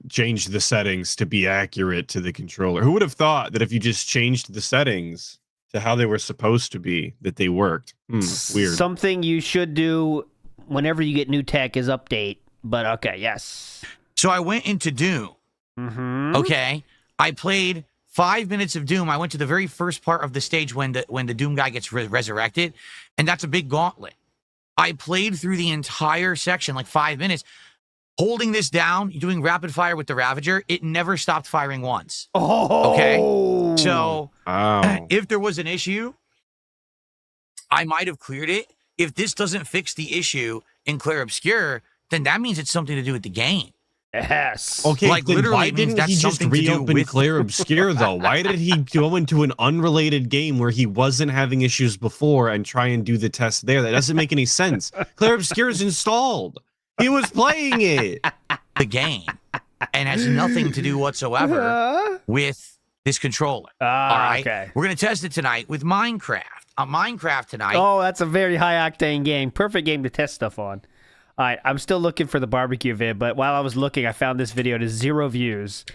change the settings to be accurate to the controller. Who would have thought that if you just changed the settings to how they were supposed to be, that they worked? Weird. Something you should do whenever you get new tech is update But okay, yes. So I went into Doom. Okay. I played 5 minutes of Doom. I went to the very first part of the stage when the Doom guy gets resurrected, and that's a big gauntlet. I played through the entire section, like 5 minutes, holding this down, doing rapid fire with the Ravager. It never stopped firing once. Okay. So if there was an issue, I might have cleared it. If this doesn't fix the issue in Clair Obscur, then that means it's something to do with the game. Yes. Okay, like literally why means didn't that's he just something to do reopen with Clair Obscur though? Why did he go into an unrelated game where he wasn't having issues before and try and do the test there? That doesn't make any sense. Clair Obscur is installed. He was playing it. The game, and has nothing to do whatsoever with this controller. All right. Okay. We're gonna test it tonight with Minecraft. On Minecraft tonight. Oh, that's a very high octane game. Perfect game to test stuff on. All right, I'm still looking for the barbecue vid, but while I was looking, I found this video to 0 views,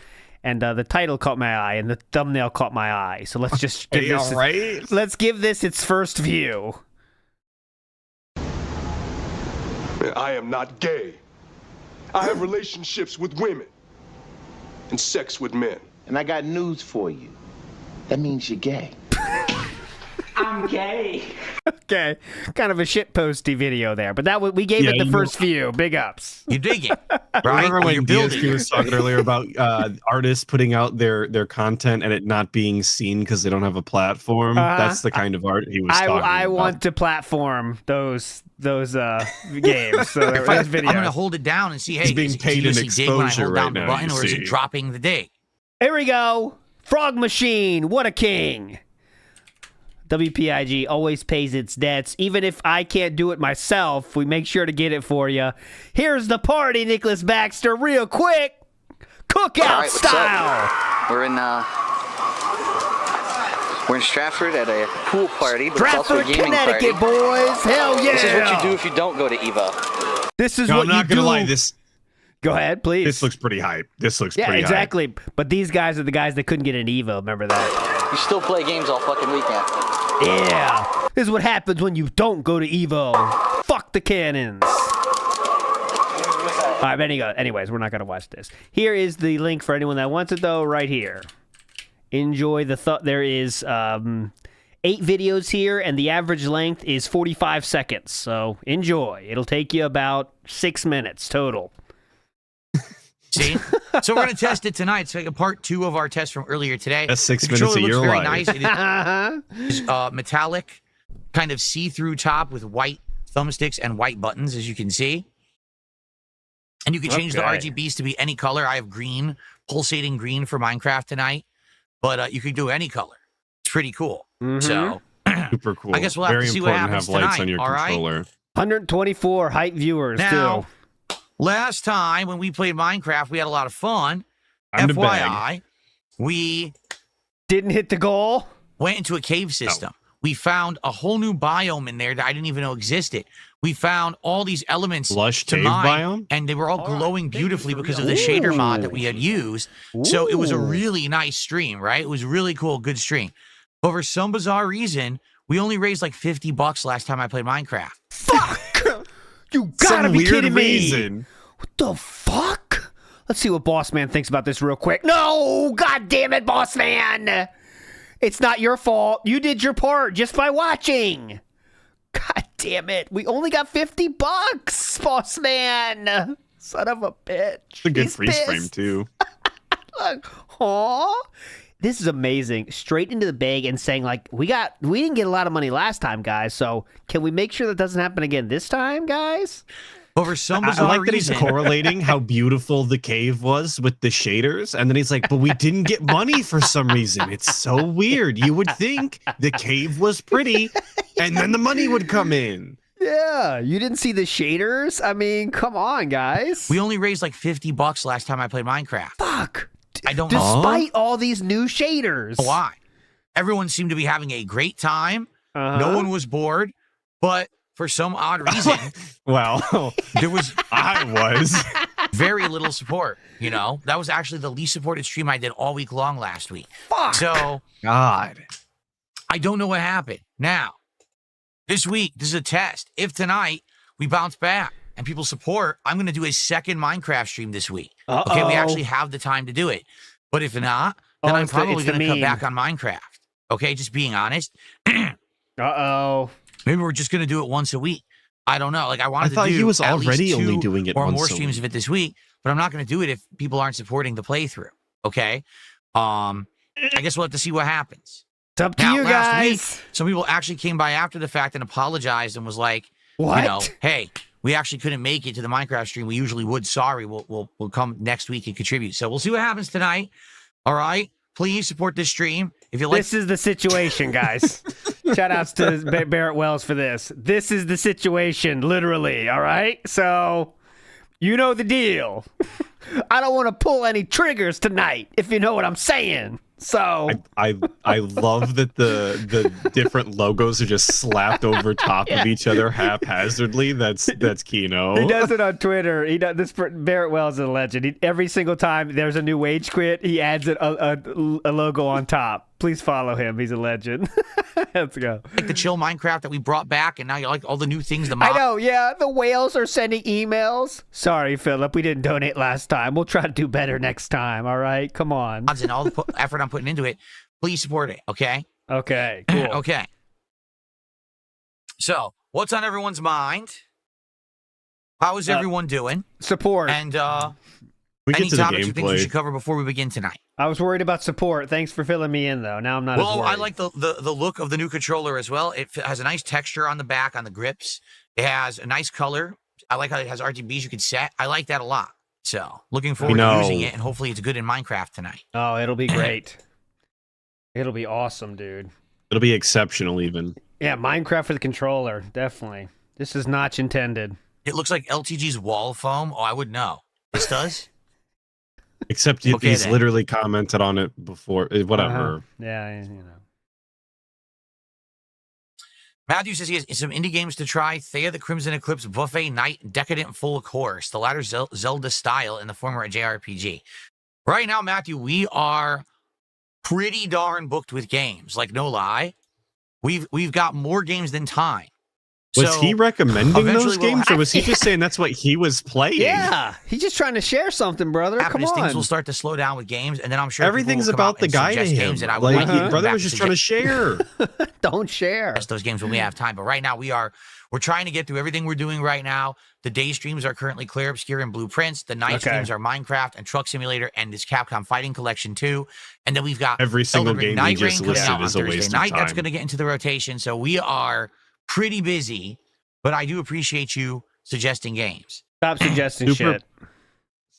and the title caught my eye, and the thumbnail caught my eye. So let's just give this. Let's give this its first view. I am not gay. I have relationships with women and sex with men. And I got news for you. That means you're gay. I'm gay. Okay, kind of a shitposty video there, but that we gave it the first view. Big ups. You dig it, right? Remember when building. DSP was talking earlier about artists putting out their content and it not being seen because they don't have a platform? That's the kind of art he was talking about. I want to platform those games. So I'm gonna hold it down and see. Hey, he's being paid in exposure right now. Button, or is it dropping the dig? Here we go. Frog Machine. What a king. WPIG always pays its debts. Even if I can't do it myself, we make sure to get it for you. Here's the party, Nicholas Baxter, real quick. Cookout style. We're in Stratford at a pool party, but Stratford, it's also a gaming Connecticut, party. boys. Hell yeah. This is what you do if you don't go to EVO. This is no, what I'm not you gonna do. lie. This. Go ahead, please. This looks pretty hype. This looks pretty exactly. hype. But these guys are the guys that couldn't get an Evo. Remember that? You still play games all fucking weekend. Yeah. This is what happens when you don't go to Evo. Fuck the cannons. All right, anyways, we're not going to watch this. Here is the link for anyone that wants it, though, right here. Enjoy the thought. There is 8 videos here, and the average length is 45 seconds. So enjoy. It'll take you about 6 minutes total. See? So we're going to test it tonight. It's like a part 2 of our test from earlier today. That's 6 minutes of your very life. Nice. It is metallic, kind of see-through top with white thumbsticks and white buttons, as you can see. And you can change the RGBs to be any color. I have green, pulsating green for Minecraft tonight. But you could do any color. It's pretty cool. So super cool. I guess we'll have to see what happens to have lights tonight. on your All controller. right? 124 hype viewers, now, too. Last time when we played Minecraft, we had a lot of fun. I'm FYI, we didn't hit the goal. Went into a cave system. No. We found a whole new biome in there that I didn't even know existed. We found all these elements lush to cave mine, biome, and they were all glowing beautifully because of the shader mod that we had used. So it was a really nice stream, right? It was really cool, good stream. But for some bizarre reason, we only raised like $50 last time I played Minecraft. Fuck! You gotta be kidding me! What the fuck? Let's see what Boss Man thinks about this real quick. No! God damn it, Boss Man! It's not your fault. You did your part just by watching. God damn it. We only got $50, Boss Man. Son of a bitch. It's a good freeze frame, too. Look, aw. This is amazing. Straight into the bag and saying, like, we didn't get a lot of money last time, guys, so can we make sure that doesn't happen again this time, guys? Over some bizarre I like that he's reason. correlating how beautiful the cave was with the shaders, and then he's like, but we didn't get money for some reason. It's so weird. You would think the cave was pretty, and then the money would come in. Yeah, you didn't see the shaders? I mean, come on, guys. We only raised like $50 last time I played Minecraft. Fuck. I don't know. Despite all these new shaders. Why? Everyone seemed to be having a great time. No one was bored, but for some odd reason, well, there was I was very little support. You know, that was actually the least supported stream I did all week long last week. Fuck. So, God, I don't know what happened. Now, this week, this is a test. If tonight we bounce back, and people support, I'm going to do a second Minecraft stream this week. Okay, we actually have the time to do it. But if not, then I'm probably going to cut back on Minecraft. Okay, just being honest. Uh-oh. Maybe we're just going to do it once a week. I don't know. Like I thought to do he was at already least 2 only doing it or once more a streams week. of it this week, but I'm not going to do it if people aren't supporting the playthrough. Okay? I guess we'll have to see what happens. It's up to you guys. Week, some people actually came by after the fact and apologized and was like, what? You know, hey, we actually couldn't make it to the Minecraft stream. We usually would. Sorry, we'll come next week and contribute. So we'll see what happens tonight. All right. Please support this stream. If you like, this is the situation, guys. Shout outs to Barrett Wells for this. This is the situation, literally. All right. So you know the deal. I don't want to pull any triggers tonight, if you know what I'm saying. So I love that the different logos are just slapped over top of each other haphazardly. That's Kino. He does it on Twitter. He does this. Barrett Wells is a legend. Every single time there's a new wage quit, he adds a logo on top. Please follow him. He's a legend. Let's go. Like the chill Minecraft that we brought back, and now you like all the new things. I know, yeah. The whales are sending emails. Sorry, Philip. We didn't donate last time. We'll try to do better next time, all right? Come on. And all the effort I'm putting into it, please support it, okay? Okay, cool. Okay. So, what's on everyone's mind? How is everyone doing? Support. And we any get to the topics or things we gameplay. should cover before we begin tonight? I was worried about support. Thanks for filling me in, though. Now I'm not as worried. Well, I like the look of the new controller as well. It has a nice texture on the back, on the grips. It has a nice color. I like how it has RGBs you can set. I like that a lot. So, looking forward to using it, and hopefully it's good in Minecraft tonight. Oh, it'll be great. It'll be awesome, dude. It'll be exceptional, even. Yeah, Minecraft for the controller. Definitely. This is notch intended. It looks like LTG's wall foam. Oh, I would know. This does? Except he's literally commented on it before. Whatever. Yeah, you know. Matthew says he has some indie games to try. Thea the Crimson Eclipse, Buffet Night, Decadent Full Course. The latter Zelda style and the former a JRPG. Right now, Matthew, we are pretty darn booked with games. Like, no lie. We've got more games than time. Was he recommending those games, or was he to. just saying that's what he was playing? Yeah, he's just trying to share something, brother. Come on. Things will start to slow down with games, and then I'm sure everything's about the guy to him. Games, and I like, brother was just trying to share. Don't share. Those games when we have time. But right now, we're trying to get through everything we're doing right now. The day streams are currently Clear, Obscure, and Blueprints. The night streams are Minecraft and Truck Simulator and this Capcom Fighting Collection 2. And then we've got every single game Night we just Rain listed is a waste of time. That's going to get into the rotation. So we are pretty busy, but I do appreciate you suggesting games. Stop suggesting shit.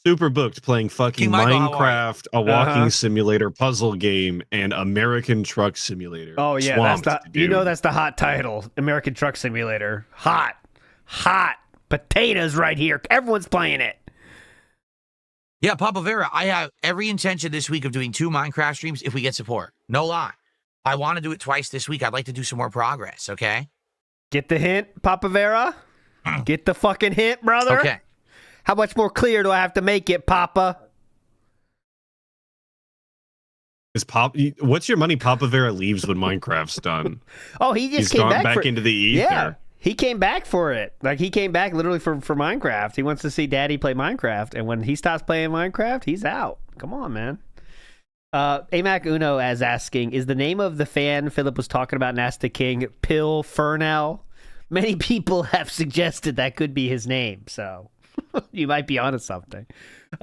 Super booked playing fucking Minecraft, a walking simulator puzzle game, and American Truck Simulator. Oh yeah, that's the hot title. American Truck Simulator. Hot potatoes right here. Everyone's playing it. Yeah, Papa Vera, I have every intention this week of doing 2 Minecraft streams if we get support. No lie. I want to do it twice this week. I'd like to do some more progress, okay? Get the hint, Papa Vera? Get the fucking hint, brother? Okay. How much more clear do I have to make it, Papa? What's your money Papa Vera leaves when Minecraft's done? Oh, he's came gone back into the ether. Yeah, he came back for it. Like, he came back literally for Minecraft. He wants to see Daddy play Minecraft, and when he stops playing Minecraft, he's out. Come on, man. Amac Uno as asking, is the name of the fan Philip was talking about in Ask the King Pill Fernell? Many people have suggested that could be his name, so you might be onto something.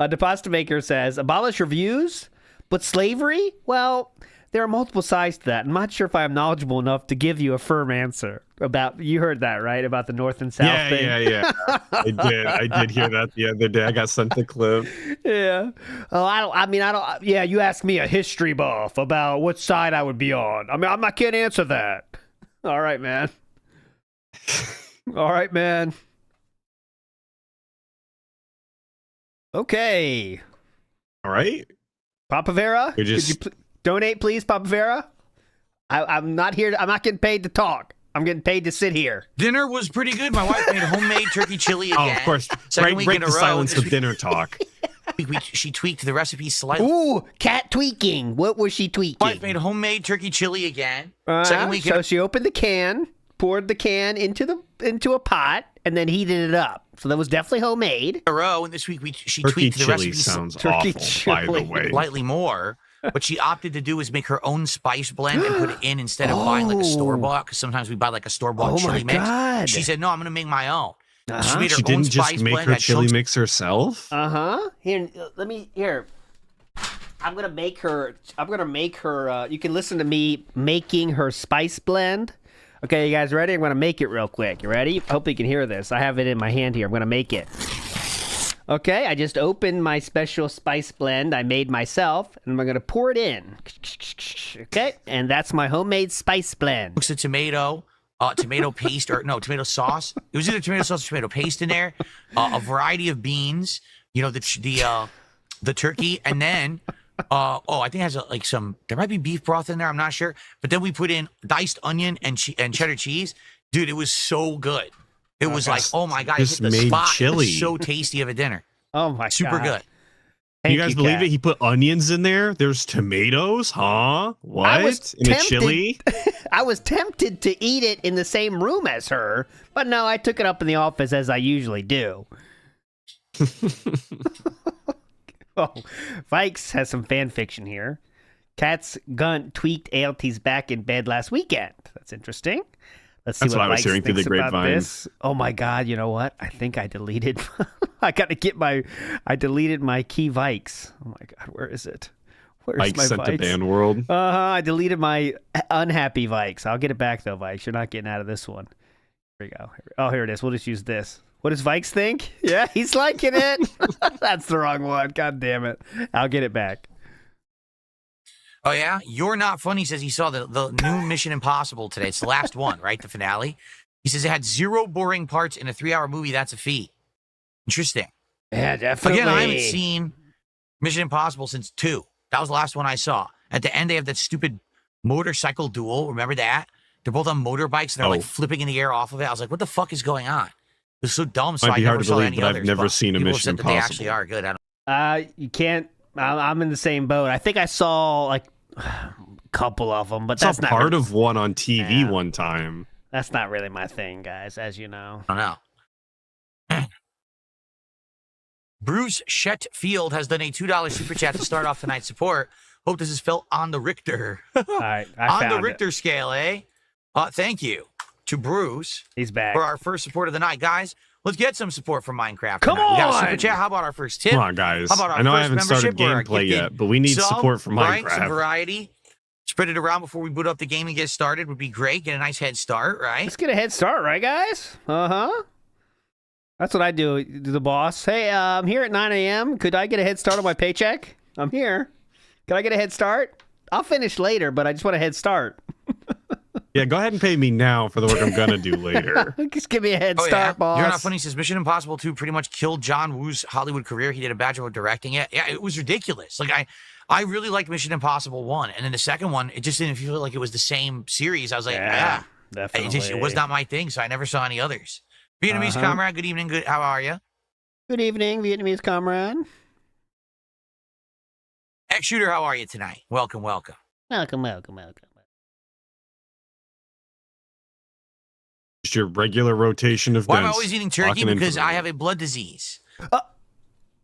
Deposit Maker says, abolish reviews, but slavery? Well, there are multiple sides to that. I'm not sure if I'm knowledgeable enough to give you a firm answer about. You heard that, right? About the North and South thing. Yeah. I did hear that the other day. I got sent the clip. Yeah. Oh, I don't. Yeah, you asked me, a history buff, about what side I would be on. I mean, I can't answer that. All right, man. All right, man. Okay. All right. Papa Vera, could you donate, please, Papa Vera? I'm not here. I'm not getting paid to talk. I'm getting paid to sit here. Dinner was pretty good. My wife made homemade turkey chili again. Oh, of course. Break the silence of dinner talk. She tweaked the recipe slightly. Ooh, cat tweaking. What was she tweaking? My wife made homemade turkey chili again. Second week. So she opened the can, poured the can into a pot, and then heated it up. So that was definitely homemade. And this week she Turkey tweaked the chili recipe sounds awful, by the way. slightly more. What she opted to do is make her own spice blend and put it in instead of buying like a store-bought, because sometimes we buy like a store-bought chili mix. She said, no, I'm going to make my own. She made her own didn't spice just make blend. her chili mix herself? Here, I'm gonna make her. You can listen to me making her spice blend. Okay, you guys ready? I'm gonna make it real quick. You ready? Hope you can hear this. I have it in my hand here. I'm gonna make it. Okay, I just opened my special spice blend I made myself, and I'm gonna pour it in. Okay, and that's my homemade spice blend. Looks at tomato paste, or no, tomato sauce. It was either tomato sauce or tomato paste in there. A variety of beans. You know, the turkey, and then I think it has there might be beef broth in there. I'm not sure. But then we put in diced onion and cheddar cheese. Dude, it was so good. It was like, oh my God, just it hit the made spot. chili. It was so tasty of a dinner. Oh my God. Super good. You guys believe it? He put onions in there. There's tomatoes, huh? What? In a chili? I was tempted to eat it in the same room as her, but no, I took it up in the office as I usually do. Oh, Vikes has some fan fiction here. Cat's Gunt tweaked ALT's back in bed last weekend. That's interesting. Let's see That's what I was hearing through the grapevines. Oh my God! You know what? I think I deleted. I deleted my key Vikes. Oh my God! Where is it? Where's Vikes my sent Vikes? to ban world. I deleted my unhappy Vikes. I'll get it back though, Vikes. You're not getting out of this one. Here we go. Oh, here it is. We'll just use this. What does Vikes think? Yeah, he's liking it. That's the wrong one. God damn it. I'll get it back. Oh, yeah? You're Not Funny says he saw the new Mission Impossible today. It's the last one, right? The finale. He says it had 0 boring parts in a 3-hour movie. That's a feat. Interesting. Yeah, definitely. Again, I haven't seen Mission Impossible since 2. That was the last one I saw. At the end, they have that stupid motorcycle duel. Remember that? They're both on motorbikes, and they're like flipping in the air off of it. I was like, what the fuck is going on? It was so dumb, so Might I be never hard to saw believe, any but others. I've never seen a people Mission said that they Impossible. actually are good. I don't You can't. I'm in the same boat. I think I saw like a couple of them, but I that's saw not part really, of one on TV one time. That's not really my thing, guys, as you know. I don't know. Bruce Shetfield has done a $2 super chat to start off tonight's support. Hope this is felt on the Richter. All right, on the Richter scale, eh? Thank you to Bruce. He's back for our first support of the night, guys. Let's get some support from Minecraft. Come tonight. We got a on! super chat. How about our first tip? Come on, guys. How about our I know I first haven't started membership or our gameplay gifted yet, but we need sub, support from right? Minecraft. Some variety. Spread it around before we boot up the game and get started would be great. Get a nice head start, right? Let's get a head start, right, guys? That's what I do, the boss. Hey, I'm here at 9 a.m. Could I get a head start on my paycheck? I'm here. Can I get a head start? I'll finish later, but I just want a head start. Yeah, go ahead and pay me now for the work I'm gonna do later. Just give me a head start, boss. You're Not Funny says Mission Impossible 2 pretty much killed John Woo's Hollywood career. He did a bad job of directing it. Yeah, it was ridiculous. Like I really liked Mission Impossible 1, and then the second one, it just didn't feel like it was the same series. I was like, definitely. It was not my thing, so I never saw any others. Vietnamese comrade, good evening. Good. How are you? Good evening, Vietnamese comrade. X Shooter, how are you tonight? Welcome, welcome. Welcome. Just your regular rotation of Why am I dents. always eating turkey? Walking in Because for I me. have a blood disease.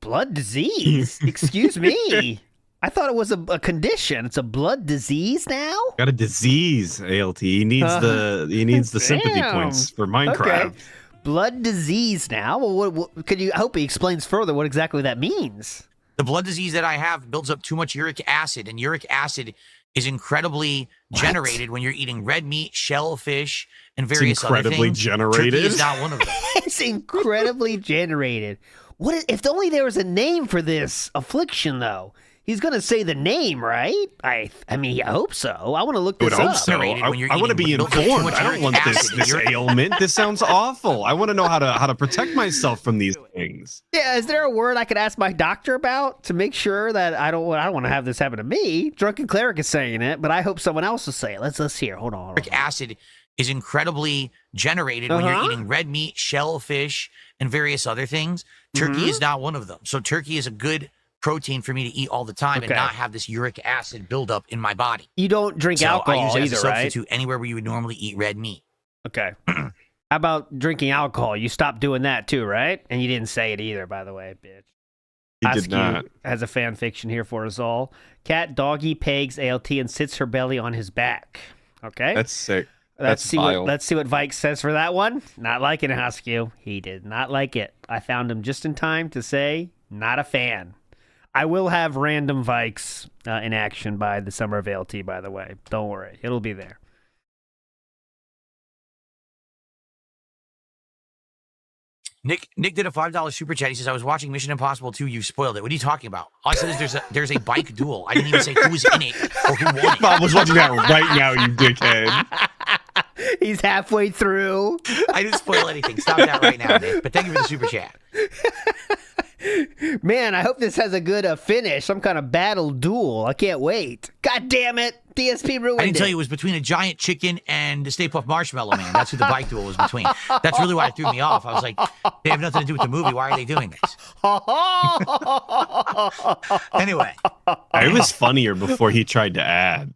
Blood disease? Excuse me. I thought it was a condition. It's a blood disease now? Got a disease, ALT. He needs the sympathy Damn. points for Minecraft. Okay. Blood disease now? Well, I hope he explains further what exactly that means. The blood disease that I have builds up too much uric acid, and uric acid is incredibly generated when you're eating red meat, shellfish, and various other things. incredibly generated? Turkey is not one of them. It's incredibly generated. If only there was a name for this affliction, though. He's going to say the name, right? I mean, I hope so. I want to look this I would up. hope so. Generated when you're I want to eating be built up too informed. much I don't uric want acid. this ailment. This sounds awful. I want to know how to protect myself from these things. Yeah, is there a word I could ask my doctor about to make sure that I don't want to have this happen to me? Drunken Cleric is saying it, but I hope someone else will say it. Let's hear. Hold on. Uric acid is incredibly generated when you're eating red meat, shellfish, and various other things. Turkey is not one of them. So turkey is a good protein for me to eat all the time and not have this uric acid buildup in my body. You don't drink so alcohol I use it as either, a substitute right? anywhere where you would normally eat red meat. Okay. How about drinking alcohol? You stopped doing that too, right? And you didn't say it either, by the way, bitch. He did not. Has a fan fiction here for us all. Cat doggy pegs ALT and sits her belly on his back. Okay. That's sick. Let's see what Vike says for that one. Not liking it, Husky. He did not like it. I found him just in time to say, not a fan. I will have random Vikes in action by the summer of ALT, by the way. Don't worry. It'll be there. Nick did a $5 super chat. He says, I was watching Mission Impossible 2. You spoiled it. What are you talking about? All I said is there's a bike duel. I didn't even say who was in it or who won it. Bob was watching that right now, you dickhead. He's halfway through. I didn't spoil anything. Stop that right now, Nick. But thank you for the super chat. Man, I hope this has a good finish. Some kind of battle duel. I can't wait. God damn it. DSP ruined it. I didn't tell you it was between a giant chicken and the Stay Puft Marshmallow Man. That's who the bike duel was between. That's really why it threw me off. I was like, they have nothing to do with the movie. Why are they doing this? Anyway. It was funnier before he tried to add.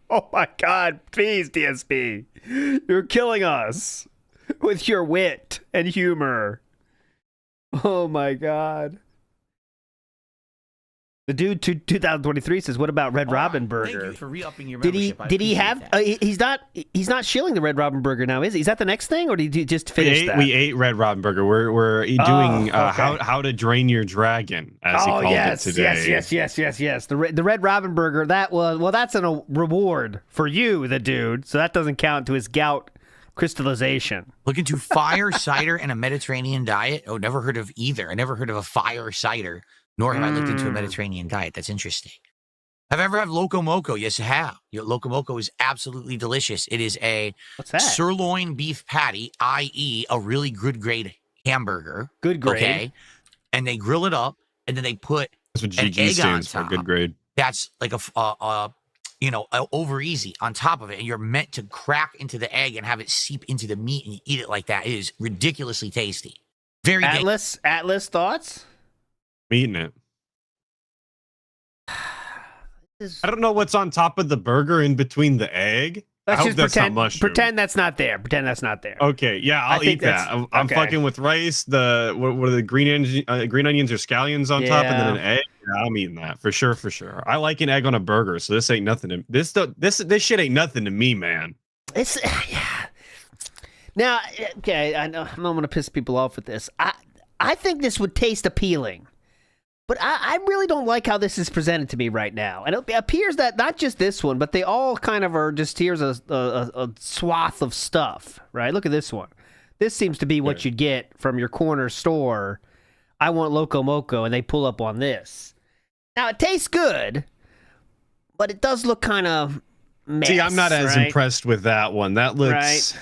Oh my God. Please, DSP. You're killing us with your wit and humor. Oh my God. The dude 2023 says, "What about Red Robin Burger?" Thank you for re-upping your Did membership. he have? He's not shilling the Red Robin Burger now, is he? Is that the next thing, or did you just finish that? We ate Red Robin Burger. We're doing how to drain your dragon, as he called it today. Yes. The Red Robin Burger. That's a reward for you, the dude. So that doesn't count to his gout crystallization. Look into fire, cider, and a Mediterranean diet. Oh, never heard of either. I never heard of a fire cider. Nor have I looked into a Mediterranean diet. That's interesting. Have I ever had Loco Moco? Yes, I have. Loco Moco is absolutely delicious. It is a sirloin beef patty, i.e. a really good grade hamburger. Good grade. Okay. And they grill it up, and then they put That's what an GG egg on stands for, top. good grade. That's like over easy on top of it. And you're meant to crack into the egg and have it seep into the meat, and you eat it like that. It is ridiculously tasty. Very Atlus thoughts? I'm eating it. I don't know what's on top of the burger in between the egg. Let's I hope just that's not mushroom. pretend that's not there. Pretend that's not there. Okay, yeah, I'll eat that. I'm fucking with rice. What are the green onions or scallions on top, and then an egg. Yeah, I'm eating that for sure. I like an egg on a burger, so this ain't nothing to this shit ain't nothing to me, man. It's Now, okay, I know I'm not gonna piss people off with this. I think this would taste appealing. But I really don't like how this is presented to me right now. And it appears that not just this one, but they all kind of are just, here's a swath of stuff, right? Look at this one. This seems to be what you'd get from your corner store. I want Loco Moco, and they pull up on this. Now, it tastes good, but it does look kind of mess. See, I'm not as impressed with that one. That looks...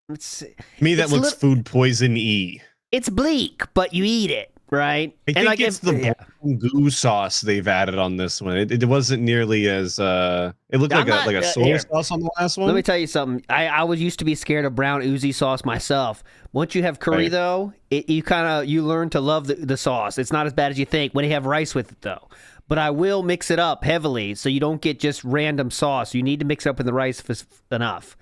Right. That looks food poison-y. It's bleak, but you eat it. Right, I think it's the goo sauce they've added on this one. It wasn't nearly as it looked like a soy sauce on the last one. Let me tell you something. I was used to be scared of brown oozy sauce myself. Once you have curry though, you learn to love the sauce. It's not as bad as you think when you have rice with it though. But I will mix it up heavily so you don't get just random sauce. You need to mix it up in the rice enough.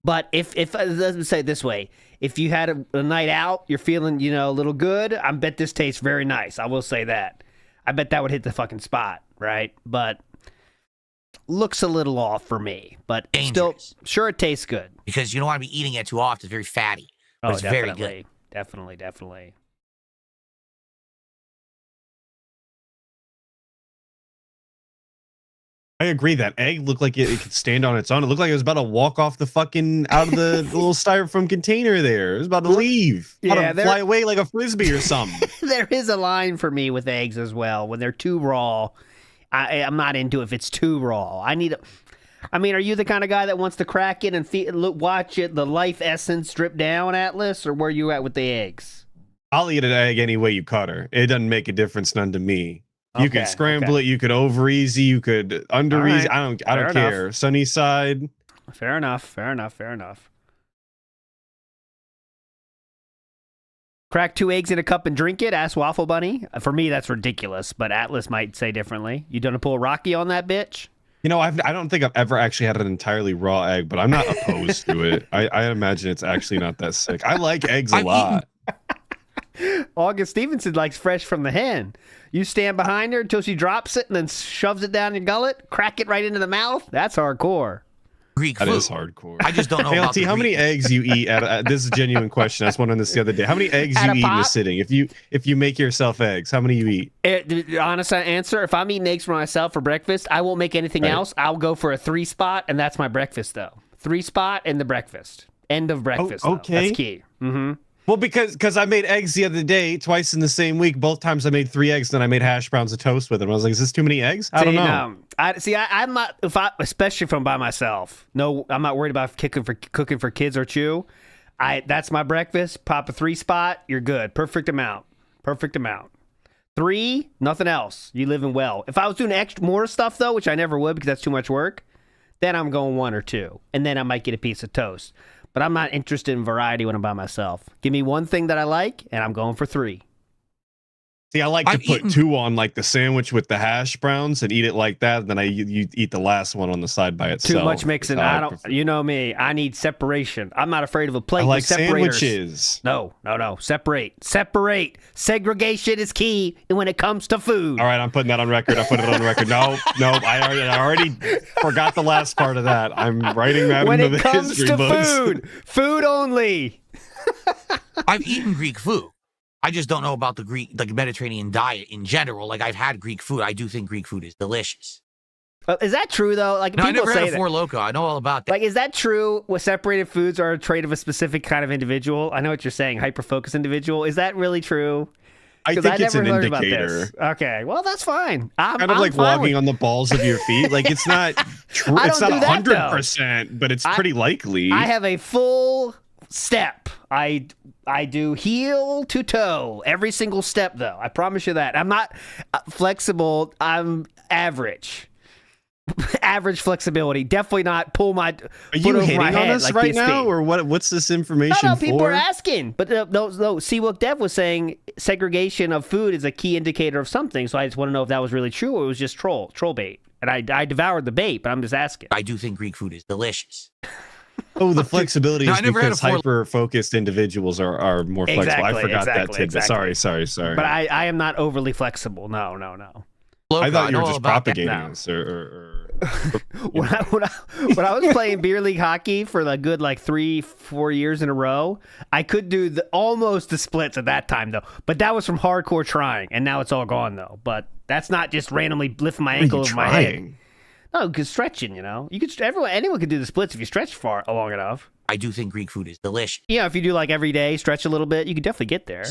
But if let's say it this way. If you had a night out, you're feeling, a little good, I bet this tastes very nice. I will say that. I bet that would hit the fucking spot, right? But looks a little off for me. But still, sure, it tastes good. Because you don't want to be eating it too often. It's very fatty. But it's very good. Definitely. I agree. That egg looked like it could stand on its own. It looked like it was about to walk off the fucking out of the little styrofoam container there. It was about to leave. About to fly away like a frisbee or something. There is a line for me with eggs as well. When they're too raw, I'm not into it if it's too raw. are you the kind of guy that wants to crack it and watch it, the life essence drip down, Atlus, or where you at with the eggs? I'll eat an egg any way you cut her. It doesn't make a difference none to me. You could scramble it. You could over easy. You could under easy. I don't care. Sunny side. Fair enough. Crack 2 eggs in a cup and drink it? Ask Waffle Bunny. For me, that's ridiculous, but Atlus might say differently. You done pull Rocky on that bitch? You know, I don't think I've ever actually had an entirely raw egg, but I'm not opposed to it. I imagine it's actually not that sick. I like eggs a lot. August Stevenson likes fresh from the hen. You stand behind her until she drops it and then shoves it down your gullet, crack it right into the mouth. That's hardcore. Greek food. That is hardcore. I just don't know. Hey, about LT, how many eggs you eat at this is a genuine question. I was wondering this the other day. How many eggs you eat in a sitting? If you make yourself eggs, how many you eat? The honest answer, if I'm eating eggs for myself for breakfast, I won't make anything else. I'll go for a 3-spot, and that's my breakfast, though. 3-spot and the breakfast. End of breakfast. Okay. That's key. Mm-hmm. Well, because I made eggs the other day, twice in the same week. Both times I made 3 eggs, then I made hash browns of toast with them. I was like, is this too many eggs? I don't know. I'm not, especially if I'm by myself. No, I'm not worried about cooking for kids or Chew. That's my breakfast. Pop a 3-spot. You're good. Perfect amount. 3, nothing else. You living well. If I was doing more stuff, though, which I never would because that's too much work, then I'm going 1 or 2. And then I might get a piece of toast. But I'm not interested in variety when I'm by myself. Give me one thing that I like, and I'm going for 3. See, I like to put 2 on like the sandwich with the hash browns and eat it like that. Then you eat the last one on the side by itself. Too much mixing. You know me. I need separation. I'm not afraid of a plate. I like with separators. sandwiches. No. Separate. Segregation is key when it comes to food. All right, I'm putting that on record. I put it on record. No. I already forgot the last part of that. I'm writing that into the history books. When it comes to food only. I've eaten Greek food. I just don't know about the Mediterranean diet in general. Like, I've had Greek food. I do think Greek food is delicious. Is that true, though? Like, no, people I never say had a Four Loko. I know all about that. Like, is that true? With separated foods are a trait of a specific kind of individual? I know what you're saying, hyper-focused individual. Is that really true? I think it's an indicator. Okay, well, that's fine. I'm like fine walking on the balls of your feet. Like, it's not true. It's not 100%, but it's pretty likely. I have a full step. I do heel to toe every single step, though. I promise you that. I'm not flexible. I'm average. Average flexibility. Definitely not pull my foot over my head. Are you hating on us right now, or what's this information for? No, people are asking. But no. See, what Dev was saying, segregation of food is a key indicator of something. So I just want to know if that was really true or it was just troll bait. And I devoured the bait, but I'm just asking. I do think Greek food is delicious. Oh, the flexibility is because hyper-focused individuals are more flexible. I forgot that tidbit. Sorry. But I am not overly flexible. No. I thought you were just propagating this. When I was playing beer league hockey for a good 3-4 years in a row, I could do almost the splits at that time, though. But that was from hardcore trying, and now it's all gone, though. But that's not just randomly lifting my ankle over my head. No, because stretching, you could anyone could do the splits if you stretch long enough. I do think Greek food is delicious. Yeah, if you do every day, stretch a little bit, you could definitely get there.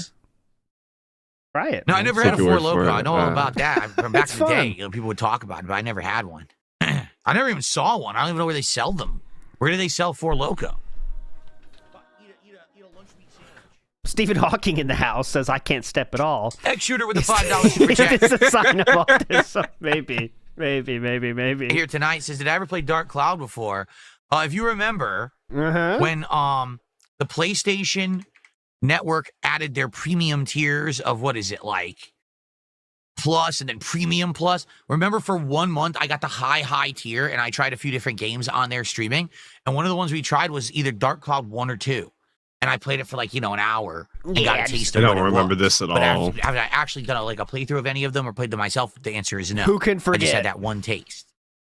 Try it. No, I never had a Four Loko. I know all about that. From back in the day, people would talk about it, but I never had one. I never even saw one. I don't even know where they sell them. Where do they sell Four Loko? Stephen Hawking in the house says, I can't step at all. X Shooter with the $5 super chat. It's a sign of all this, so maybe. Here tonight says, did I ever play Dark Cloud before? If you remember, when the PlayStation Network added their premium tiers of Plus and then Premium Plus. Remember, for 1 month, I got the high tier, and I tried a few different games on their streaming. And one of the ones we tried was either Dark Cloud 1 or 2. And I played it for an hour and got a taste of it. I don't remember this at all. Have I actually done a playthrough of any of them or played them myself? The answer is no. Who can forget? I just had that one taste.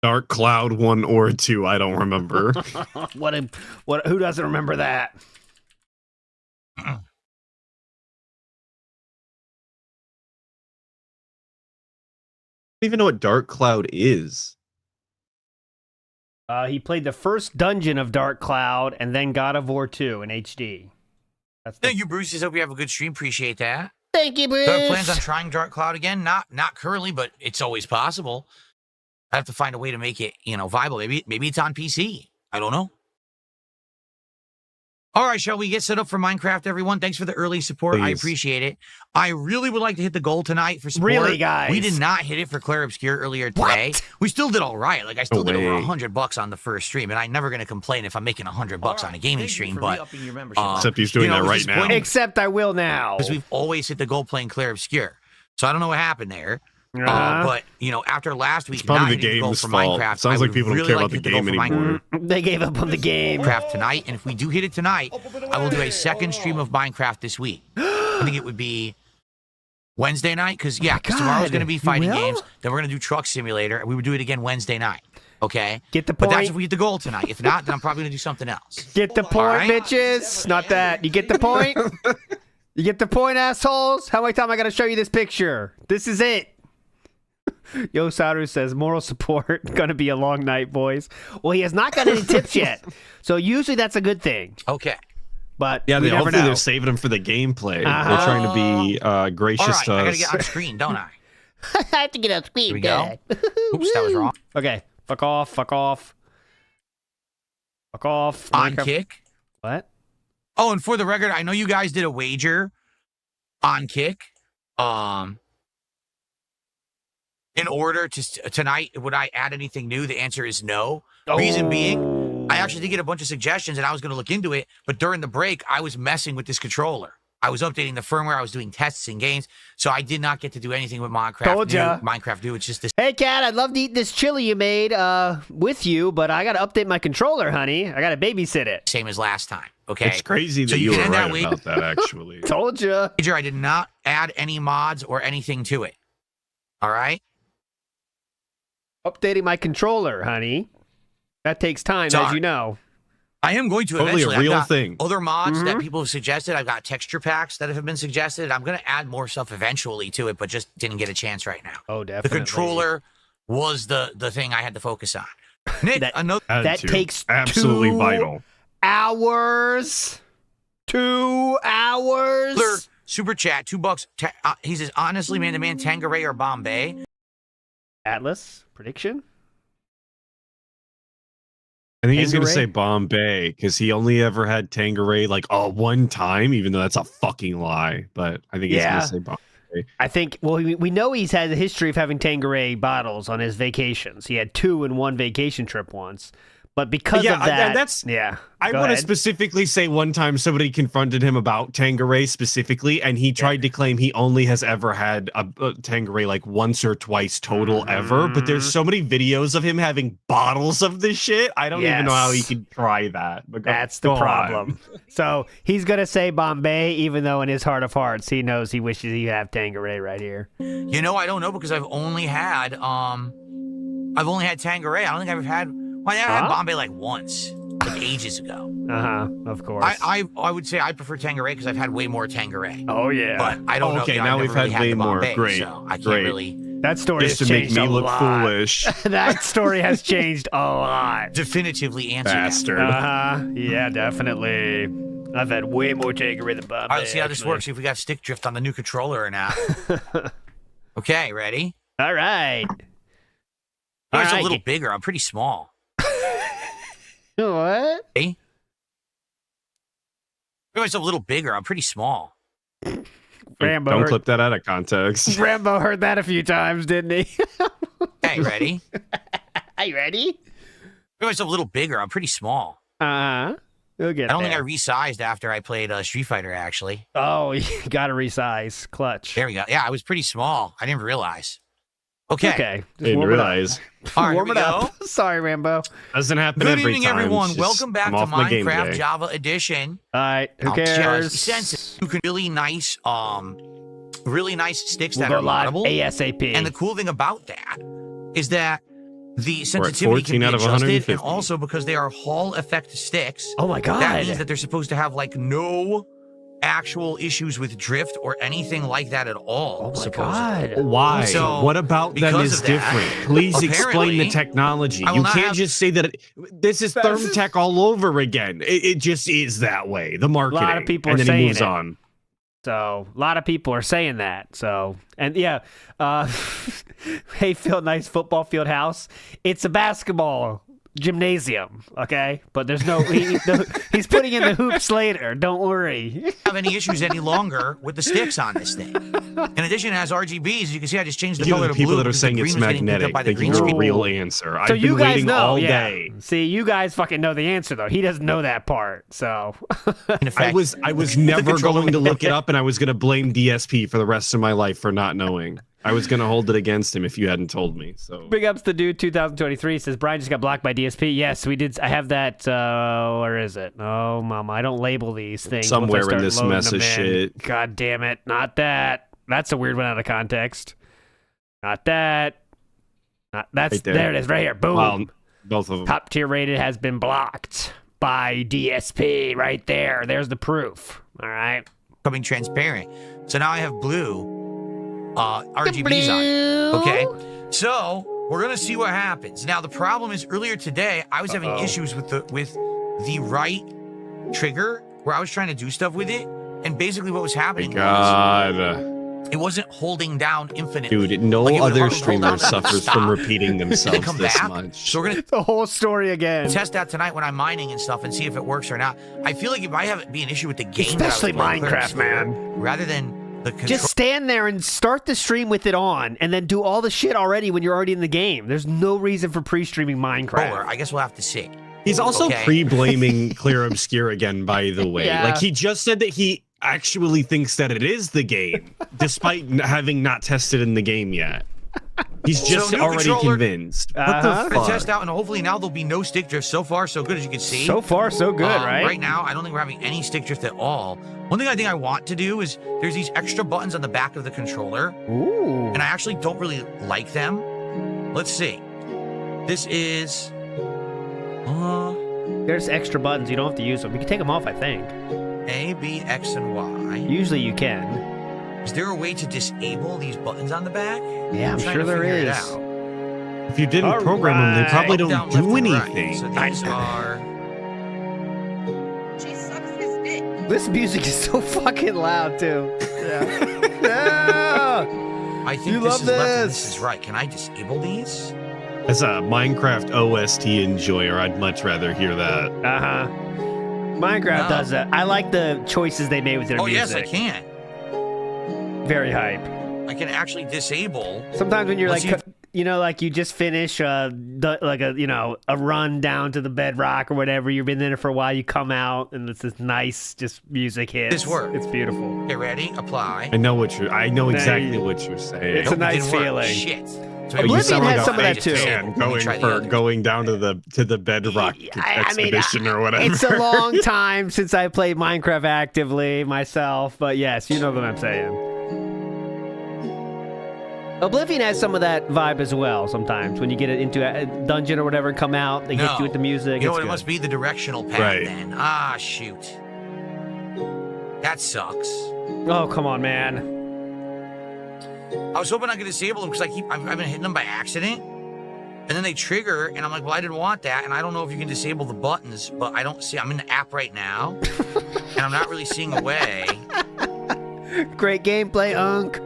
Dark Cloud 1 or 2, I don't remember. Who doesn't remember that? I don't even know what Dark Cloud is. He played the first dungeon of Dark Cloud and then God of War 2 in HD. Thank you, Bruce. Just hope you have a good stream. Appreciate that. Thank you, Bruce. Do I have plans on trying Dark Cloud again? Not currently, but it's always possible. I have to find a way to make it, viable. Maybe it's on PC. I don't know. All right, shall we get set up for Minecraft, everyone? Thanks for the early support. Please. I appreciate it. I really would like to hit the goal tonight for support. Really, guys? We did not hit it for Claire Obscure earlier today. What? We still did all right. I still did over $100 on the first stream, and I'm never going to complain if I'm making $100 on a gaming stream. But except he's doing that right now. Except I will now. Because we've always hit the goal playing Claire Obscure. So I don't know what happened there. But after last week, It's probably not the hitting the goal game's for fault. Minecraft, Sounds I like would people don't really care like about to the hit goal game for anymore. They gave up on the game. Minecraft tonight, and if we do hit it tonight, I will do a second stream of Minecraft this week. I think it would be Wednesday night, because tomorrow's going to be fighting games. Then we're going to do Truck Simulator, and we would do it again Wednesday night. Okay? Get the point. But that's if we get the goal tonight. If not, then I'm probably going to do something else. Get the point, right? bitches. Not that. You get the point? You get the point, assholes? How many times I got to show you this picture? This is it. Yo Saru says, moral support. Going to be a long night, boys. Well, he has not got any tips yet. So usually that's a good thing. Okay. But yeah, we never hopefully know. they're saving him for the gameplay. They're trying to be gracious to us. I got to get on screen, don't I? I have to get on screen. Here we go. Oops, that was wrong. Okay. Fuck off. Fuck off. Fuck off. On Minecraft. Kick. What? Oh, and for the record, I know you guys did a wager on Kick. In order to tonight, would I add anything new? The answer is no. Reason being, I actually did get a bunch of suggestions, and I was going to look into it. But during the break, I was messing with this controller. I was updating the firmware. I was doing tests and games, so I did not get to do anything with Minecraft. Told ya. Minecraft New. It's just this. Hey, Cat, I'd love to eat this chili you made with you, but I got to update my controller, honey. I got to babysit it. Same as last time. Okay. It's crazy that you were right about that, actually. Told ya. I did not add any mods or anything to it. All right. Updating my controller, honey. That takes time, as you know. I am going to Totally eventually. a real I've got thing. Other mods that people have suggested. I've got texture packs that have been suggested. I'm going to add more stuff eventually to it, but just didn't get a chance right now. Oh, definitely. The controller was the thing I had to focus on. Nick, that takes absolutely 2 vital. Hours. 2 hours. Super chat, $2. He says, honestly, man-to-man, Tanqueray or Bombay? Atlus prediction. I think he's going to Tanqueray? say Bombay because he only ever had Tanqueray like one time, even though that's a fucking lie. But I think he's going to say Bombay. I think, well, we know he's had a history of having Tanqueray bottles on his vacations. He had 2 in one vacation trip once. But because of that, I want to specifically say one time somebody confronted him about Tanqueray specifically, and he tried to claim he only has ever had a Tanqueray like once or twice total ever. But there's so many videos of him having bottles of this shit. I don't even know how he could try that. But that's the problem. So he's gonna say Bombay, even though in his heart of hearts he knows he wishes he had Tanqueray right here. You know, I don't know because I've only had Tanqueray. I don't think I've had. Well, I had Bombay like once, like ages ago. Of course. I would say I prefer Tanqueray because I've had way more Tanqueray. Oh yeah. But I don't know. Okay, you know, now I've we've never had really way the more. Bombay, Great. So I can't Great. really. That story just has to make changed me a look lot. foolish. That story has changed a lot. Definitively answer Bastard. Yeah, definitely. I've had way more Tanqueray than Bombay. All right, let's see how this works. See if we got stick drift on the new controller or not. Okay, ready? All right. It's a little bigger. I'm pretty small. What? Hey? It's a little bigger. I'm pretty small. Rambo Don't clip that out of context. Rambo heard that a few times, didn't he? Hey, ready? Are you ready? It's a little bigger. I'm pretty small. We'll get I don't think I there. resized after I played Street Fighter, actually. Oh, you gotta resize. Clutch. There we go. Yeah, I was pretty small. I didn't realize. Okay. Didn't realize. All right, warm here it we up. Sorry, Rambo. Doesn't happen Good every evening, time. everyone. It's Welcome just, back I'm to off my game Minecraft day. Java Edition. All right, who cares? Sense you can really nice sticks that We'll are go live moddable. ASAP. And the cool thing about that is that the We're at sensitivity 14 can be out of adjusted, 150. and also because they are Hall effect sticks. Oh my god! That means that they're supposed to have like no actual issues with drift or anything like that at all. Oh my supposedly. god! Why? So, what about them because is of that, different? Please explain the apparently, technology. I will You not can't have- just say that this is Thermtech all over again. It just is that way. The marketing. A lot of people and are then he saying moves it. on. So a lot of people are saying that. So and yeah, Hayfield, nice football field house. It's a basketball gymnasium, okay? But there's he's putting in the hoops later. Don't worry. Have any issues any longer with the sticks on this thing. In addition, it has RGBs. You can see I just changed the color to blue. People that are because saying the it's green was getting picked up magnetic by the think green it's a screen. real answer. So I've you been guys waiting know, all yeah. day. See, you guys fucking know the answer though. He doesn't know that part. So In effect, I was never going to look it up, and I was going to blame DSP for the rest of my life for not knowing. I was gonna hold it against him if you hadn't told me. So big ups to dude 2023 says Brian just got blocked by DSP. Yes, we did. I have that. Where is it? Oh, mama, I don't label these things. somewhere in this mess of shit. God damn it! Not that. That's a weird one out of context. Not that. That's right there. It is right here. Boom. Well, both of them. Top tier rated has been blocked by DSP. Right there. There's the proof. All right. Becoming transparent. So now I have blue RGBs on. Okay. So we're gonna see what happens. Now the problem is earlier today I was having issues with the right trigger where I was trying to do stuff with it, and basically what was happening was it wasn't holding down infinitely. Dude, no other streamer suffers from repeating themselves this much. So we're gonna the whole story again. Test that tonight when I'm mining and stuff and see if it works or not. I feel like it might be an issue with the game, especially Minecraft, man. Rather than the control. Just stand there and start the stream with it on, and then do all the shit already when you're already in the game. There's no reason for pre-streaming Minecraft. I guess we'll have to see. He's also pre-blaming Clear Obscure again, by the way. Yeah. Like, he just said that he actually thinks that it is the game, despite having not tested in the game yet. He's just already convinced. What the fuck? Test out, and hopefully now there'll be no stick drift. So far, so good, as you can see. So far, so good, right? Right now, I don't think we're having any stick drift at all. One thing I think I want to do is there's these extra buttons on the back of the controller. Ooh. And I actually don't really like them. Let's see. This is... There's extra buttons. You don't have to use them. You can take them off, I think. A, B, X, and Y. Usually you can. Is there a way to disable these buttons on the back? Yeah, I'm sure there is. If you didn't program them, they probably don't do anything. So these are... This music is so fucking loud, too. Yeah. I think this is left and this is right. Can I disable these? As a Minecraft OST enjoyer, I'd much rather hear that. Uh-huh. Minecraft does that. I like the choices they made with their music. Oh, yes, I can. Very hype. I can actually disable. Sometimes when you're like you just finish a run down to the bedrock or whatever, you've been there for a while, you come out and it's this nice just music hit. This works. It's beautiful. Okay, ready? Apply. I know exactly what you're saying. It's a nice feeling. Shit. So you sound like has some of that too. Going down to the bedrock expedition or whatever. It's a long time since I played Minecraft actively myself, but yes, you know what I'm saying. Oblivion has some of that vibe as well sometimes. When you get into a dungeon or whatever and come out, they hit you with the music. You know what? It must be the directional pad then. Ah, shoot. That sucks. Oh, come on, man. I was hoping I could disable them because I've been hitting them by accident. And then they trigger, and I'm like, well, I didn't want that. And I don't know if you can disable the buttons, but I don't see. I'm in the app right now, and I'm not really seeing a way. Great gameplay, Unk.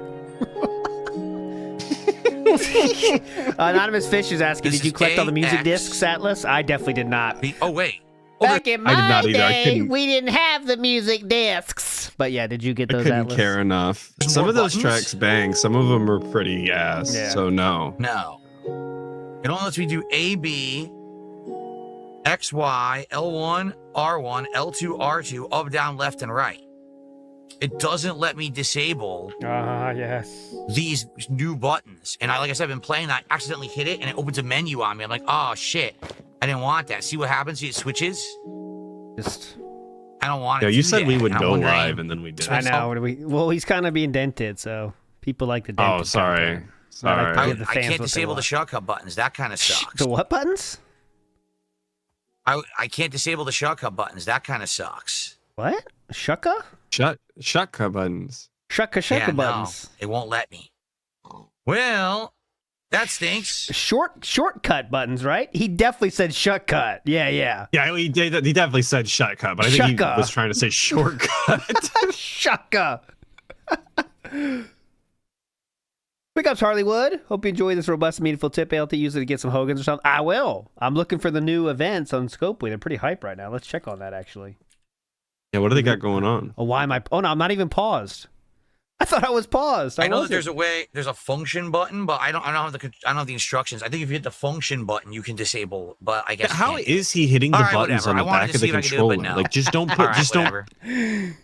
Anonymous Fish is asking, did you collect all the music discs, Atlus? I definitely did not. Oh, wait. Back in my day, we didn't have the music discs. But yeah, did you get those, I couldn't Atlus? care enough. Some of those tracks bang. Some of them are pretty ass. Yeah. So no. No. It only lets me do A, B, X, Y, L1, R1, L2, R2, up, down, left, and right. It doesn't let me disable yes. these new buttons. And like I said, I've been playing, I accidentally hit it, and it opens a menu on me. I'm like, oh, shit. I didn't want that. See what happens? See, it switches? I don't want it. Yeah, you said we would go wondering. live, and then we did. I know. Well, he's kind of being dented, so people like the dented. Oh, sorry. Sorry. I can't disable the shortcut buttons. That kind of sucks. The what buttons? I can't disable the shortcut buttons. That kind of sucks. What? Shucka? Shucka buttons. Shucka buttons. No, it won't let me. Well, that stinks. Shortcut buttons, right? He definitely said shortcut. Yeah. Yeah, he definitely said shortcut, but I think he was trying to say shortcut. Shucka. Big ups, Harleywood. Hope you enjoy this robust and meaningful tip. Able to use it to get some Hogans or something. I will. I'm looking for the new events on Scopely. They're pretty hype right now. Let's check on that, actually. Yeah, what do they got going on? Oh, why am I? Oh, no, I'm not even paused. I thought I was paused. I know that there's a function button, but I don't have the instructions. I think if you hit the function button, you can disable. But I guess how is he hitting the buttons on the back of the controller? Like, just don't put,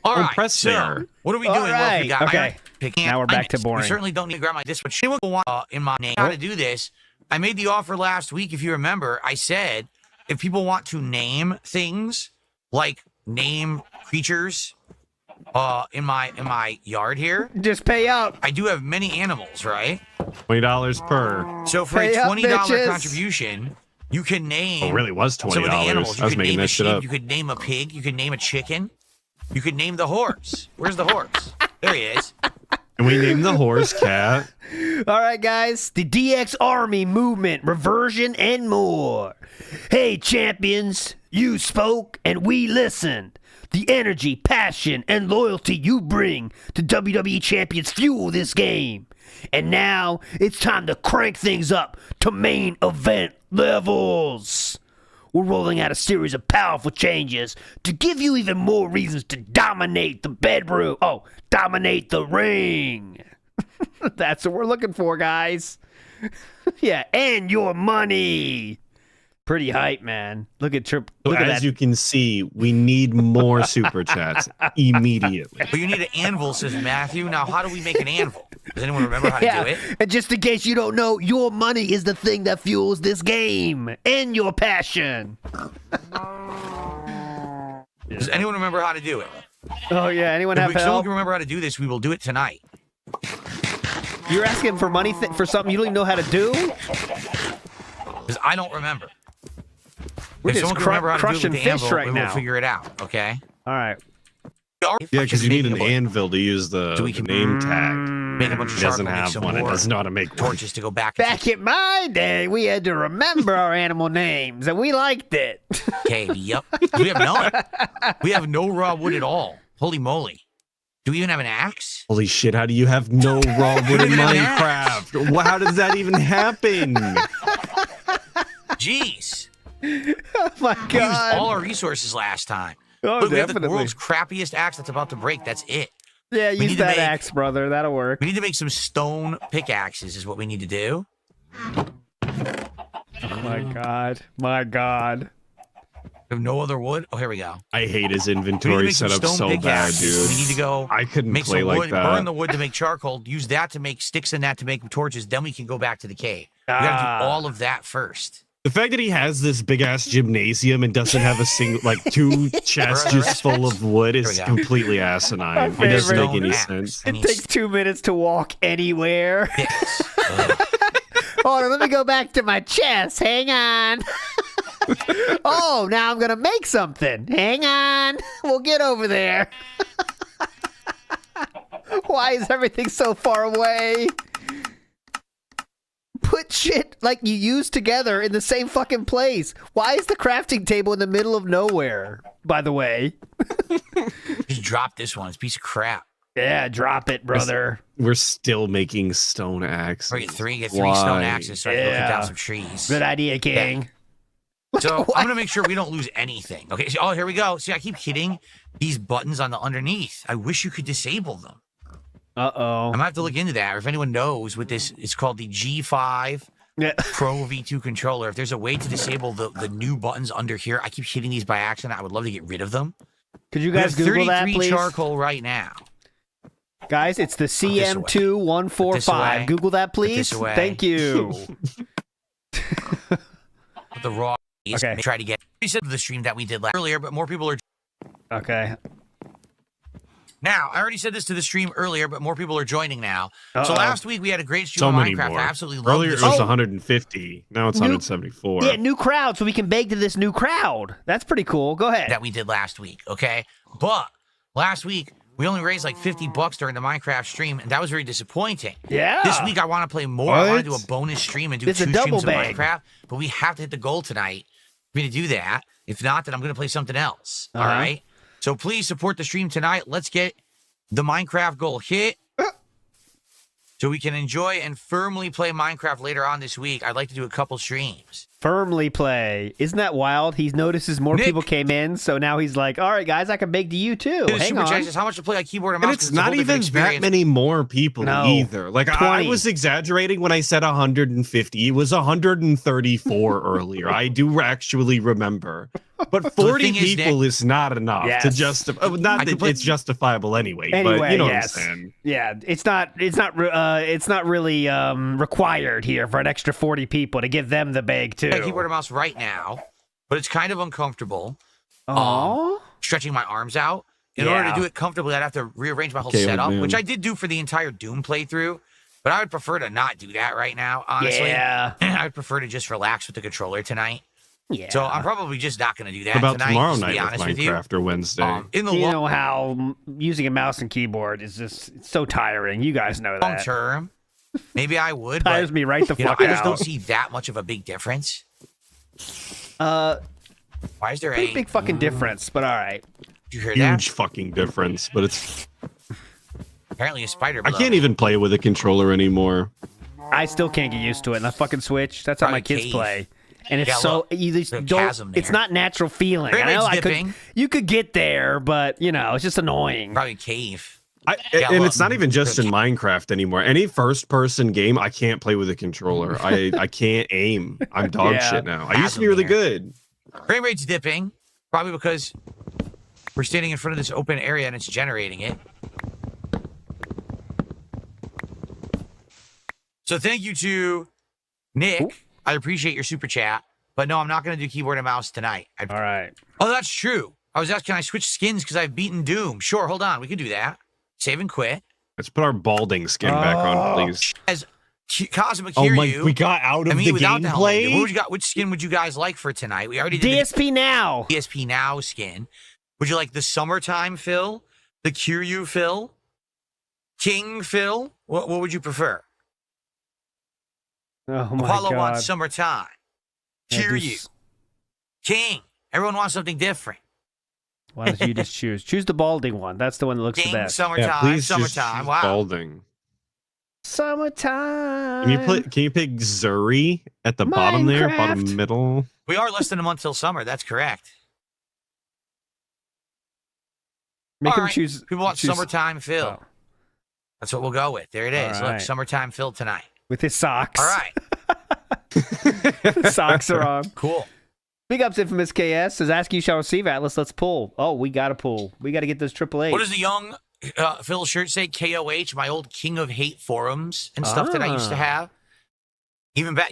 All right, press there. What are we doing? All right. Okay. Now we're back to boring. We certainly don't need to grab my this, but anyone will want in my name how to do this. I made the offer last week, if you remember. I said if people want to name things, like name creatures in my yard here, just pay up. I do have many animals, right? $20 per. So for a $20 contribution, you can name. Oh, it really was $20. Some of the animals. I was making that shit up. You could name a pig. You could name a chicken. You could name the horse. Where's the horse? There he is. And we named the horse Cat. All right, guys. The DX Army movement, reversion, and more. Hey, champions. You spoke and we listened. The energy, passion, and loyalty you bring to WWE Champions fuel this game. And now it's time to crank things up to main event levels. We're rolling out a series of powerful changes to give you even more reasons to dominate the bedroom. Oh, dominate the ring. That's what we're looking for, guys. Yeah, and your money. Pretty hype, man. Look at Trip. Look at as that. you can see, we need more super chats immediately. But you need an anvil, says Matthew. Now, how do we make an anvil? Does anyone remember how to do it? And just in case you don't know, your money is the thing that fuels this game and your passion. Does anyone remember how to do it? Oh, yeah. Anyone have If someone help? can remember how to do this, we will do it tonight. You're asking for money for something you don't even know how to do? Because I don't remember. We're If just someone can remember how to do it crushing with the fish anvil, right we now. will figure it out, okay? All right. Yeah, because you need an anvil to use the name tag. Make a bunch of It doesn't charcoal, make have some one. It more doesn't know how to make one. torches to go back. Back in my day, we had to remember our animal names, and we liked it. Okay, yep. We have none. We have no raw wood at all. Holy moly. Do we even have an axe? Holy shit, how do you have no raw wood in Minecraft? How does that even happen? Jeez. Oh, my God. We used all our resources last time. Oh, Look, we have the definitely. world's crappiest axe that's about to break. That's it. Yeah, We use need to that make- axe, brother. That'll work. We need to make some stone pickaxes is what we need to do. Oh, my God. My God. We have no other wood. Oh, here we go. I hate his We need to inventory make some setup stone so bad, pickaxes. dude. We need to go I couldn't make play some like wood, that. burn the wood to make charcoal, use that to make sticks and that to make torches. Then we can go back to the cave. We gotta do all of that first. The fact that he has this big ass gymnasium and doesn't have a single, like, two chests just full of wood is completely asinine. It doesn't make any sense. It takes 2 minutes to walk anywhere. Hold on, let me go back to my chest. Hang on. Oh, now I'm going to make something. Hang on. We'll get over there. Why is everything so far away? Put shit like you use together in the same fucking place. Why is the crafting table in the middle of nowhere, by the way? Just drop this one. It's a piece of crap. Yeah, drop it, brother. We're still making stone axe. Or get three stone axes so I can go cut down some trees. Good idea, King. So I'm going to make sure we don't lose anything. Okay, so, here we go. See, I keep hitting these buttons on the underneath. I wish you could disable them. Uh-oh. I might have to look into that. Or if anyone knows what this, it's called the G5 Pro V2 controller. If there's a way to disable the new buttons under here, I keep hitting these by accident. I would love to get rid of them. Could you guys Google that, please? Charcoal right now. Guys, it's the CM2145. Google that, please. Thank you. The raw. Okay. Try to get. We said the stream that we did earlier, but more people are. Okay. Now, I already said this to the stream earlier, but more people are joining now. Uh-oh. So last week we had a great stream So of many Minecraft. more. I absolutely loved Earlier this. it was 150. Now it's 174. Yeah, new crowd, so we can beg to this new crowd. That's pretty cool. Go ahead. That we did last week, okay? But last week we only raised like $50 during the Minecraft stream, and that was very disappointing. Yeah. This week I want to play more. I want to do a bonus stream and do It's a 2 double streams of bang. Minecraft, but we have to hit the goal tonight for me to do that. If not, then I'm going to play something else. All right? So please support the stream tonight. Let's get the Minecraft goal hit so we can enjoy and firmly play Minecraft later on this week. I'd like to do a couple streams. Firmly play. Isn't that wild? He notices more people came in, so now he's like, all right, guys, I can bake to you too. Hang on. How much to play on keyboard and mouse? And it's not even that many more people either. Like, 20. I was exaggerating when I said 150. It was 134 earlier. I do actually remember. But 40 people is not enough to justify. Not that it's justifiable anyway, but you know what I'm saying. Yeah, it's not really required here for an extra 40 people to give them the bag too. Keyboard and mouse right now, but it's kind of uncomfortable. Stretching my arms out. In order to do it comfortably, I'd have to rearrange my whole setup, which I did do for the entire Doom playthrough. But I would prefer to not do that right now, honestly. Yeah. I'd prefer to just relax with the controller tonight. Yeah. So I'm probably just not going to do that about tonight. Tomorrow night with Minecraft or Wednesday. You know how using a mouse and keyboard is just so tiring. You guys know that. Long term, maybe I would. Tires me right the fuck out. I just don't see that much of a big difference. Why is there a big fucking difference? But all right. Did you hear Huge fucking difference, but it's apparently a spider. I can't even play with a controller anymore. I still can't get used to it. And the fucking Switch. That's how my kids play. And it's you just don't. It's not natural feeling. I know you could get there, but you know it's just annoying. Probably cave. And it's not even just in Minecraft anymore. Any first-person game, I can't play with a controller. I can't aim. I'm dog shit now. I used to be really good. Frame rate's dipping, probably because we're standing in front of this open area and it's generating it. So thank you to Nick. Ooh. I appreciate your super chat, but no, I'm not going to do keyboard and mouse tonight. All right. Oh, that's true. I was asking, can I switch skins because I've beaten Doom? Sure, hold on. We can do that. Save and quit. Let's put our balding skin back on, please. As Cosmic Kiryu. We got out of the gameplay? Which skin would you guys like for tonight? We already did DSP Now. DSP Now skin. Would you like the summertime fill? The Kiryu fill? King fill? What would you prefer? Oh my Apollo God. wants summertime. Kiryu. King. Everyone wants something different. Why don't you just choose? Choose the balding one. That's the one that looks King, the best. Summertime. Summertime. Wow. Balding. Summertime. Can you pick Zuri at the bottom there? Bottom middle? We are less than a month till summer. That's correct. Make them choose. People want summertime fill. Oh. That's what we'll go with. There it is. Look, summertime fill tonight. With his socks. All right. The socks are on. Cool. Big ups, Infamous KS says, ask you shall receive, Atlas. Let's pull. Oh, we got to pull. We got to get those AAA. What does the young Phil shirt say? KOH, my old King of Hate forums and stuff that I used to have. Even back,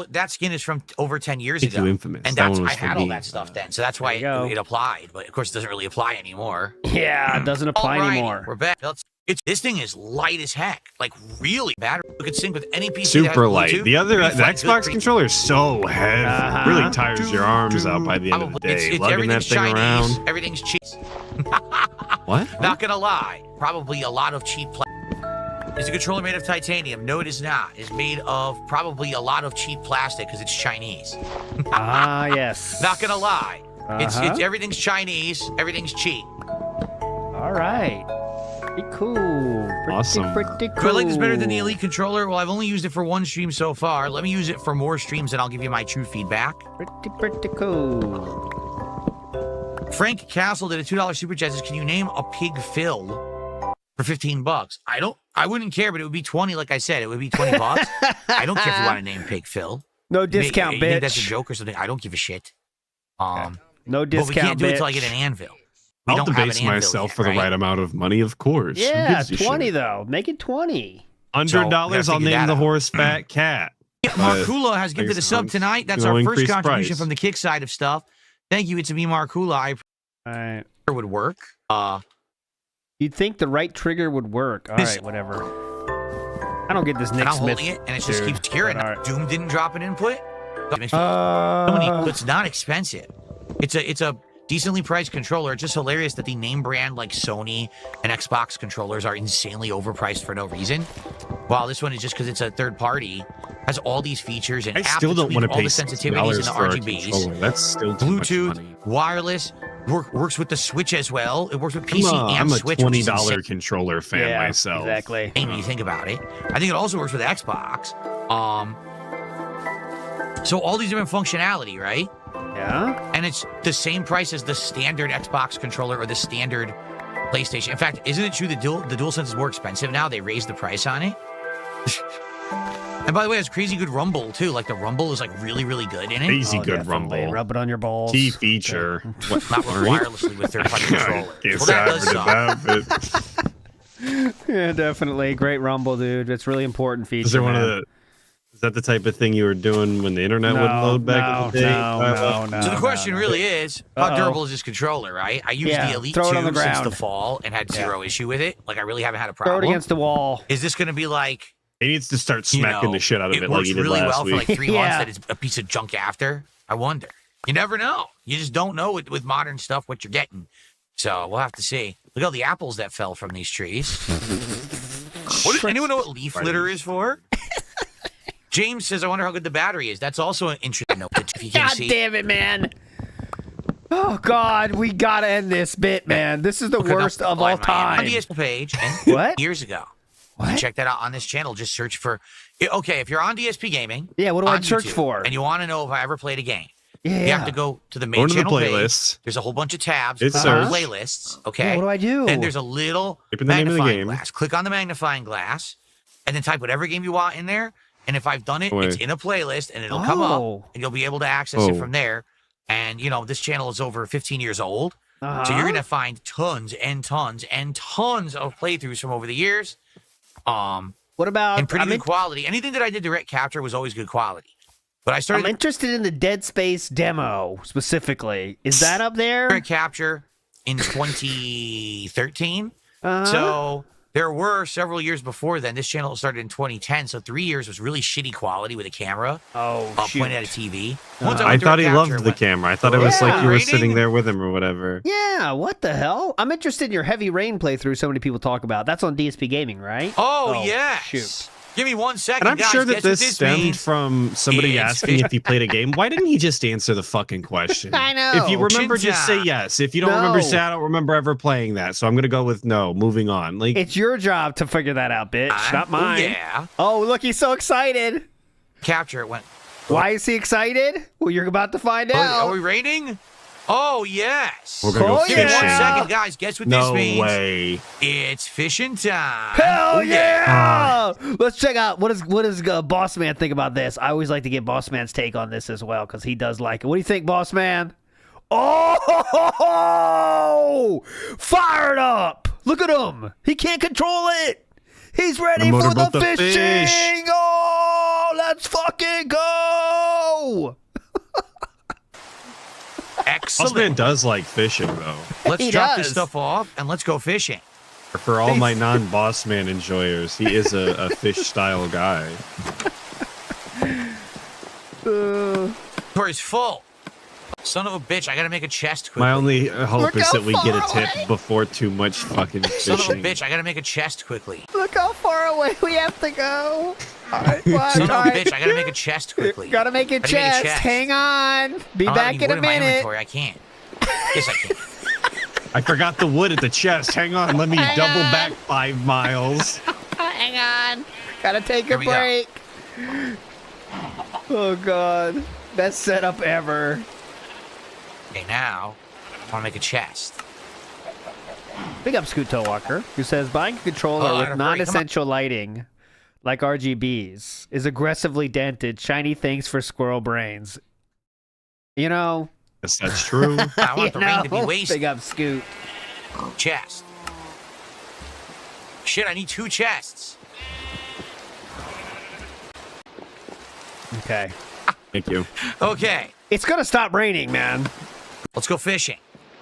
that skin is from over 10 years ago. Infamous. And I had all that stuff then. So that's why it applied. But of course, it doesn't really apply anymore. Yeah, it doesn't apply anymore. We're back. This thing is light as heck, like really bad. You could sync with any PC. Super light. The Xbox controller is so heavy, really tires your arms out by the end of the day. Lugging that thing Chinese. around. Everything's cheap. What? Not gonna lie, probably a lot of cheap. Is the controller made of titanium? No, it is not. It's made of probably a lot of cheap plastic because it's Chinese. Yes. Not gonna lie, it's everything's Chinese. Everything's cheap. All right. Pretty cool. Awesome. Pretty cool. Do I like this better than the Elite controller? Well, I've only used it for one stream so far. Let me use it for more streams and I'll give you my true feedback. Pretty cool. Frank Castle did a $2 super chat. Says, can you name a pig fill for $15? I wouldn't care, but it would be 20. Like I said, it would be $20. I don't care if you want to name pig fill. No discount, you bitch. Think that's a joke or something? I don't give a shit. No discount, but we can't do it bitch. till I get an anvil. I'll debase myself for the right amount of money, of course. Yeah, 20 though. Make it 20. $100. I'll name the horse Fat Cat. Markula has gifted a sub tonight. That's our first contribution from the kick side of stuff. Thank you. It's me, Markula. All right. Would work. You'd think the right trigger would work. All right, whatever. I don't get this Nick I'm Smith. holding it, and it just keeps curing. Right. Doom didn't drop an input. It's not expensive. It's a decently priced controller. It's just hilarious that the name brand like Sony and Xbox controllers are insanely overpriced for no reason. While this one is just because it's a third party, has all these features and I still don't want to pay all the sensitivities and the RGBs. That's still too Bluetooth, much money. Wireless, works with the Switch as well. It works with PC and I'm a Switch. $20 controller fan myself. Exactly. When you think about it, I think it also works with Xbox. So all these different functionality, right? Yeah. And it's the same price as the standard Xbox controller or the standard PlayStation. In fact, isn't it true that the DualSense is more expensive now? They raised the price on it. And by the way, it's crazy good rumble too. Like the rumble is like really, really good in it. Crazy good rumble. Rub it on your balls. Key feature. What, not wirelessly with third-party controllers. Well, that does suck. Yeah, definitely. Great rumble, dude. It's really important feature. Is there one of the? Is that the type of thing you were doing when the internet wouldn't load back in the day? No. So the question really is, how durable is this controller, right? I used the Elite 2 since the fall and had zero issue with it. Like, I really haven't had a problem. Throw it against the wall. Is this going to be like... He needs to start smacking the shit out of it like he did really last well week. for like 3 months that it's a piece of junk after? I wonder. You never know. You just don't know with modern stuff what you're getting. So we'll have to see. Look at all the apples that fell from these trees. Anyone know what leaf litter is for? James says, I wonder how good the battery is. That's also an interesting note. If you can see. Damn it, man. Oh, God. We got to end this bit, man. This is the worst of all time. On the DSP page. And what? Years ago. What? You check that out on this channel. Just search for... Okay, if you're on DSP Gaming... Yeah, what do I search YouTube, for? And you want to know if I ever played a game. Yeah. You have to go to the main channel page. There's a whole bunch of tabs. It's playlists. Okay. Yeah, what do I do? Then there's a little magnifying glass. Click on the magnifying glass, and then type whatever game you want in there. And if I've done it, it's in a playlist, and it'll come up, and you'll be able to access it from there. And, you know, this channel is over 15 years old. So you're going to find tons and tons and tons of playthroughs from over the years. What about... And pretty good quality. Anything that I did direct capture was always good quality. But I started... I'm interested in the Dead Space demo, specifically. Is that up there? Direct capture in 2013. So... There were several years before then. This channel started in 2010, so 3 years was really shitty quality with a camera. Pointed at a TV. I thought he loved the camera. I thought it was like you were sitting there with him or whatever. Yeah, what the hell? I'm interested in your Heavy Rain playthrough so many people talk about. That's on DSP Gaming, right? Oh yes. Shoot. Give me 1 second, And I'm guys. sure that Guess this what stemmed means? from somebody asking if he played a game. Why didn't he just answer the fucking question? I know. If you remember, just say yes. If you don't remember, say I don't remember ever playing that. So I'm gonna go with no. Moving on. Like it's your job to figure that out, bitch. Not mine. Yeah. Oh, look, he's so excited. Capture it went. Why is he excited? Well, you're about to find out. Are we rating? Oh yes. We're gonna go Give me 1 fishing. second, guys. Guess what this means? No way. It's fishing time. Hell yeah! Let's check out what does Boss Man think about this. I always like to get Boss Man's take on this as well because he does like it. What do you think, Boss Man? Oh, fired up! Look at him. He can't control it. He's ready for the fishing. Oh, let's fucking go! Excellent. Boss Man does like fishing though. Let's drop this stuff off and let's go fishing. For all my non-Boss Man enjoyers, he is a fish style guy. Inventory's full. Son of a bitch, I gotta make a chest quickly. My only hope is that we get a tip before too much fucking Son fishing. of a bitch, I gotta make a chest quickly. Look how far away we have to go. All right, Son of a bitch, I gotta make a chest quickly. Gotta make a chest. Hang on. Be back in a In my minute. inventory. I can't. Yes, I can. I forgot the wood at the chest. Hang on, let me double back 5 miles. Hang on. Gotta take a Here we go. break. Oh, God. Best setup ever. Okay, now I wanna make a chest. Big up Scoot Toe Walker, who says buying a controller Oh, with hurry, non-essential lighting, like RGBs, is aggressively dented. Shiny things for squirrel brains. You know. Yes, that's true. I want the ring to be wasted. Big up Scoot. Chest. Shit, I need 2 chests. Okay. Thank you. Okay. It's gonna stop raining, man. Let's go fishing.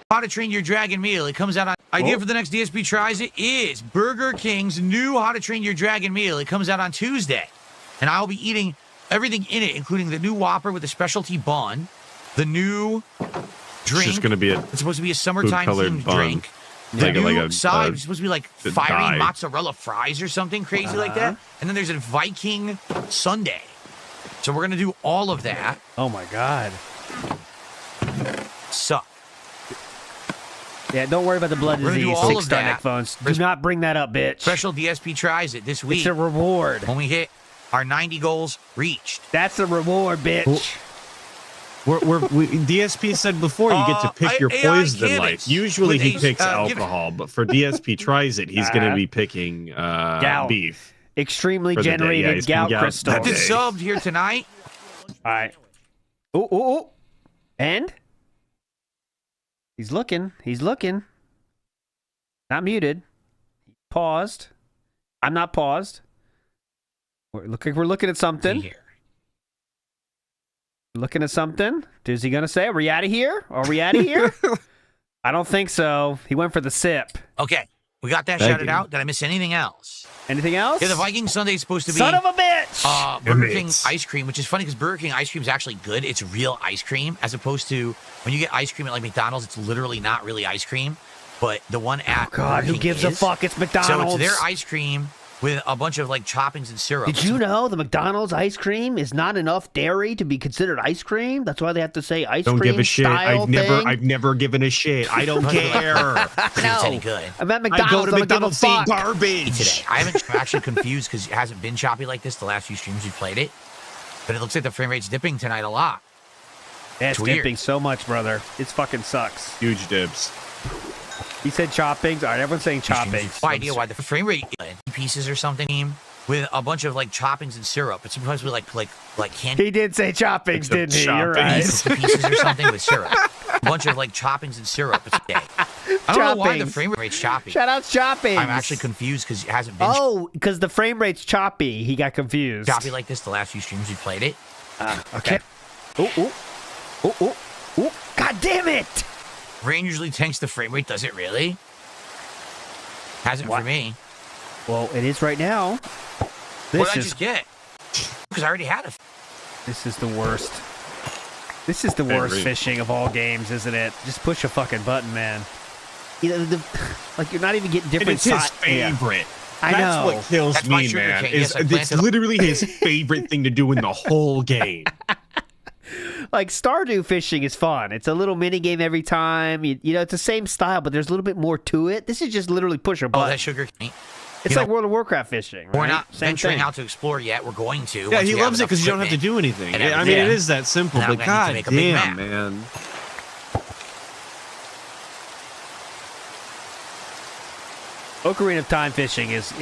How to Train Your Dragon meal. It comes out on... Idea for the next DSP Tries It is Burger King's new How to Train Your Dragon meal. It comes out on Tuesday. And I'll be eating everything in it, including the new Whopper with a specialty bun, the new drink. It's just gonna be It's supposed to be a summertime food-colored themed bun. drink. Like The new a side is supposed to be like fiery dye. mozzarella fries or something crazy like that. And then there's a Viking Sundae. So we're gonna do all of that. Oh my God. Suck. Yeah, don't worry about the blood We're gonna do disease. all Six of star that. neck phones. Do not bring that up, bitch. Special DSP Tries It this week. It's a reward. When we hit Our 90 goals reached. That's a reward, bitch. DSP said before you get to pick your poison in life. Usually he picks alcohol, but for DSP tries it, he's going to be picking beef. Extremely generated gout crystal. Just subbed here tonight. All right. Oh. And? He's looking. Not muted. Paused. I'm not paused. We're looking at something. Here. Looking at something. Is he gonna say, "Are we out of here? Are we out of here?" I don't think so. He went for the sip. Okay, we got that shouted out. Did I miss anything else? Anything else? Yeah, the Viking Sunday is supposed to be son of a bitch. Burger King ice cream, which is funny because Burger King ice cream is actually good. It's real ice cream, as opposed to when you get ice cream at like McDonald's. It's literally not really ice cream. But the one at Burger King who gives a fuck? It's McDonald's. So it's their ice cream with a bunch of like toppings and syrup. Did you know the McDonald's ice cream is not enough dairy to be considered ice cream? That's why they have to say ice cream. Don't give a shit. I've never given a shit. I don't care. No, it's any good. I'm at McDonald's. I go to McDonald's to eat garbage. Today, I haven't actually confused because it hasn't been choppy like this the last few streams we played it, but it looks like the frame rate's dipping tonight a lot. Yeah, it's dipping so much, brother. It fucking sucks. Huge dips. He said choppings. All right, everyone's saying choppings. No idea why the frame rate pieces or something with a bunch of like toppings and syrup. It's supposed to be like candy. He did say choppings, didn't he? You're right. Pieces or something with syrup. A bunch of like toppings and syrup. It's day. I don't know why the frame rate's choppy. Shoutouts choppings. I'm actually confused because it hasn't been. Oh, because the frame rate's choppy. He got confused. Choppy like this the last few streams we played it. Okay. Oh. God damn it! Rain usually tanks the frame rate, does it really? Hasn't for me. Well, it is right now. What did I just get? Because I already had it. This is the worst. This is the worst fishing of all games, isn't it? Just push a fucking button, man. You know, like you're not even getting different. And it's his favorite. Yeah. I know. That's what kills me, man. It's literally his favorite thing to do in the whole game. Like Stardew fishing is fun. It's a little mini game every time. You know, it's the same style, but there's a little bit more to it. This is just literally push a button. Oh, that sugar cane. It's like World of Warcraft fishing. Right? We're not venturing out to explore yet. We're going to. Yeah, he loves it because you don't have to do anything. I mean, it is that simple, but god damn, man. Ocarina of Time fishing is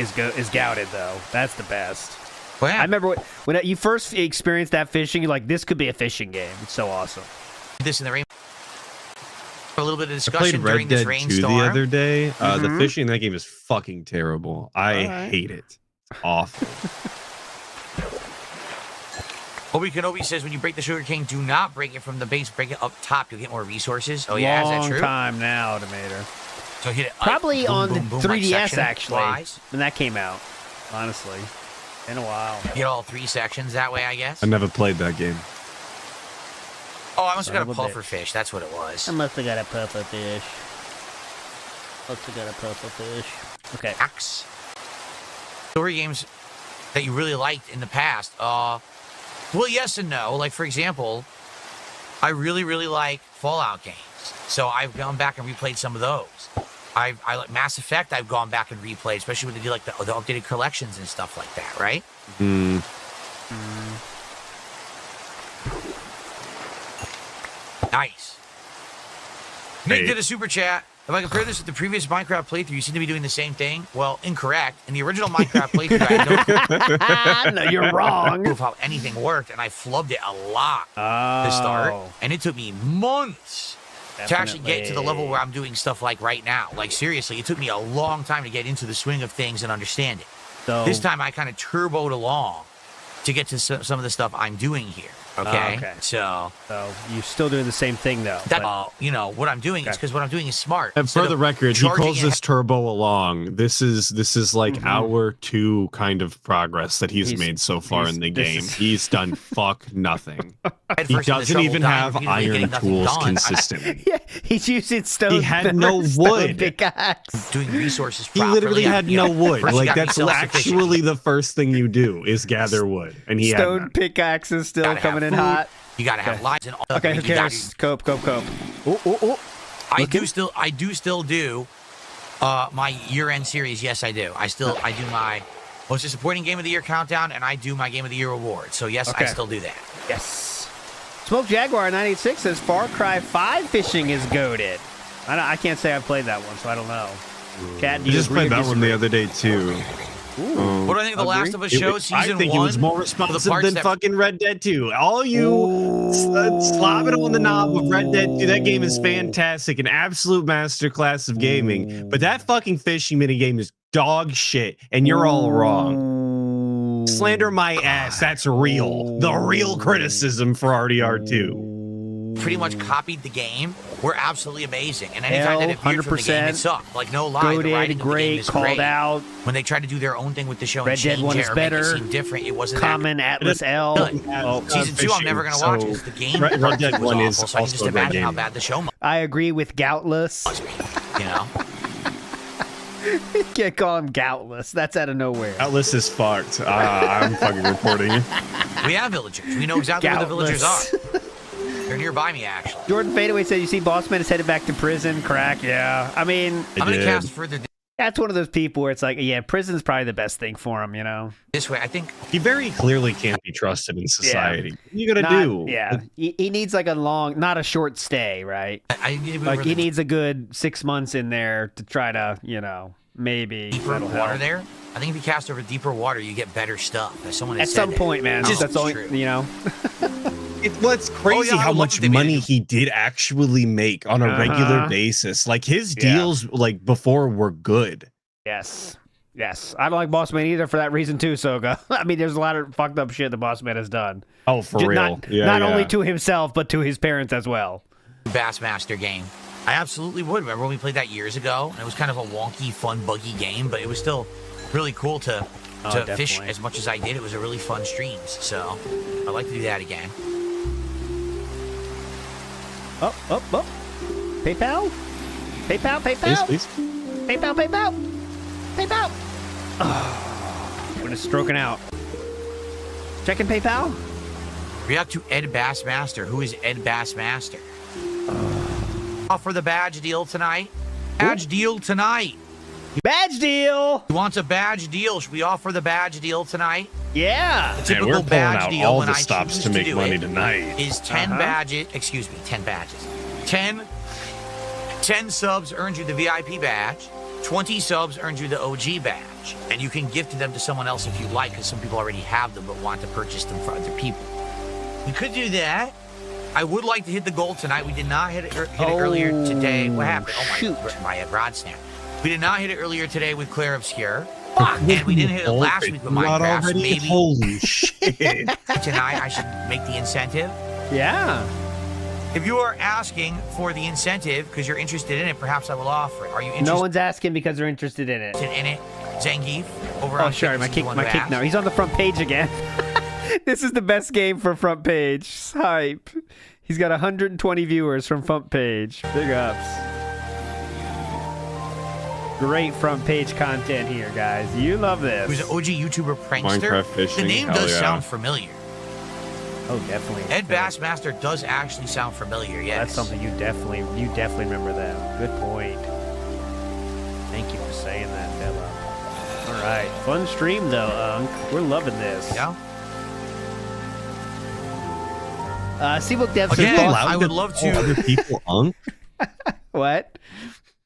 gouted though. That's the best. Well, yeah. I remember when you first experienced that fishing, you're like, this could be a fishing game. It's so awesome. This in the rain. A little bit of discussion during this rainstorm. The other day. The fishing in that game is fucking terrible. I hate it. It's awful. Obi Kenobi says when you break the sugar cane, do not break it from the base. Break it up top. You'll get more resources. Oh yeah, is that true? Long time now, Tomato. So hit it probably boom, on boom, boom, 3DS like actually wise. when that came out. Honestly, in a while. Get all 3 sections that way, I guess. I never played that game. Oh, I must have got a puffer fish. That's what it was. I must have got a puffer fish. Okay. Axe. Story games that you really liked in the past. Well, yes and no. Like, for example, I really, really like Fallout games. So I've gone back and replayed some of those. I like Mass Effect. I've gone back and replayed, especially when they do like the updated collections and stuff like that, right? Nice. Nick did a super chat. If I compare this with the previous Minecraft playthrough, you seem to be doing the same thing. Well, incorrect. In the original Minecraft playthrough, I don't no, you're wrong. Prove how anything worked, and I flubbed it a lot to start, and it took me months to actually get to the level where I'm doing stuff like right now. Like, seriously, it took me a long time to get into the swing of things and understand it. So, this time, I kind of turboed along to get to some of the stuff I'm doing here. Okay. So you're still doing the same thing though. That, you know what I'm doing is because what I'm doing is smart. And for the record, he calls this turbo along. This is like hour 2 kind of progress that he's made so far in the game. He's done fuck nothing. He doesn't even have iron tools consistently. Yeah, he's using stone. He had no wood. Pickaxe. Doing resources properly. He literally had no wood. Like that's actually the first thing you do is gather wood, and he stone had pickaxe is still coming in hot. You gotta have lights and all. Okay, who cares? Cope. I do still do my year-end series. Yes, I do. I do my Most disappointing game of the year countdown, and I do my game of the year award. So yes, I still do that. Yes. Smoke Jaguar 986 says Far Cry 5 fishing is goated. I can't say I've played that one, so I don't know. Chat, do you just agree played or that one the other day too. What do I think of The Last of Us show? Season 1? I think it was more responsive than fucking Red Dead 2. All you slobbing on the knob of Red Dead 2, that game is fantastic, an absolute masterclass of gaming. But that fucking fishing minigame is dog shit, and you're all wrong. Slander my ass, that's real. The real criticism for RDR2. Pretty much copied the game. We're absolutely amazing. And anytime that it veered from the game, it sucked. Like, no lie, the writing of the game is called great. Out. When they tried to do their own thing with the show Red and change Dead 1 is it or better. make it seem different, it wasn't Common that Atlus L. Season 2, I'm never going to watch because the game Red Dead 1 was is awful, so I can just imagine how bad the show must I agree with Goutless. be, you know? You can't call him Goutless. That's out of nowhere. Goutless is fucked. I'm fucking reporting it. We have villagers. We know exactly where the villagers are. They're nearby me, actually. Jordan Fadeaway said, you see Bossman is headed back to prison. Crack, yeah. I mean, I'm going to cast further that's one of those people where it's like, yeah, prison's probably the best thing for him, you know? this way. I think he very clearly can't be trusted in society. Yeah. What are you going to do? Yeah. He needs like a long, not a short stay, right? He needs a good 6 months in there to try to, you know, maybe. Deeper water there? I think if you cast over deeper water, you get better stuff. As someone at some point, man. That's all, you know? What's crazy how much money he did actually make on a regular basis. Like his deals, like before, were good. Yes, I don't like Bossman either for that reason too, Soga. I mean, there's a lot of fucked up shit that Bossman has done. Oh, for real. Not only to himself, but to his parents as well. Bassmaster game. I absolutely would. Remember when we played that years ago? And it was kind of a wonky, fun, buggy game, but it was still really cool to fish as much as I did. It was a really fun streams, so I'd like to do that again. Oh. PayPal? Please. PayPal. Oh, we're just stroking out. Checking PayPal? React to Ed Bassmaster. Who is Ed Bassmaster? Offer the badge deal tonight. Badge deal tonight. Badge deal. Who wants a badge deal? Should we offer the badge deal tonight? Yeah. The typical we're pulling badge out deal all when the I stops choose to make do money it tonight. Is 10 badges. Excuse me, 10 badges. 10 subs earns you the VIP badge. 20 subs earns you the OG badge. And you can gift them to someone else if you like, because some people already have them but want to purchase them for other people. We could do that. I would like to hit the goal tonight. We did not hit it earlier today. What happened? My rod snap. We did not hit it earlier today with Claire Obscure. And we didn't hit it last week with Minecraft. So maybe holy shit. Tonight I should make the incentive. Yeah. If you are asking for the incentive because you're interested in it, perhaps I will offer it. Are you interested? No one's asking because they're interested in it. Zangief over on sure. My kick now. He's on the front page again. This is the best game for front page. Hype. He's got 120 viewers from front page. Big ups. Great front page content here, guys. You love this. Who's an OG YouTuber prankster? Minecraft fishing. The name does sound familiar. Oh, definitely. Ed Bassmaster does actually sound familiar, yes. That's something you definitely remember that. Good point. Thank you for saying that, Della. All right. Fun stream, though, Unc. We're loving this. Yeah. Seabook Dev Again, says, I would love to. Other people, Unc? What?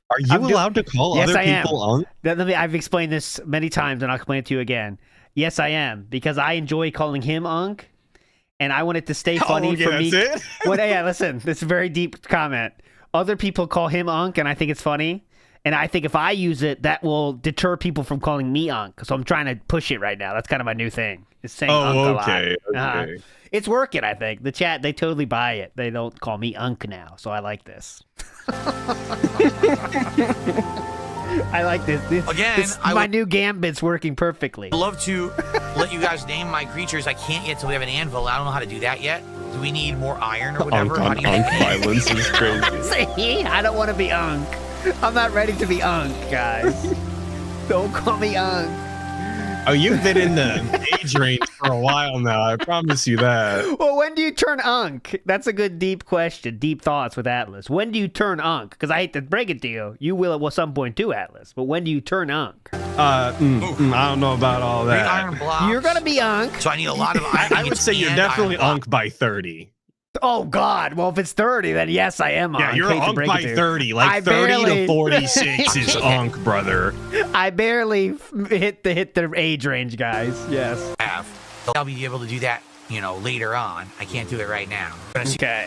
Are you allowed to call other people Unc? I've explained this many times, and I'll explain it to you again. Yes, I am, because I enjoy calling him Unc, and I want it to stay funny for me. That's it? Yeah, listen, this is a very deep comment. Other people call him Unc, and I think it's funny. And I think if I use it, that will deter people from calling me Unc. So I'm trying to push it right now. That's kind of my new thing. Is saying Unc a lot. Okay. It's working, I think. The chat, they totally buy it. They don't call me Unc now, so I like this. I like this. My new gambit's working perfectly. I'd love to let you guys name my creatures. I can't yet till we have an anvil. I don't know how to do that yet. Do we need more iron or whatever? Unc violence is crazy. See, I don't want to be Unc. I'm not ready to be Unc, guys. Don't call me Unc. Oh, you've been in the age range for a while now. I promise you that. Well, when do you turn unk? That's a good deep question. Deep thoughts with Atlus. When do you turn unk? Because I hate to break it to you, you will at some point too, Atlus. But when do you turn unk? I don't know about all that. Iron blocks. You're gonna be unk. So I need a lot of. I would say you're definitely unk by 30. Oh God! Well, if it's 30, then yes, I am. Yeah, you're unk by 30. Like 30 to 46 is unk, brother. I barely hit the age range, guys. Yes. I'll be able to do that, later on. I can't do it right now. Okay.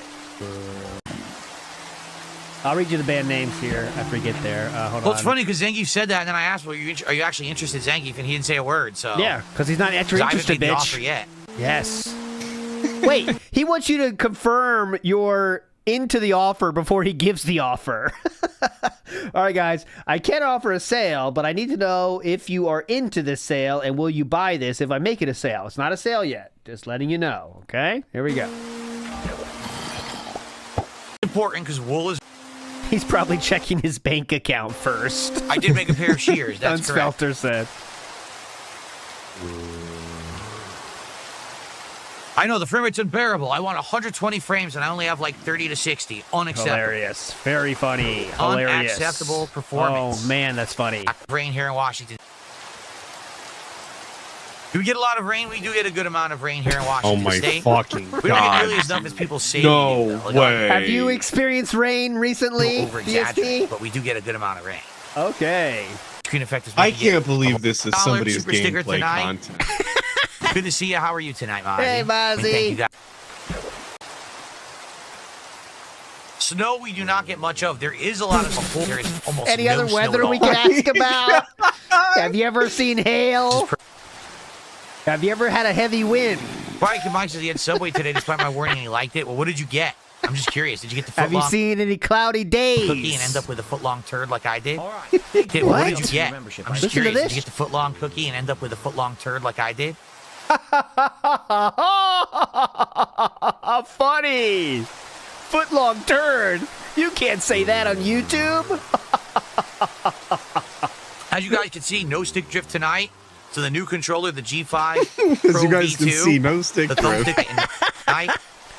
I'll read you the band names here after we get there. Hold on. Well, it's funny because Zangief said that, and then I asked, "Well, are you actually interested, Zangief?" And he didn't say a word. So yeah, because he's not actually interested, I haven't made the bitch. offer yet. Yes. Wait, he wants you to confirm you're into the offer before he gives the offer. All right, guys. I can't offer a sale, but I need to know if you are into this sale and will you buy this if I make it a sale. It's not a sale yet. Just letting you know. Okay? Here we go. Important because wool is. He's probably checking his bank account first. I did make a pair of shears. That's correct. Unsfelter said. I know the frame rate's unbearable. I want 120 frames and I only have like 30 to 60. Unacceptable. Hilarious. Very funny. Hilarious. Unacceptable performance. Oh, man, that's funny. Rain here in Washington. Do we get a lot of rain? We do get a good amount of rain here in Washington State. Oh my fucking We don't get nearly as enough as people say. No way. Have you experienced rain recently, DSP? But we do get a good amount of rain. Okay. Screen effect is I can't believe this is somebody's super sticker gameplay tonight. content. Good to see you. How are you tonight, Mozzie? Hey, Mozzie. Thank you, guys. Snow we do not get much of. There is a lot of there is almost Any no other snow weather at we all. can ask about? Have you ever seen hail? Have you ever had a heavy wind? Brian Mike says he had Subway today despite my warning and he liked it. Well, what did you get? I'm just curious. Did you get the Have you seen any cloudy days? cookie and end up with a foot-long turd like I did? All right. What did you get? I'm just Listen to curious. this. Did you get the foot-long cookie and end up with a foot-long turd like I did? Funny. Foot-long turd. You can't say that on YouTube. As you guys can see, no stick drift tonight. So the new controller, the G5 As Pro you guys V2, can see, no stick the drift. thumbstick tonight.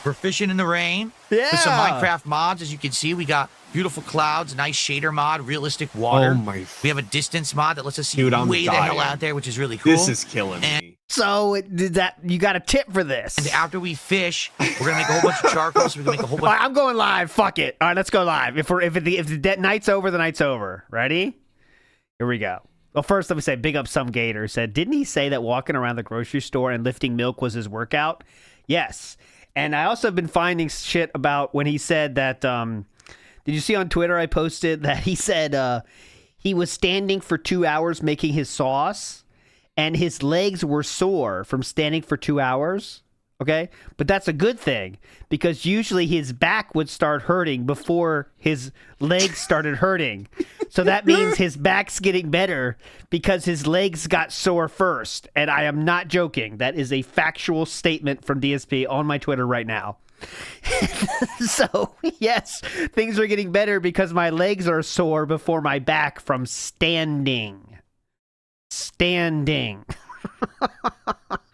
We're fishing in the rain. Yeah. With some Minecraft mods. As you can see, we got beautiful clouds, nice shader mod, realistic water. Oh my. We have a distance mod that lets us see Dude, I'm way the hell dying. out there, which is really cool. This is killing me. So did that? You got a tip for this? And after we fish, we're gonna make a whole bunch of charcoal. So we can make a whole All bunch. right, I'm going live. Fuck it. All right, let's go live. If the night's over, the night's over. Ready? Here we go. Well, first, let me say, big up some gator said, didn't he say that walking around the grocery store and lifting milk was his workout? Yes. And I also have been finding shit about when he said that, did you see on Twitter I posted that he said he was standing for 2 hours making his sauce and his legs were sore from standing for 2 hours? Okay, but that's a good thing because usually his back would start hurting before his legs started hurting. So that means his back's getting better because his legs got sore first. And I am not joking. That is a factual statement from DSP on my Twitter right now. So, yes, things are getting better because my legs are sore before my back from standing. Standing.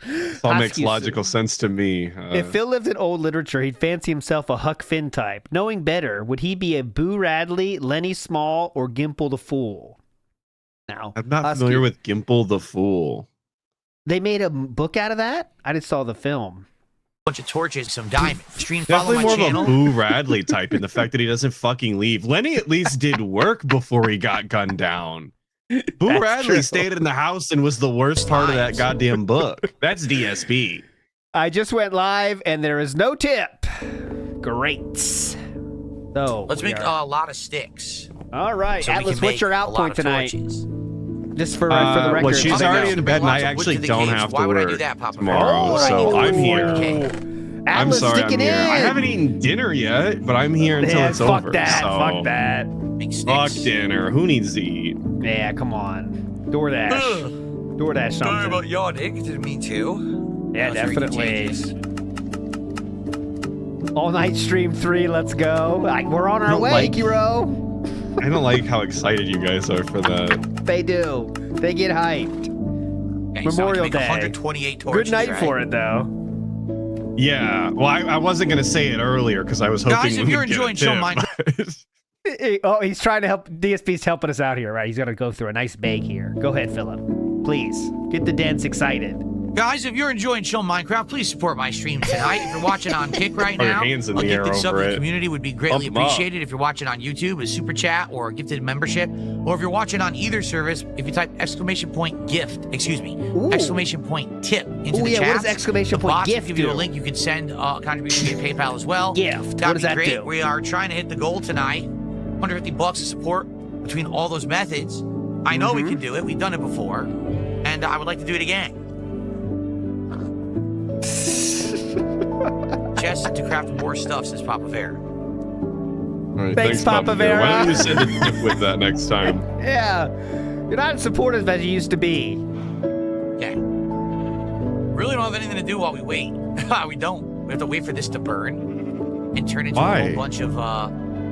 This all makes logical sense to me. If Phil lived in old literature, he'd fancy himself a Huck Finn type. Knowing better, would he be a Boo Radley, Lenny Small, or Gimple the Fool? Now, I'm not familiar with Gimple the Fool. They made a book out of that? I just saw the film. Bunch of torches, some diamonds. Stream, follow Definitely my more channel. of a Boo Radley type in the fact that he doesn't fucking leave. Lenny at least did work before he got gunned down. Boo That's Radley true. stayed in the house and was the worst part of that goddamn book. That's DSP. I just went live and there is no tip. Great. So Let's make a lot of sticks. All right, So we Atlas, can what's make your a out lot point of tonight? torches. Just for the record. Well, she's already in bed and I Lots of wood actually to the don't caves. have Why to would I work do that, Papa? tomorrow, What do I so need to I'm do here. for 40K? I'm Atlas, sorry, sticking I'm here. in. I haven't eaten dinner yet, but I'm here until Yeah, it's fuck over. that. So. Fuck that. Make Fuck sticks. dinner. Who needs to eat? Yeah, come on. DoorDash. DoorDash something. Sorry about yawning. Didn't mean to. Yeah, That was very definitely. contagious. All night stream 3, let's go. We're on our don't way, like- Kiro. I don't like how excited you guys are for that. They do. They get hyped. Memorial Day. 128 torches. Good night for it, though. Yeah. Well, I wasn't going to say it earlier because I was hoping. Guys, if you're enjoying Show Minecraft. Oh, he's trying to help. DSP's helping us out here, right? He's got to go through a nice bag here. Go ahead, Philip. Please get the dents excited. Guys, if you're enjoying Chill Minecraft, please support my stream tonight. If you're watching on Kick right now, a gifted sub to the community would be greatly appreciated. If you're watching on YouTube, a super chat or a gifted membership, or if you're watching on either service, if you type !gift, !tip into the chat, what does !gift give you a link. You can send a contribution via PayPal as well. Gift. That'd What does be that great. do? We are trying to hit the goal tonight. $150 of support between all those methods. I know we can do it. We've done it before, and I would like to do it again. Chest to craft more stuff, says Papa Vera. All right, Thanks, Papa Vera. Why don't you send a tip with that next time? Yeah. You're not as supportive as you used to be. Okay. Really don't have anything to do while we wait. We don't. We have to wait for this to burn and turn into a whole bunch of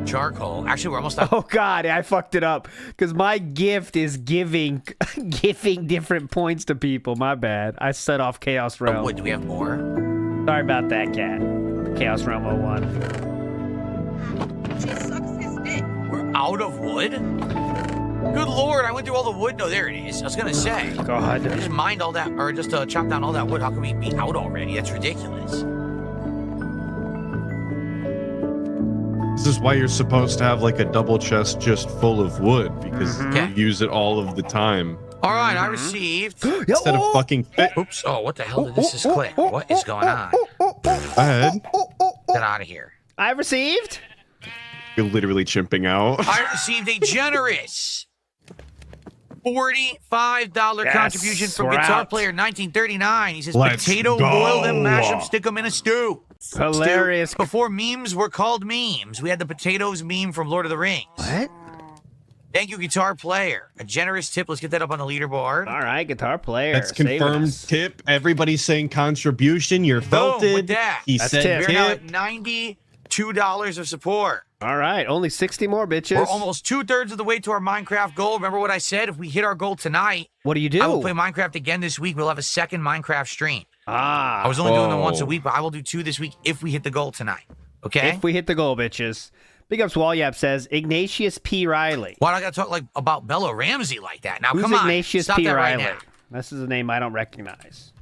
charcoal. Actually, we're almost done. Oh God, I fucked it up because my gift is giving different points to people. My bad. I set off Chaos Realm. Wood, do we have more? Sorry about that, Cat. Chaos Realm 01. We're out of wood? Good Lord, I went through all the wood. No, there it is. I was gonna say. God. I just mined all that, or just chopped down all that wood. How can we be out already? That's ridiculous. This is why you're supposed to have like a double chest just full of wood because you use it all of the time. All right, I received. Instead of fucking. Oops. Oh, what the hell did this just click? What is going on? Go ahead. Get out of here. I received. You're literally chimping out. I received a generous $45 contribution from Guitar Player 1939. He says, potato, boil them, mash them, stick them in a stew. Hilarious. Stew. Before memes were called memes, we had the potatoes meme from Lord of the Rings. What? Thank you, Guitar Player. A generous tip. Let's get that up on the leaderboard. All right, Guitar Player. That's confirmed tip. Everybody's saying contribution. You're felted. With that. He said tip. tip. We're now at $92 of support. All right, only 60 more, bitches. We're almost 2/3 of the way to our Minecraft goal. Remember what I said? If we hit our goal tonight, what do you do? I will play Minecraft again this week. We'll have a second Minecraft stream. I was only doing them once a week, but I will do 2 this week if we hit the goal tonight. Okay? If we hit the goal, bitches. Big Ups Walyap says Ignatius P. Riley. Why do I got to talk like about Bella Ramsey like that? Now, Who's come on. Ignatius Stop P. that Riley? right now. This is a name I don't recognize.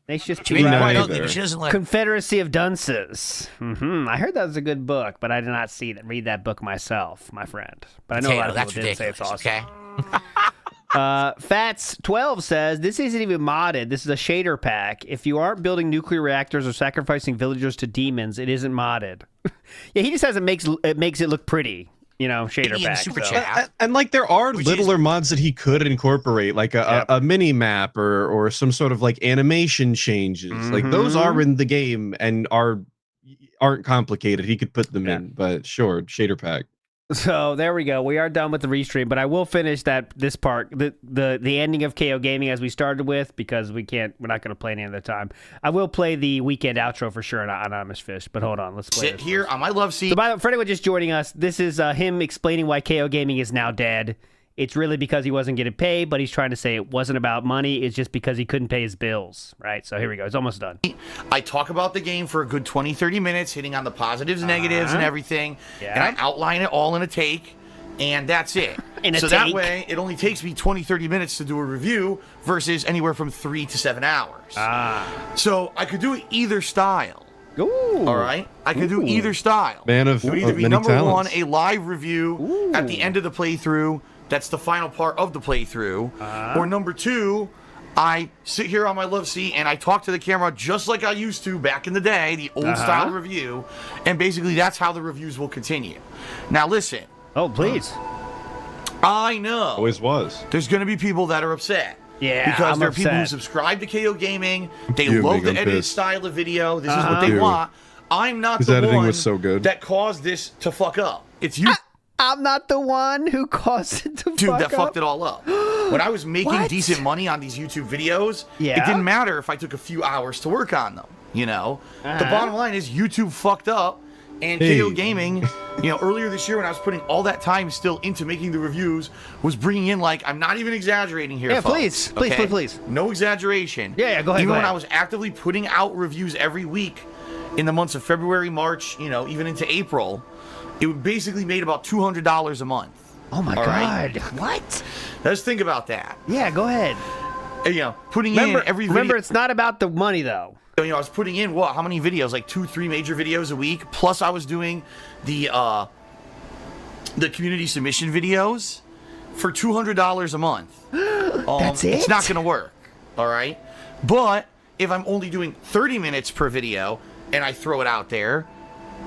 Ignatius P. Riley. She doesn't let Confederacy of Dunces. I heard that was a good book, but I did not read that book myself, my friend. But I know a lot of people did say it's awesome. Okay? Fats12 says, this isn't even modded. This is a shader pack. If you aren't building nuclear reactors or sacrificing villagers to demons, it isn't modded. Yeah, he just says it makes it look pretty. You know, shader pack. Super chat. And like there are littler mods that he could incorporate, like a mini map or some sort of like animation changes. Like those are in the game and aren't complicated. He could put them in, but sure, shader pack. So there we go. We are done with the restream, but I will finish this part, the ending of KO Gaming as we started with, because we're not going to play any other time. I will play the weekend outro for sure on Anonymous Fish, but hold on, let's play Sit here on my love seat. So for anyone just joining us, this is him explaining why KO Gaming is now dead. It's really because he wasn't getting paid, but he's trying to say it wasn't about money. It's just because he couldn't pay his bills, right? So here we go. It's almost done. I talk about the game for a good 20, 30 minutes, hitting on the positives, negatives, and everything. And I outline it all in a take, and that's it. That way, it only takes me 20, 30 minutes to do a review versus anywhere from 3 to 7 hours. So I could do it either style. Ooh. All right? I could do either style. Man of It would either be many number talents. 1, a live review at the end of the playthrough. That's the final part of the playthrough. Or number 2, I sit here on my love seat and I talk to the camera just like I used to back in the day, the old style review. And basically that's how the reviews will continue. Now listen. Oh, please. I know. Always was. There's going to be people that are upset. Yeah, because there are people who upset. subscribe to KO Gaming. They love the edited style of video. This is what they Dude. want. I'm not His the editing one was so good. that caused this to fuck up. It's you. I'm not the one who caused it to Dude, fuck that up. fucked it all up. When I was making decent money on these YouTube videos, it didn't matter if I took a few hours to work on them. You know, the bottom line is YouTube fucked up, And KO Gaming, earlier this year when I was putting all that time still into making the reviews, was bringing in, like, I'm not even exaggerating here, folks, please. No exaggeration. Yeah, go ahead. Even when I was actively putting out reviews every week in the months of February, March, even into April, it basically made about $200 a month. Oh my God. What? Let's think about that. Yeah, go ahead. Putting in every video. Remember, it's not about the money, though. I was putting in, how many videos? Like 2-3 major videos a week. Plus, I was doing the community submission videos for $200 a month. That's it? It's not going to work, all right? But if I'm only doing 30 minutes per video and I throw it out there,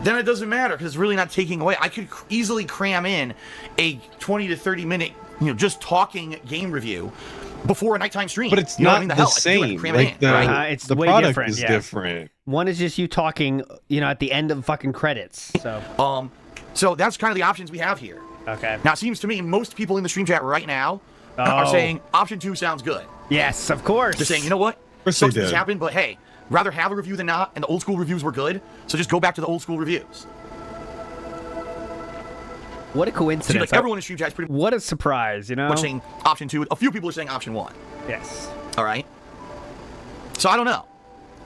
then it doesn't matter because it's really not taking away. I could easily cram in a 20 to 30 minute, just talking game review before a nighttime stream. But it's not the same. Like it's the way product different, is different. One is just you talking, at the end of fucking credits. So, so that's kind of the options we have here. Okay. Now, it seems to me most people in the stream chat right now are saying option 2 sounds good. Yes, of course. They're saying, you know what? Sucks this happened, but hey, rather have a review than not, and the old school reviews were good, so just go back to the old school reviews. What a coincidence. Seems like everyone in the stream chat is pretty. What a surprise, We're saying option 2. A few people are saying option 1. Yes. All right. So I don't know.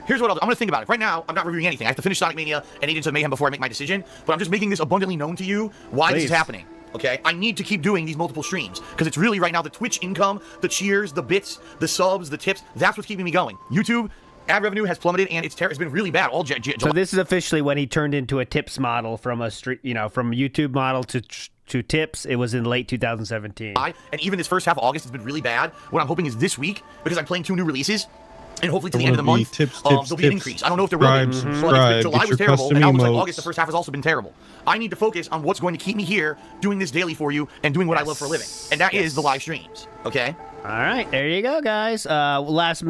Here's what I'm going to think about it. Right now, I'm not reviewing anything. I have to finish Sonic Mania and Agents of Mayhem before I make my decision, but I'm just making this abundantly known to you why this is happening. Okay? I need to keep doing these multiple streams because it's really right now the Twitch income, the cheers, the bits, the subs, the tips. That's what's keeping me going. YouTube ad revenue has plummeted and it's been really bad all So this is officially when he turned into a tips model from a from YouTube model to tips. It was in late 2017. And even this first half of August has been really bad. What I'm hoping is this week, because I'm playing 2 new releases, and hopefully to the end of the month, there'll be an increase. I don't know if there will be. But July was terrible, and now it looks like August, the first half, has also been terrible. I need to focus on what's going to keep me here, doing this daily for you, and doing what I love for a living. And that is the live streams. Okay? All right, there you go, guys. Last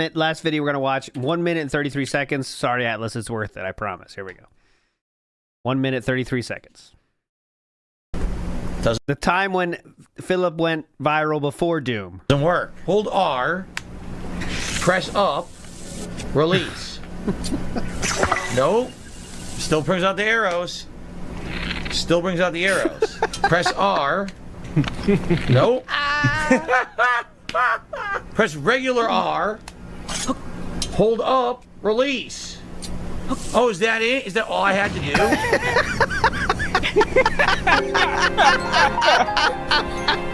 video we're going to watch, 1 minute and 33 seconds. Sorry, Atlus, it's worth it, I promise. Here we go. 1 minute, 33 seconds. The time when Philip went viral before Doom. Doesn't work. Hold R, press up, release. Nope. Still brings out the arrows. Still brings out the arrows. Press R. Nope. Press regular R. Hold up, release. Oh, is that it? Is that all I had to do?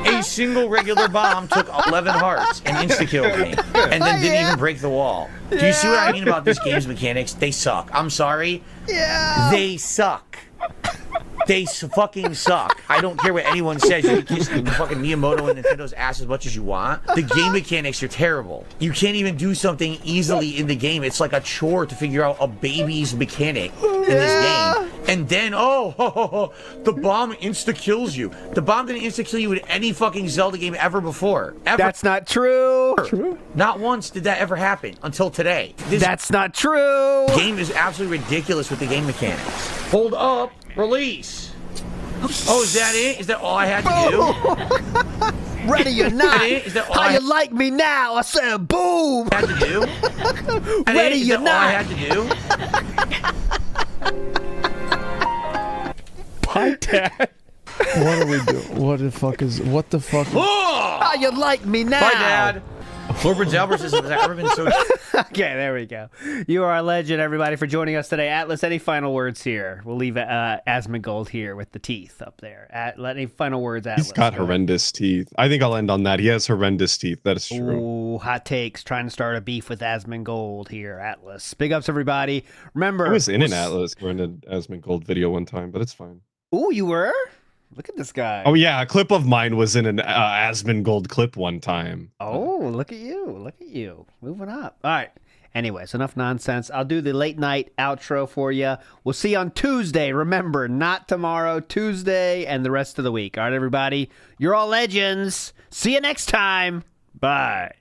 A single regular bomb took 11 hearts and insta-killed me. And then didn't even break the wall. Do you see what I mean about this game's mechanics? They suck. I'm sorry. Yeah. They suck. They fucking suck. I don't care what anyone says. You can kiss the fucking Miyamoto and Nintendo's ass as much as you want. The game mechanics are terrible. You can't even do something easily in the game. It's like a chore to figure out a baby's mechanic in this game. And then, the bomb insta-kills you. The bomb didn't insta-kill you in any fucking Zelda game ever before. Ever. That's not true. Not once did that ever happen until today. That's not true. Game is absolutely ridiculous with the game mechanics. Hold up, release. Oh, is that it? Is that all I had to do? Ready or not? Is that all How you like me now? I said boom. Had to do? Ready or not? All I had to do? Hi, Dad. What are we doing? What the fuck? How you like me now? Bye, Dad. Florbridge Albert says, has ever been so... Okay, there we go. You are a legend, everybody, for joining us today. Atlus, any final words here? We'll leave Asmongold here with the teeth up there. Any final words, Atlus? He's got horrendous teeth. I think I'll end on that. He has horrendous teeth. That is true. Ooh, hot takes. Trying to start a beef with Asmongold here, Atlus. Big ups, everybody. Remember... I was in an Atlus or in an Asmongold video one time, but it's fine. Ooh, you were? Look at this guy. Oh, yeah. A clip of mine was in an Asmongold clip one time. Oh, look at you. Look at you. Moving up. All right. Anyways, enough nonsense. I'll do the late night outro for you. We'll see you on Tuesday. Remember, not tomorrow, Tuesday, and the rest of the week. All right, everybody. You're all legends. See you next time. Bye.